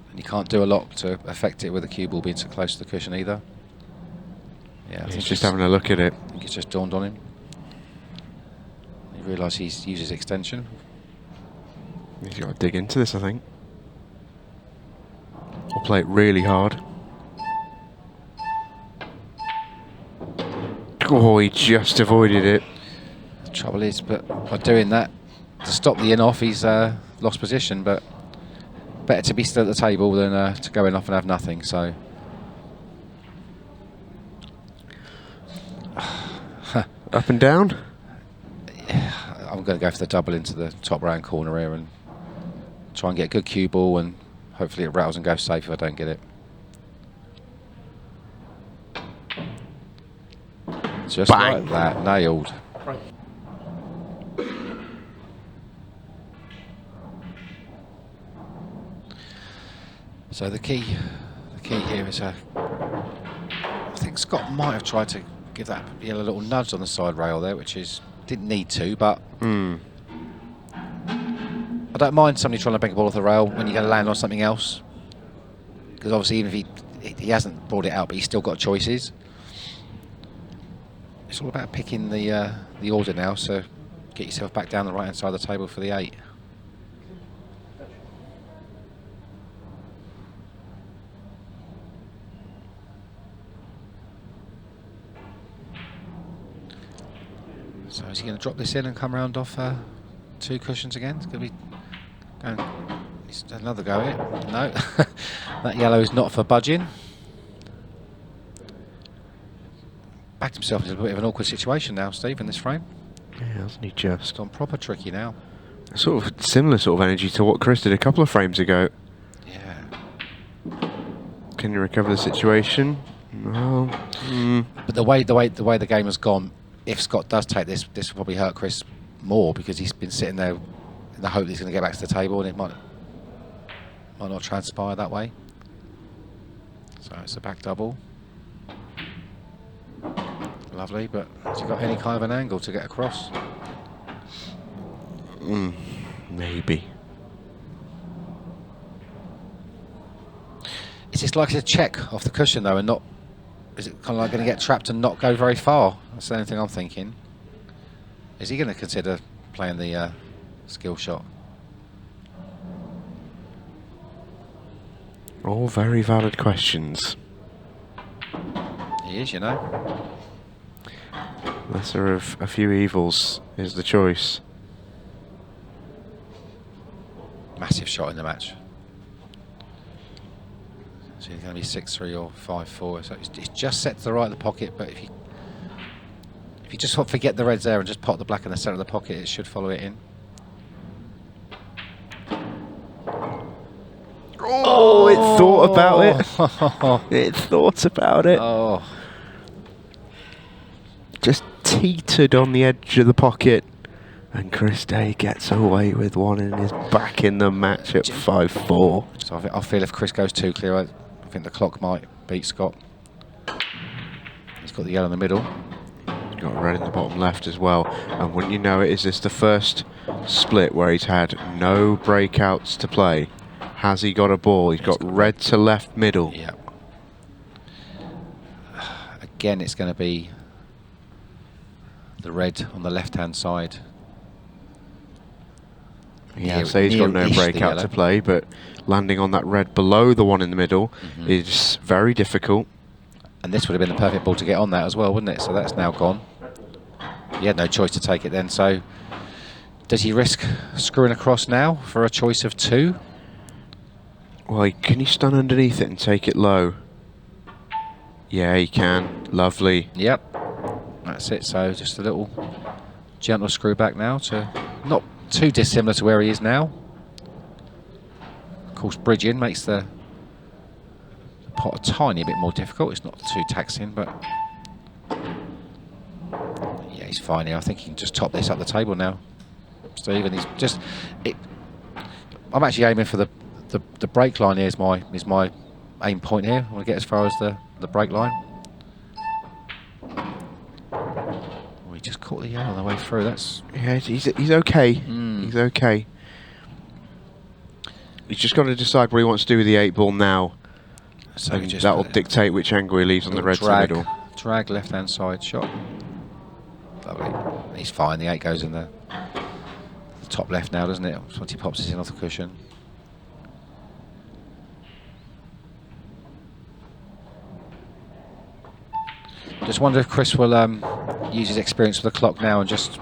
And you can't do a lot to affect it with the cue ball being so close to the cushion either. Yeah, He's just having a look at it. I think it's just dawned on him. He realised he's used his extension. He's got to dig into this, I think. Or play it really hard. Oh, he just avoided it. The trouble is, but by doing that, to stop the in-off, he's lost position, but better to be still at the table than to go in off and have nothing, so. Up and down? I'm going to go for the double into the top round corner here and try and get a good cue ball, and hopefully it rattles and goes safe if I don't get it. Just Bang. like that, nailed. So the key here is I think Scott might have tried to give that yellow little nudge on the side rail there, which is didn't need to, but I don't mind somebody trying to bring a ball off the rail when you're going to land on something else, because obviously even if he hasn't brought it out, but he's still got choices. It's all about picking the order now, so get yourself back down the right hand side of the table for the 8. So is he going to drop this in and come round off 2 cushions again? It's going to be going. He's another go at it. No, that yellow is not for budging. Backed himself into a bit of an awkward situation now, Steve, in this frame. Yeah, hasn't he just? It's gone proper tricky now. Sort of similar sort of energy to what Chris did a couple of frames ago. Yeah. Can you recover the situation? No. But the way the game has gone, if Scott does take this will probably hurt Chris more, because he's been sitting there in the hope that he's going to get back to the table, and it might not transpire that way. So it's a back double. Lovely, but has he got any kind of an angle to get across? Maybe. Is this likely to check off the cushion though, and not? Is it kind of like going to get trapped and not go very far? That's the only thing I'm thinking. Is he going to consider playing the skill shot? All very valid questions. He is, you know. Lesser of a few evils is the choice. Massive shot in the match. So he's going to be 6-3 or 5-4. So it's just set to the right of the pocket, but if you just forget the reds there and just pot the black in the centre of the pocket, it should follow it in. Oh, it thought about it. It thought about it. Oh. Just teetered on the edge of the pocket, and Chris Day gets away with one and is back in the match at 5-4. So I feel if Chris goes too clear, I think the clock might beat Scott. He's got the yellow in the middle. He's got red in the bottom left as well. And wouldn't you know it, is this the first split where he's had no breakouts to play? Has he got a ball? He's got red to left middle. Yeah. Again, it's going to be the red on the left-hand side. Yeah, so he's got no breakout to play, but landing on that red below the one in the middle is very difficult. And this would have been the perfect ball to get on that as well, wouldn't it? So that's now gone. He had no choice to take it then. So does he risk screwing across now for a choice of 2? Well, can he stun underneath it and take it low? Yeah, he can. Lovely. Yep. That's it. So just a little gentle screw back now to not too dissimilar to where he is now. Of course, bridging makes the pot a tiny bit more difficult. It's not too taxing, but yeah, he's fine here. I think he can just top this up the table now, Steve. And he's just I'm actually aiming for the break line here. Is my aim point here. I want to get as far as the break line. We just caught the yellow on the way through. That's he's okay. He's okay. He's just got to decide what he wants to do with the 8 ball now. So and that will dictate which angle he leaves on the red to the middle. Drag left hand side shot. Lovely. He's fine. The 8 goes in the top left now, doesn't it? Once he pops this in off the cushion. Just wonder if Chris will use his experience with the clock now and just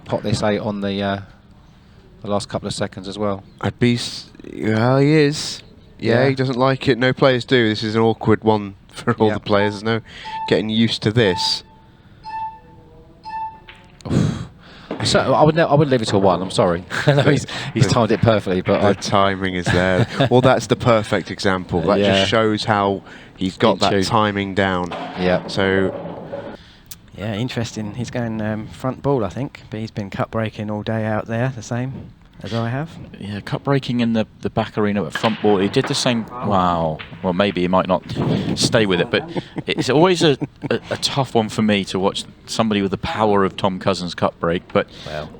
pop this 8 on the last couple of seconds as well. I'd be. Well, he is. Yeah, he doesn't like it. No players do. This is an awkward one for all the players. There's no getting used to this. So I would leave it to a 1. I'm sorry. I know he's timed it perfectly, but the timing is there. Well, that's the perfect example. That just shows how he's got that timing down. Yeah. So. Yeah, interesting. He's going front ball, I think, but he's been cut breaking all day out there. The same. as I have. Yeah, cut breaking in the back arena at front ball. He did the same. Wow. Well, maybe he might not stay with it, but it's always a tough one for me to watch somebody with the power of Tom Cousins' cut break, but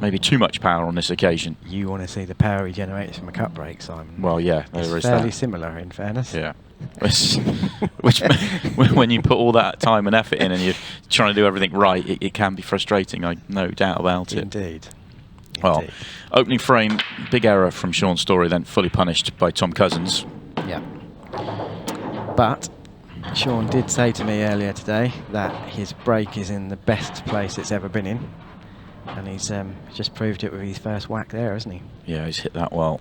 maybe too much power on this occasion. You want to see the power he generates from a cut break, Simon? Well, yeah, there it's is fairly that. similar, in fairness. Yeah. Which when you put all that time and effort in and you're trying to do everything right, it can be frustrating. No doubt about it. Indeed. Well, opening frame, big error from Sean Story, then fully punished by Tom Cousins. Yeah. But Sean did say to me earlier today that his break is in the best place it's ever been in. And he's just proved it with his first whack there, hasn't he? Yeah, he's hit that well.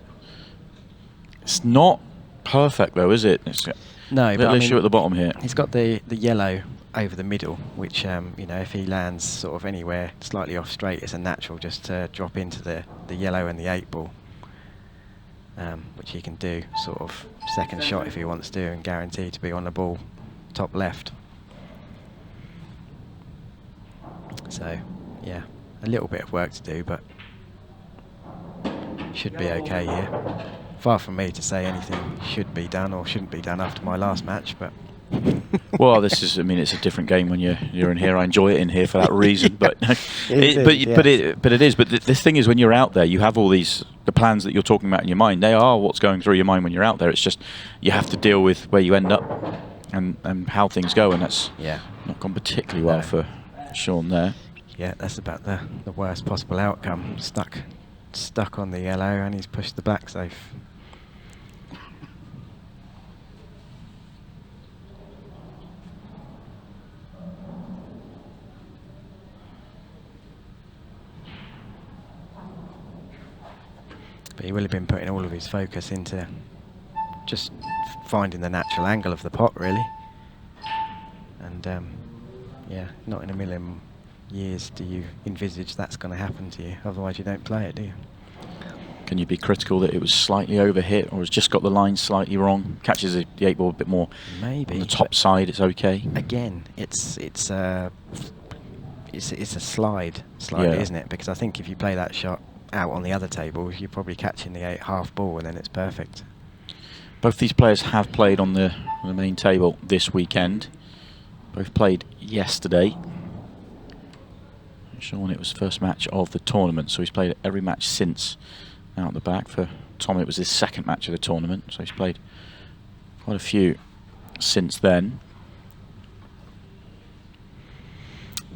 It's not perfect though, is it? It's no, a little issue at the bottom here. He's got the yellow over the middle, which you know, if he lands sort of anywhere slightly off straight, it's a natural just to drop into the yellow and the 8 ball, which he can do sort of second shot if he wants to, and guaranteed to be on the ball top left. So yeah, a little bit of work to do, but should be okay here. Far from me to say anything should be done or shouldn't be done after my last match, but well, this is, I mean, it's a different game when you're in here. I enjoy it in here for that reason, but it is. But the thing is, when you're out there, you have all the plans that you're talking about in your mind. They are what's going through your mind when you're out there. It's just you have to deal with where you end up and how things go, and that's not gone particularly well for Sean there. Yeah, that's about the worst possible outcome. Stuck on the yellow, and he's pushed the black safe. But he will have been putting all of his focus into just finding the natural angle of the pot, really. And yeah, not in a million years do you envisage that's going to happen to you. Otherwise, you don't play it, do you? Can you be critical that it was slightly overhit, or has just got the line slightly wrong? Catches the 8 ball a bit more. Maybe on the top side. It's okay. Again, it's a slide, isn't it? Because I think if you play that shot out on the other table, you're probably catching the 8 half ball, and then it's perfect. Both these players have played on the main table this weekend. Both played yesterday. Sean, it was first match of the tournament, so he's played every match since. Out the back. For Tom, it was his second match of the tournament, so he's played quite a few since then.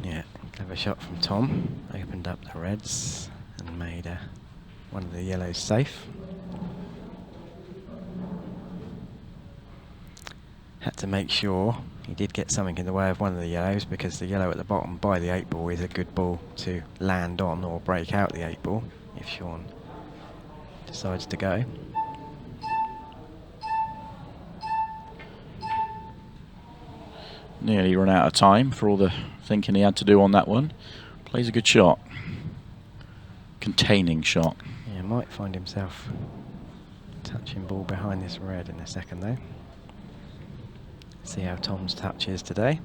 Yeah, clever shot from Tom. Opened up the reds and made one of the yellows safe. Had to make sure he did get something in the way of one of the yellows, because the yellow at the bottom by the 8 ball is a good ball to land on or break out the 8 ball if Sean decides to go. Nearly run out of time for all the thinking he had to do on that one. Plays a good shot. Containing shot. Yeah, might find himself touching ball behind this red in a second though. See how Tom's touch is today.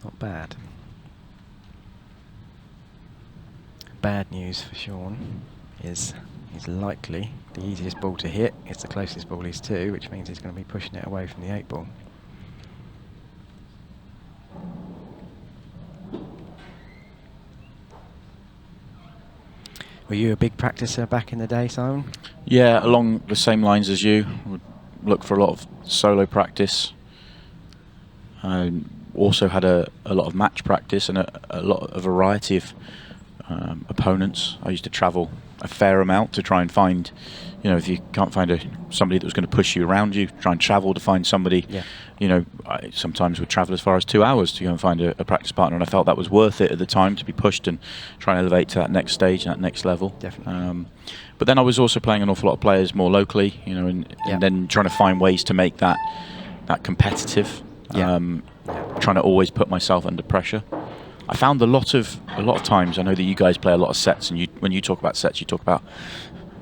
Not bad. Bad news for Sean is he's likely the easiest ball to hit. It's the closest ball he's to, which means he's going to be pushing it away from the 8 ball. Were you a big practicer back in the day, Simon? Yeah, along the same lines as you. Would look for a lot of solo practice. I also had a lot of match practice and a variety of opponents. I used to travel a fair amount to try and find, you know, if you can't find somebody that was going to push you around, you try and travel to find somebody. Yeah. You know, I sometimes would travel as far as 2 hours to go and find a practice partner, and I felt that was worth it at the time to be pushed and try and elevate to that next stage and that next level. Definitely. But then I was also playing an awful lot of players more locally, you know, and then trying to find ways to make that competitive. Trying to always put myself under pressure. I found a lot of times. I know that you guys play a lot of sets, and when you talk about sets, you talk about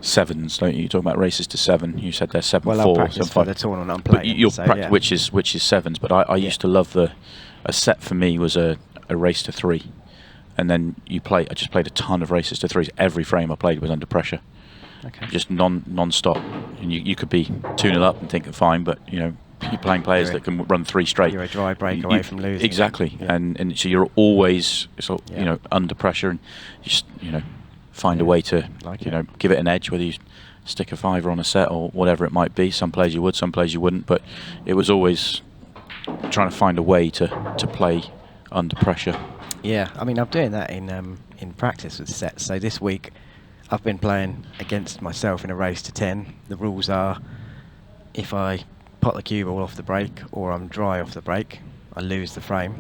sevens, don't you? You talk about races to 7. You said they're 7-4, well, 7-5 for the tournament I'm playing. Which is sevens. But I used to love a set for me was a race to 3. and then you play. I just played a ton of races to threes. Every frame I played was under pressure. Okay. Just non-stop. And you could be 2-0 up and thinking fine, but you know, you're playing players that can run 3 straight. You're a dry break away from losing. Exactly. Yeah. And so you're always you know, under pressure, and you just, you know, find a way to give it an edge, whether you stick a 5 on a set or whatever it might be. Some plays you would, some plays you wouldn't, but it was always trying to find a way to play under pressure. Yeah, I mean, I'm doing that in practice with sets. So this week I've been playing against myself in a race to 10. The rules are, if I pot the cue ball off the break or I'm dry off the break, I lose the frame.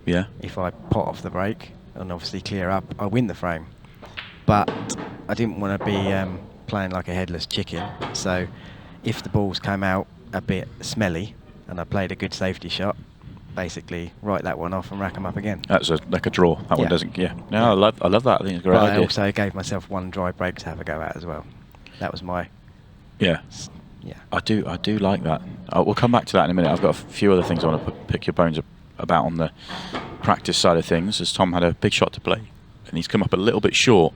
Yeah. If I pot off the break and obviously clear up, I win the frame. But I didn't want to be playing like a headless chicken. So if the balls came out a bit smelly and I played a good safety shot, basically write that one off and rack them up again. That's like a draw. That one doesn't. Yeah. No, I love that. I think it's a great but idea. I also gave myself one dry break to have a go at as well. That was my. Yeah. Yeah. I do like that. We'll come back to that in a minute. I've got a few other things I want to pick your bones about on the practice side of things, as Tom had a big shot to play and he's come up a little bit short.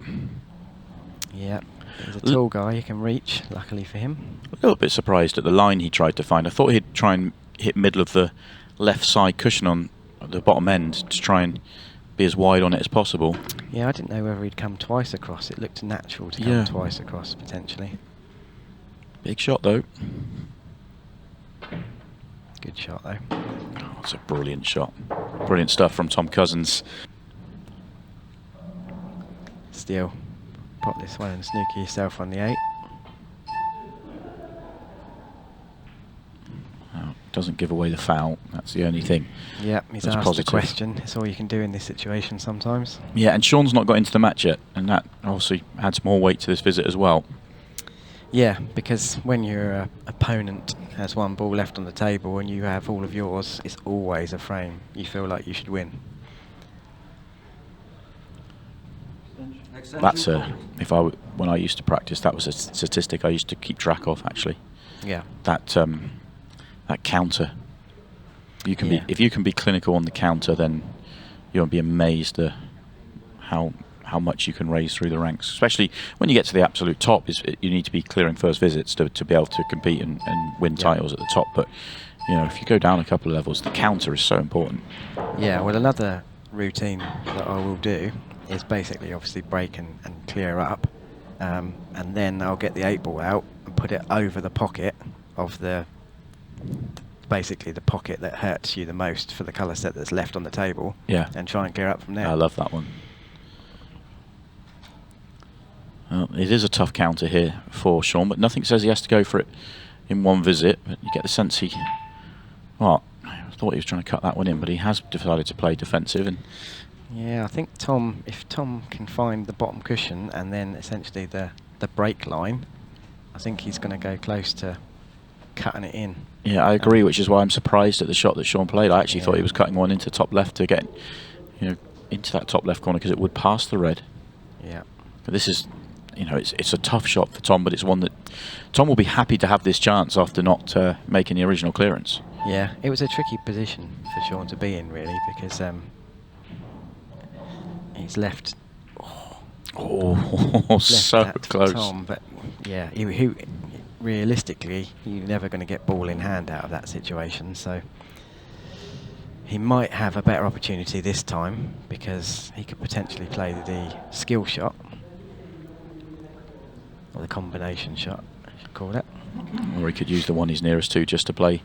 Yeah. He's a tall guy, you can reach, luckily for him. A little bit surprised at the line he tried to find. I thought he'd try and hit middle of the left side cushion on the bottom end to try and be as wide on it as possible. Yeah, I didn't know whether he'd come twice across. It looked natural to come twice across, potentially. Big shot, though. Good shot, though. Oh, it's a brilliant shot. Brilliant stuff from Tom Cousins. Still, pop this one and snooker yourself on the 8. Doesn't give away the foul. That's the only thing. Yeah, he's asked the question. That's all you can do in this situation sometimes. Yeah, and Sean's not got into the match yet, and that obviously adds more weight to this visit as well. Yeah, because when your opponent has one ball left on the table and you have all of yours, it's always a frame. You feel like you should win. That's when I used to practice, that was a statistic I used to keep track of, actually. Yeah. That counter. You can be, if you can be clinical on the counter, then you'll be amazed at how much you can raise through the ranks. Especially when you get to the absolute top, you need to be clearing first visits to be able to compete and win titles at the top. But you know, if you go down a couple of levels, the counter is so important. Yeah. Well, another routine that I will do is basically obviously break and clear up, and then I'll get the 8 ball out and put it over the pocket of basically the pocket that hurts you the most for the colour set that's left on the table. Yeah. And try and clear up from there. I love that one. Well, it is a tough counter here for Sean, but nothing says he has to go for it in one visit. But you get the sense I thought he was trying to cut that one in, but he has decided to play defensive. And yeah, I think if Tom can find the bottom cushion and then essentially the break line, I think he's going to go close to cutting it in. Yeah, I agree, which is why I'm surprised at the shot that Sean played. I actually thought he was cutting one into top left to get, into that top left corner because it would pass the red. Yeah. But this is, it's a tough shot for Tom, but it's one that Tom will be happy to have this chance after not making the original clearance. Yeah, it was a tricky position for Sean to be in, really, because he's left. So close. Tom, but yeah, he realistically, you're never going to get ball in hand out of that situation. So he might have a better opportunity this time because he could potentially play the skill shot or the combination shot, I should call it. Or he could use the one he's nearest to just to play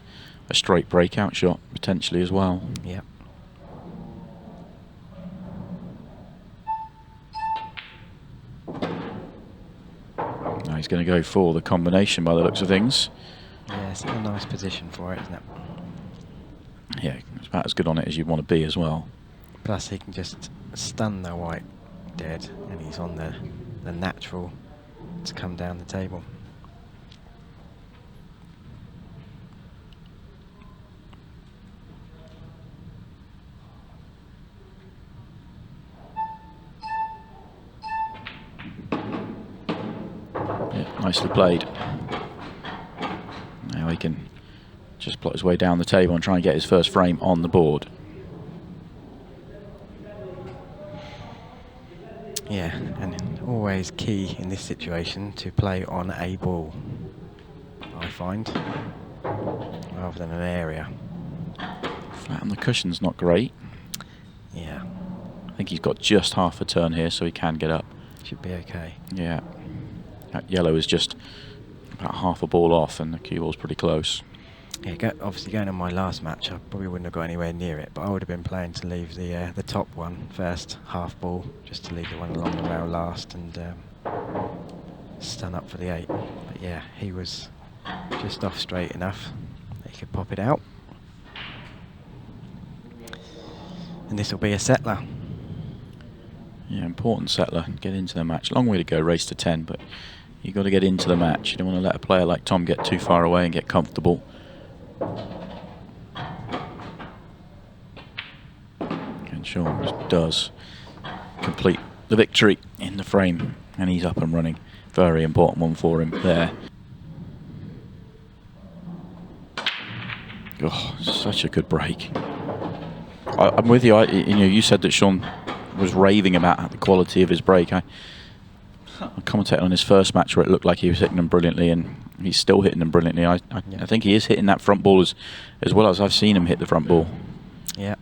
a straight breakout shot potentially as well. Yeah. Now he's going to go for the combination by the looks of things. Yeah, it's a nice position for it, isn't it? Yeah, it's about as good on it as you'd want to be as well. Plus he can just stun the white dead and he's on the natural to come down the table. Yeah, nicely played. Now he can just plot his way down the table and try and get his first frame on the board. Yeah, and always key in this situation to play on a ball, I find, rather than an area. Flat on the cushion's not great. Yeah. I think he's got just half a turn here, so he can get up. Should be okay. Yeah. That yellow is just about half a ball off, and the cue ball's pretty close. Yeah, obviously going on my last match, I probably wouldn't have got anywhere near it, but I would have been playing to leave the top one first, half ball, just to leave the one along the rail last and stun up for the 8. But yeah, he was just off straight enough that he could pop it out. And this will be a settler. Yeah, important settler. Get into the match. Long way to go, race to 10, but you've got to get into the match. You don't want to let a player like Tom get too far away and get comfortable. And Sean just does complete the victory in the frame, and he's up and running. Very important one for him there. Oh, such a good break. I'm with you. You said that Sean was raving about the quality of his break. I commentated on his first match where it looked like he was hitting them brilliantly, and he's still hitting them brilliantly. I think he is hitting that front ball as well as I've seen him hit the front ball. Yeah.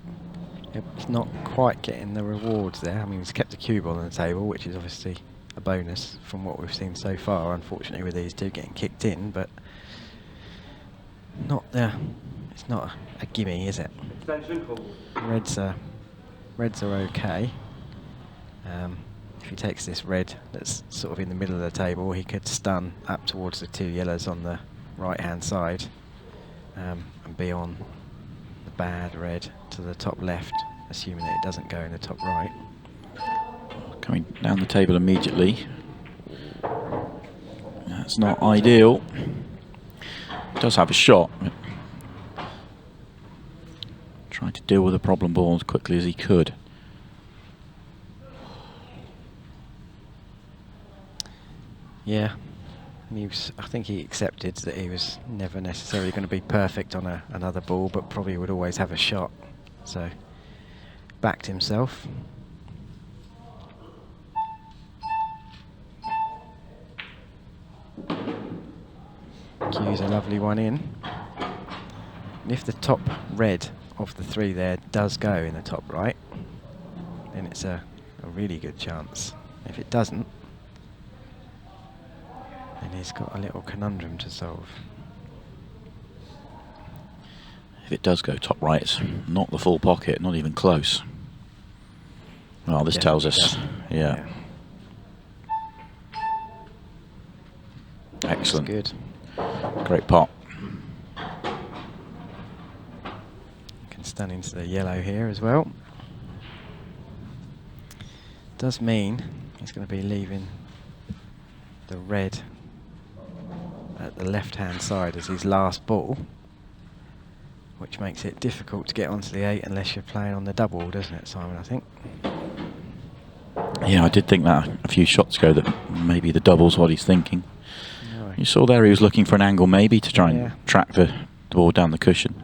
He's not quite getting the rewards there. I mean, he's kept the cue ball on the table, which is obviously a bonus from what we've seen so far, unfortunately, with these two getting kicked in, but not there. It's not a gimme, is it? Reds are okay. If he takes this red that's sort of in the middle of the table, he could stun up towards the 2 yellows on the right hand side and be on the bad red to the top left, assuming that it doesn't go in the top right. Coming down the table immediately. That's not ideal. Does have a shot. Trying to deal with the problem ball as quickly as he could. Yeah, I think he accepted that he was never necessarily going to be perfect on another ball, but probably would always have a shot. So, backed himself. Cue's a lovely one in. And if the top red of the 3 there does go in the top right, then it's a really good chance. If it doesn't, then he's got a little conundrum to solve. If it does go top right, it's not the full pocket, not even close. Well, this tells us, yeah. Excellent. That's good. Great pot. Can stun into the yellow here as well. Does mean he's going to be leaving the red at the left-hand side as his last ball, which makes it difficult to get onto the 8 unless you're playing on the double, doesn't it, Simon, I think? Yeah, I did think that a few shots ago, that maybe the double's what he's thinking. No. You saw there he was looking for an angle maybe to try and track the ball down the cushion.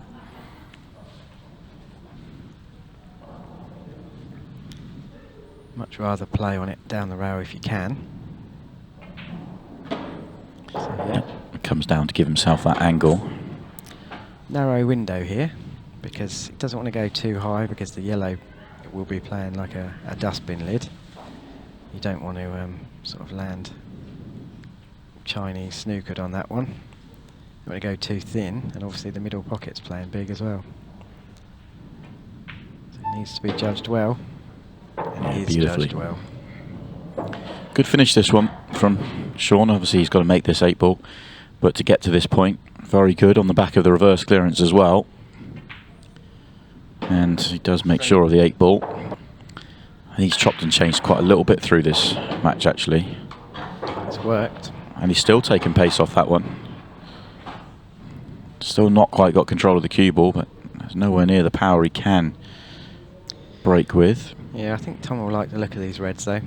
Much rather play on it down the rail if you can. So, yeah. It comes down to give himself that angle. Narrow window here, because it doesn't want to go too high, because the yellow will be playing like a dustbin lid. You don't want to sort of land Chinese snookered on that one. You want to go too thin, and obviously the middle pocket's playing big as well. So it needs to be judged well, and it is judged well. Good finish this one from Sean. Obviously he's got to make this 8 ball, but to get to this point, very good on the back of the reverse clearance as well. And he does make sure of the 8 ball. And he's chopped and changed quite a little bit through this match actually. It's worked. And he's still taking pace off that one. Still not quite got control of the cue ball, but there's nowhere near the power he can break with. Yeah, I think Tom will like the look of these reds though.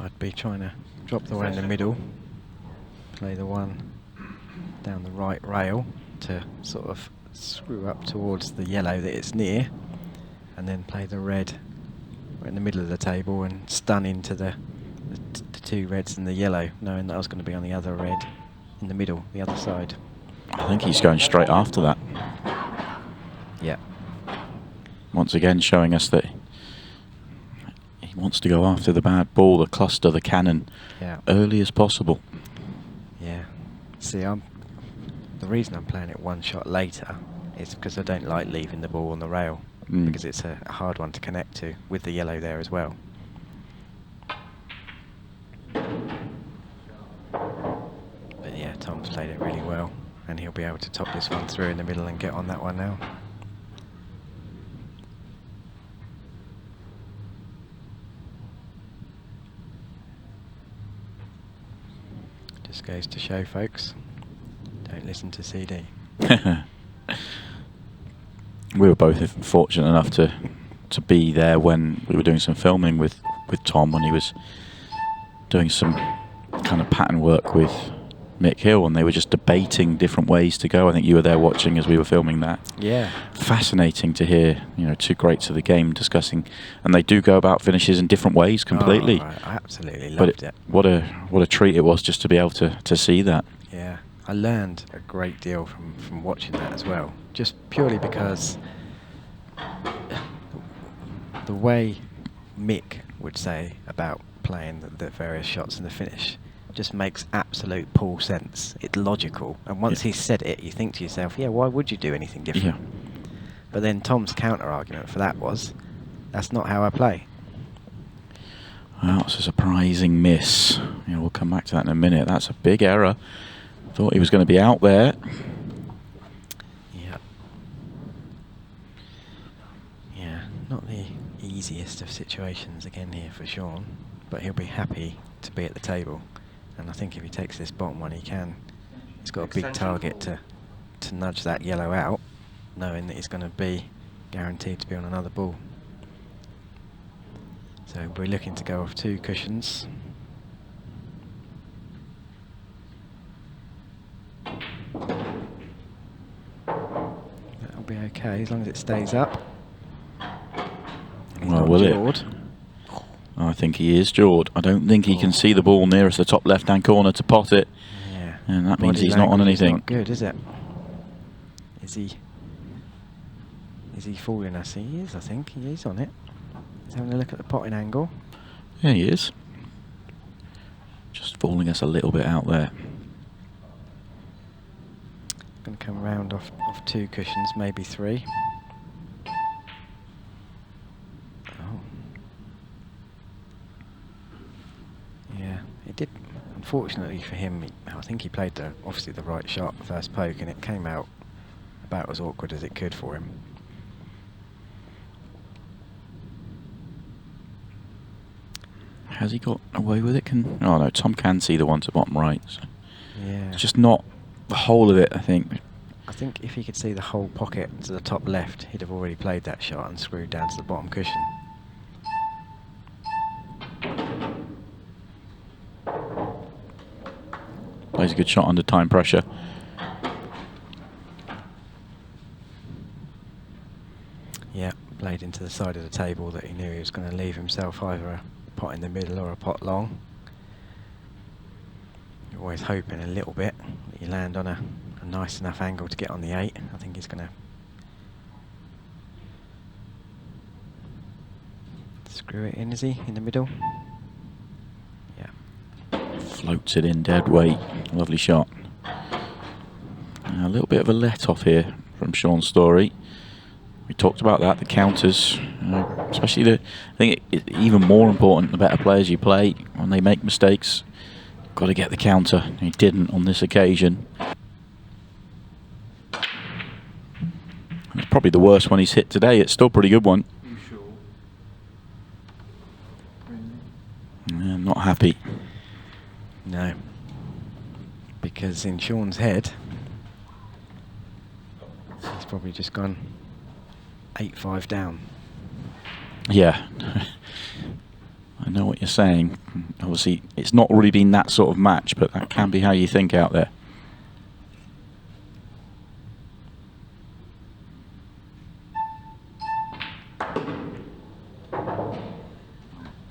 I'd be trying drop the one in the middle, play the one down the right rail to sort of screw up towards the yellow that it's near, and then play the red in the middle of the table and stun into the two reds and the yellow, knowing that I was going to be on the other red in the middle, the other side. I think he's going straight after that. Yeah. Once again showing us that he wants to go after the bad ball, the cluster, the cannon, early as possible. Yeah. See, the reason I'm playing it one shot later is because I don't like leaving the ball on the rail, because it's a hard one to connect to with the yellow there as well. But yeah, Tom's played it really well, and he'll be able to top this one through in the middle and get on that one now. Just goes to show, folks, don't listen to CD. We were both fortunate enough to be there when we were doing some filming with Tom, when he was doing some kind of pattern work with Mick Hill, and they were just debating different ways to go. I think you were there watching as we were filming that. Yeah. Fascinating to hear, you know, two greats of the game discussing, and they do go about finishes in different ways completely. Oh, I absolutely loved it. What a treat it was just to be able to see that. Yeah, I learned a great deal from watching that as well, just purely because the way Mick would say about playing the various shots in the finish just makes absolute pool sense. It's logical, and once he's said it, you think to yourself, yeah, why would you do anything different? Yeah. But then Tom's counter argument for that was, that's not how I play. Well, it's a surprising miss. You know, we'll come back to that in a minute. That's a big error. Thought he was going to be out there. Yeah. Yeah, not the easiest of situations again here for Sean, but he'll be happy to be at the table. And I think if he takes this bottom one, he can. He's got a big target to nudge that yellow out, knowing that he's going to be guaranteed to be on another ball. So we're looking to go off 2 cushions. That'll be okay as long as it stays up. Well, will it? I think he is jawed. I don't think he can see the ball nearest the top left-hand corner to pot it. Yeah. And that means he's not on anything. Not good, is it? Is he fooling us? He is, I think. He is on it. He's having a look at the potting angle. Yeah, he is. Just fooling us a little bit out there. Going to come round off 2 cushions, maybe 3. Yeah, it did. Unfortunately for him, I think he played obviously the right shot first poke, and it came out about as awkward as it could for him. Has he got away with it? Oh no, Tom can see the one to bottom right. So Yeah. it's just not the whole of it, I think. I think if he could see the whole pocket to the top left, he'd have already played that shot and screwed down to the bottom cushion. Plays a good shot under time pressure. Yeah, played into the side of the table that he knew he was going to leave himself either a pot in the middle or a pot long. You're always hoping a little bit that you land on a nice enough angle to get on the 8. I think he's going to screw it in, is he? In the middle? Yeah. Floats it in dead weight. Lovely shot. A little bit of a let off here from Sean Story. We talked about that, the counters, especially I think it's even more important the better players you play, when they make mistakes, you've got to get the counter. He didn't on this occasion. It's probably the worst one he's hit today. It's still a pretty good one. Yeah, not happy. No. Because in Sean's head, he's probably just gone 8-5 down. Yeah. I know what you're saying. Obviously, it's not really been that sort of match, but that can be how you think out there.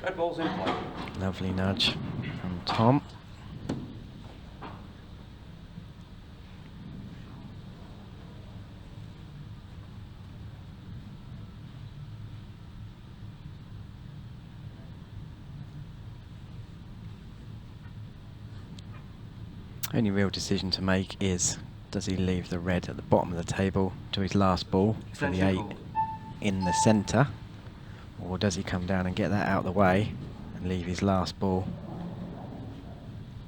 Red ball's in play. Lovely nudge from Tom. Only real decision to make is, does he leave the red at the bottom of the table to his last ball for the 8 in the centre, or does he come down and get that out of the way and leave his last ball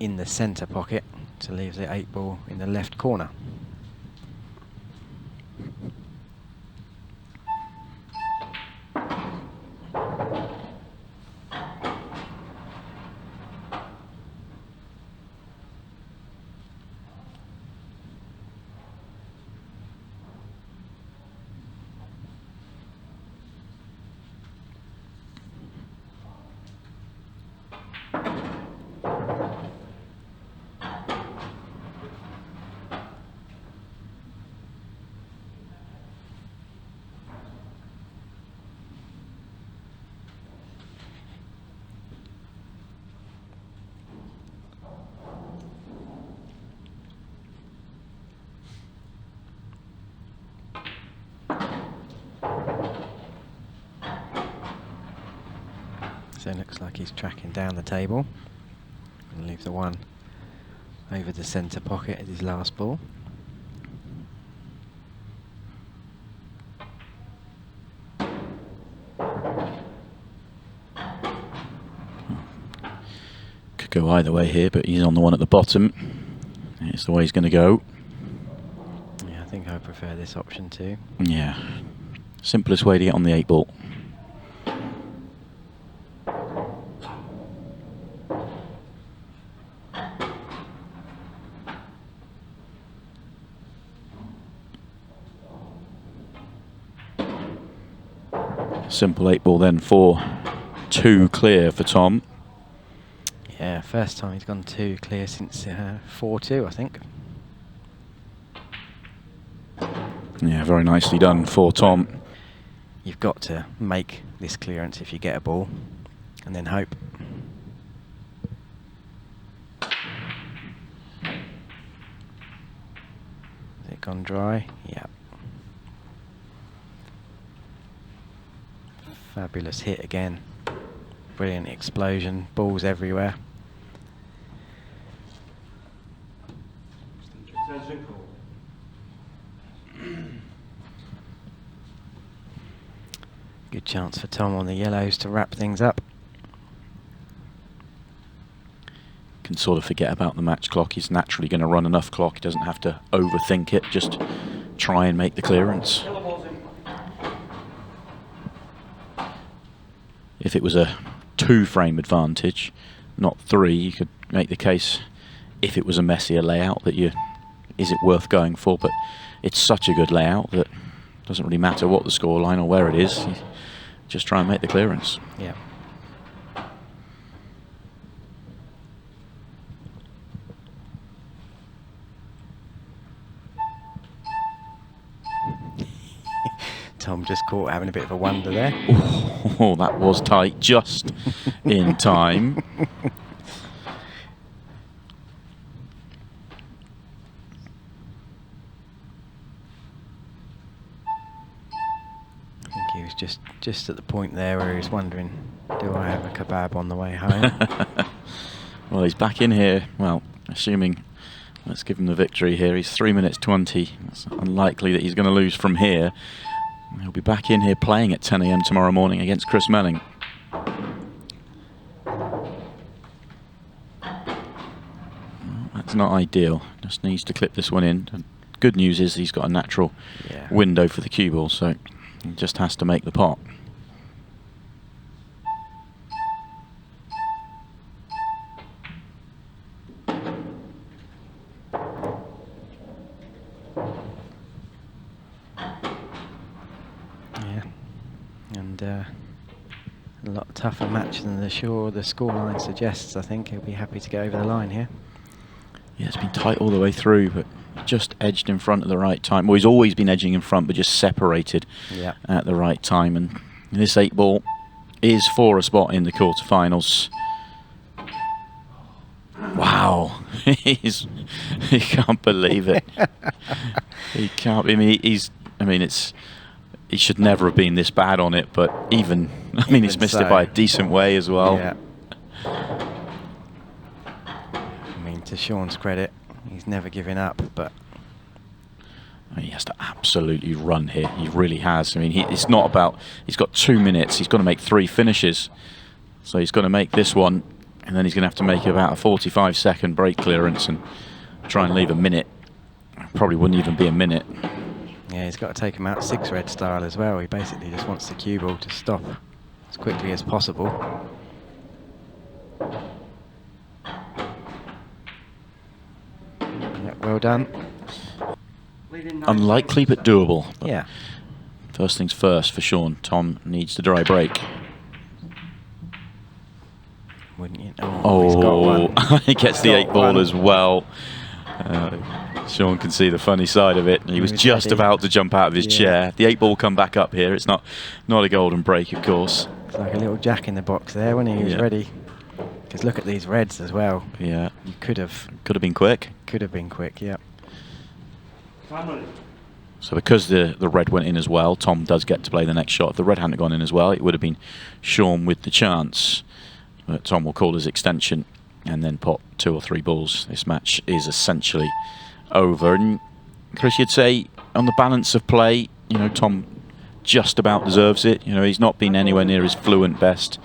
in the centre pocket to leave the 8 ball in the left corner? So it looks like he's tracking down the table and leave the 1 over the centre pocket as his last ball. Could go either way here, but he's on the 1 at the bottom. It's the way he's going to go. Yeah, I think I prefer this option too. Yeah. Simplest way to get on the 8 ball. Simple 8 ball then, 4-2 clear for Tom. Yeah, first time he's gone 2 clear since 4-2, I think. Yeah, very nicely done for Tom. You've got to make this clearance if you get a ball, and then hope. Has it gone dry? Yeah. Fabulous hit again. Brilliant explosion. Balls everywhere. Good chance for Tom on the yellows to wrap things up. Can sort of forget about the match clock. He's naturally going to run enough clock. He doesn't have to overthink it. Just try and make the clearance. If it was a 2-frame advantage, not 3, you could make the case, if it was a messier layout, that is it worth going for? But it's such a good layout that it doesn't really matter what the scoreline or where it is. You just try and make the clearance. Yeah. Tom just caught having a bit of a wonder there. Oh, that was tight, just in time. I think he was just at the point there where he was wondering, do I have a kebab on the way home? Well, he's back in here. Well, assuming, let's give him the victory here. He's 3 minutes 20. It's unlikely that he's going to lose from here. He'll be back in here playing at 10 AM tomorrow morning against Chris Melling. Well, that's not ideal. Just needs to clip this one in. And good news is he's got a natural window for the cue ball, so he just has to make the pot. A lot tougher match than the scoreline suggests. I think he'll be happy to get over the line here. Yeah, it's been tight all the way through, but just edged in front at the right time. Well, he's always been edging in front, but just separated at the right time. And this 8-ball is for a spot in the quarterfinals. Wow, he can't believe it. He can't. I mean, he should never have been this bad on it, but even he's missed it by a decent way as well. Yeah. I mean, to Sean's credit, he's never given up, but he has to absolutely run here. He really has. I mean, it's not about. He's got 2 minutes. He's got to make 3 finishes, so he's got to make this one, and then he's going to have to make about a 45-second break clearance and try and leave a minute. Probably wouldn't even be a minute. yeah, he's got to take him out 6-red style as well. He basically just wants the cue ball to stop as quickly as possible. Yeah, well done. Unlikely but doable. But Yeah. first things first for Sean. Tom needs the dry break. Wouldn't you? Oh, he's got one. He gets the 8-ball as well. Sean can see the funny side of it. He was just ready. about to jump out of his chair. The 8-ball come back up here. It's not a golden break, of course. It's like a little jack in the box there when he was ready. Because look at these reds as well. Yeah. You could have been quick. Could have been quick, yeah. So because the red went in as well, Tom does get to play the next shot. If the red hadn't gone in as well, it would have been Sean with the chance. But Tom will call his extension and then pot 2 or 3 balls. This match is essentially over. And Chris, you'd say on the balance of play, Tom just about deserves it. He's not been anywhere near his fluent best.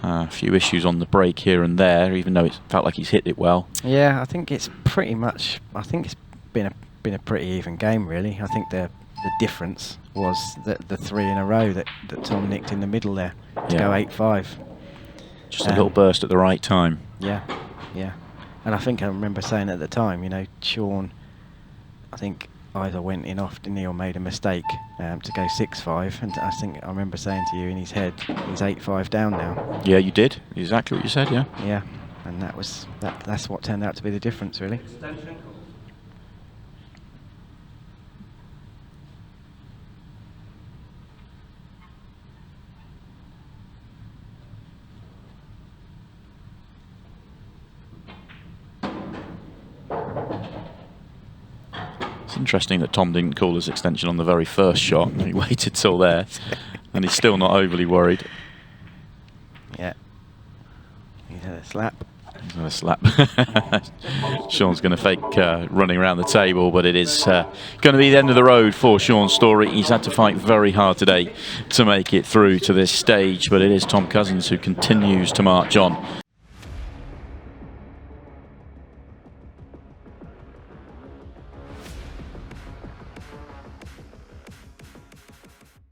A few issues on the break here and there, even though it felt like he's hit it well. Yeah, I think it's pretty much. I think it's been a pretty even game, really. I think the difference was the 3 in a row that Tom nicked in the middle there to go 8-5. Just a little burst at the right time. Yeah, yeah. And I think I remember saying at the time, Sean, I think either went in off, didn't he, or made a mistake to go 6-5. And I think I remember saying to you in his head, he's 8-5 down now. Yeah, you did. Exactly what you said, yeah. Yeah, and that's what turned out to be the difference, really. It's interesting that Tom didn't call his extension on the very first shot. He waited till there, and he's still not overly worried. Yeah. He's had a slap. He's had a slap. Sean's going to fake running around the table, but it is going to be the end of the road for Sean Story. He's had to fight very hard today to make it through to this stage, but it is Tom Cousins who continues to march on.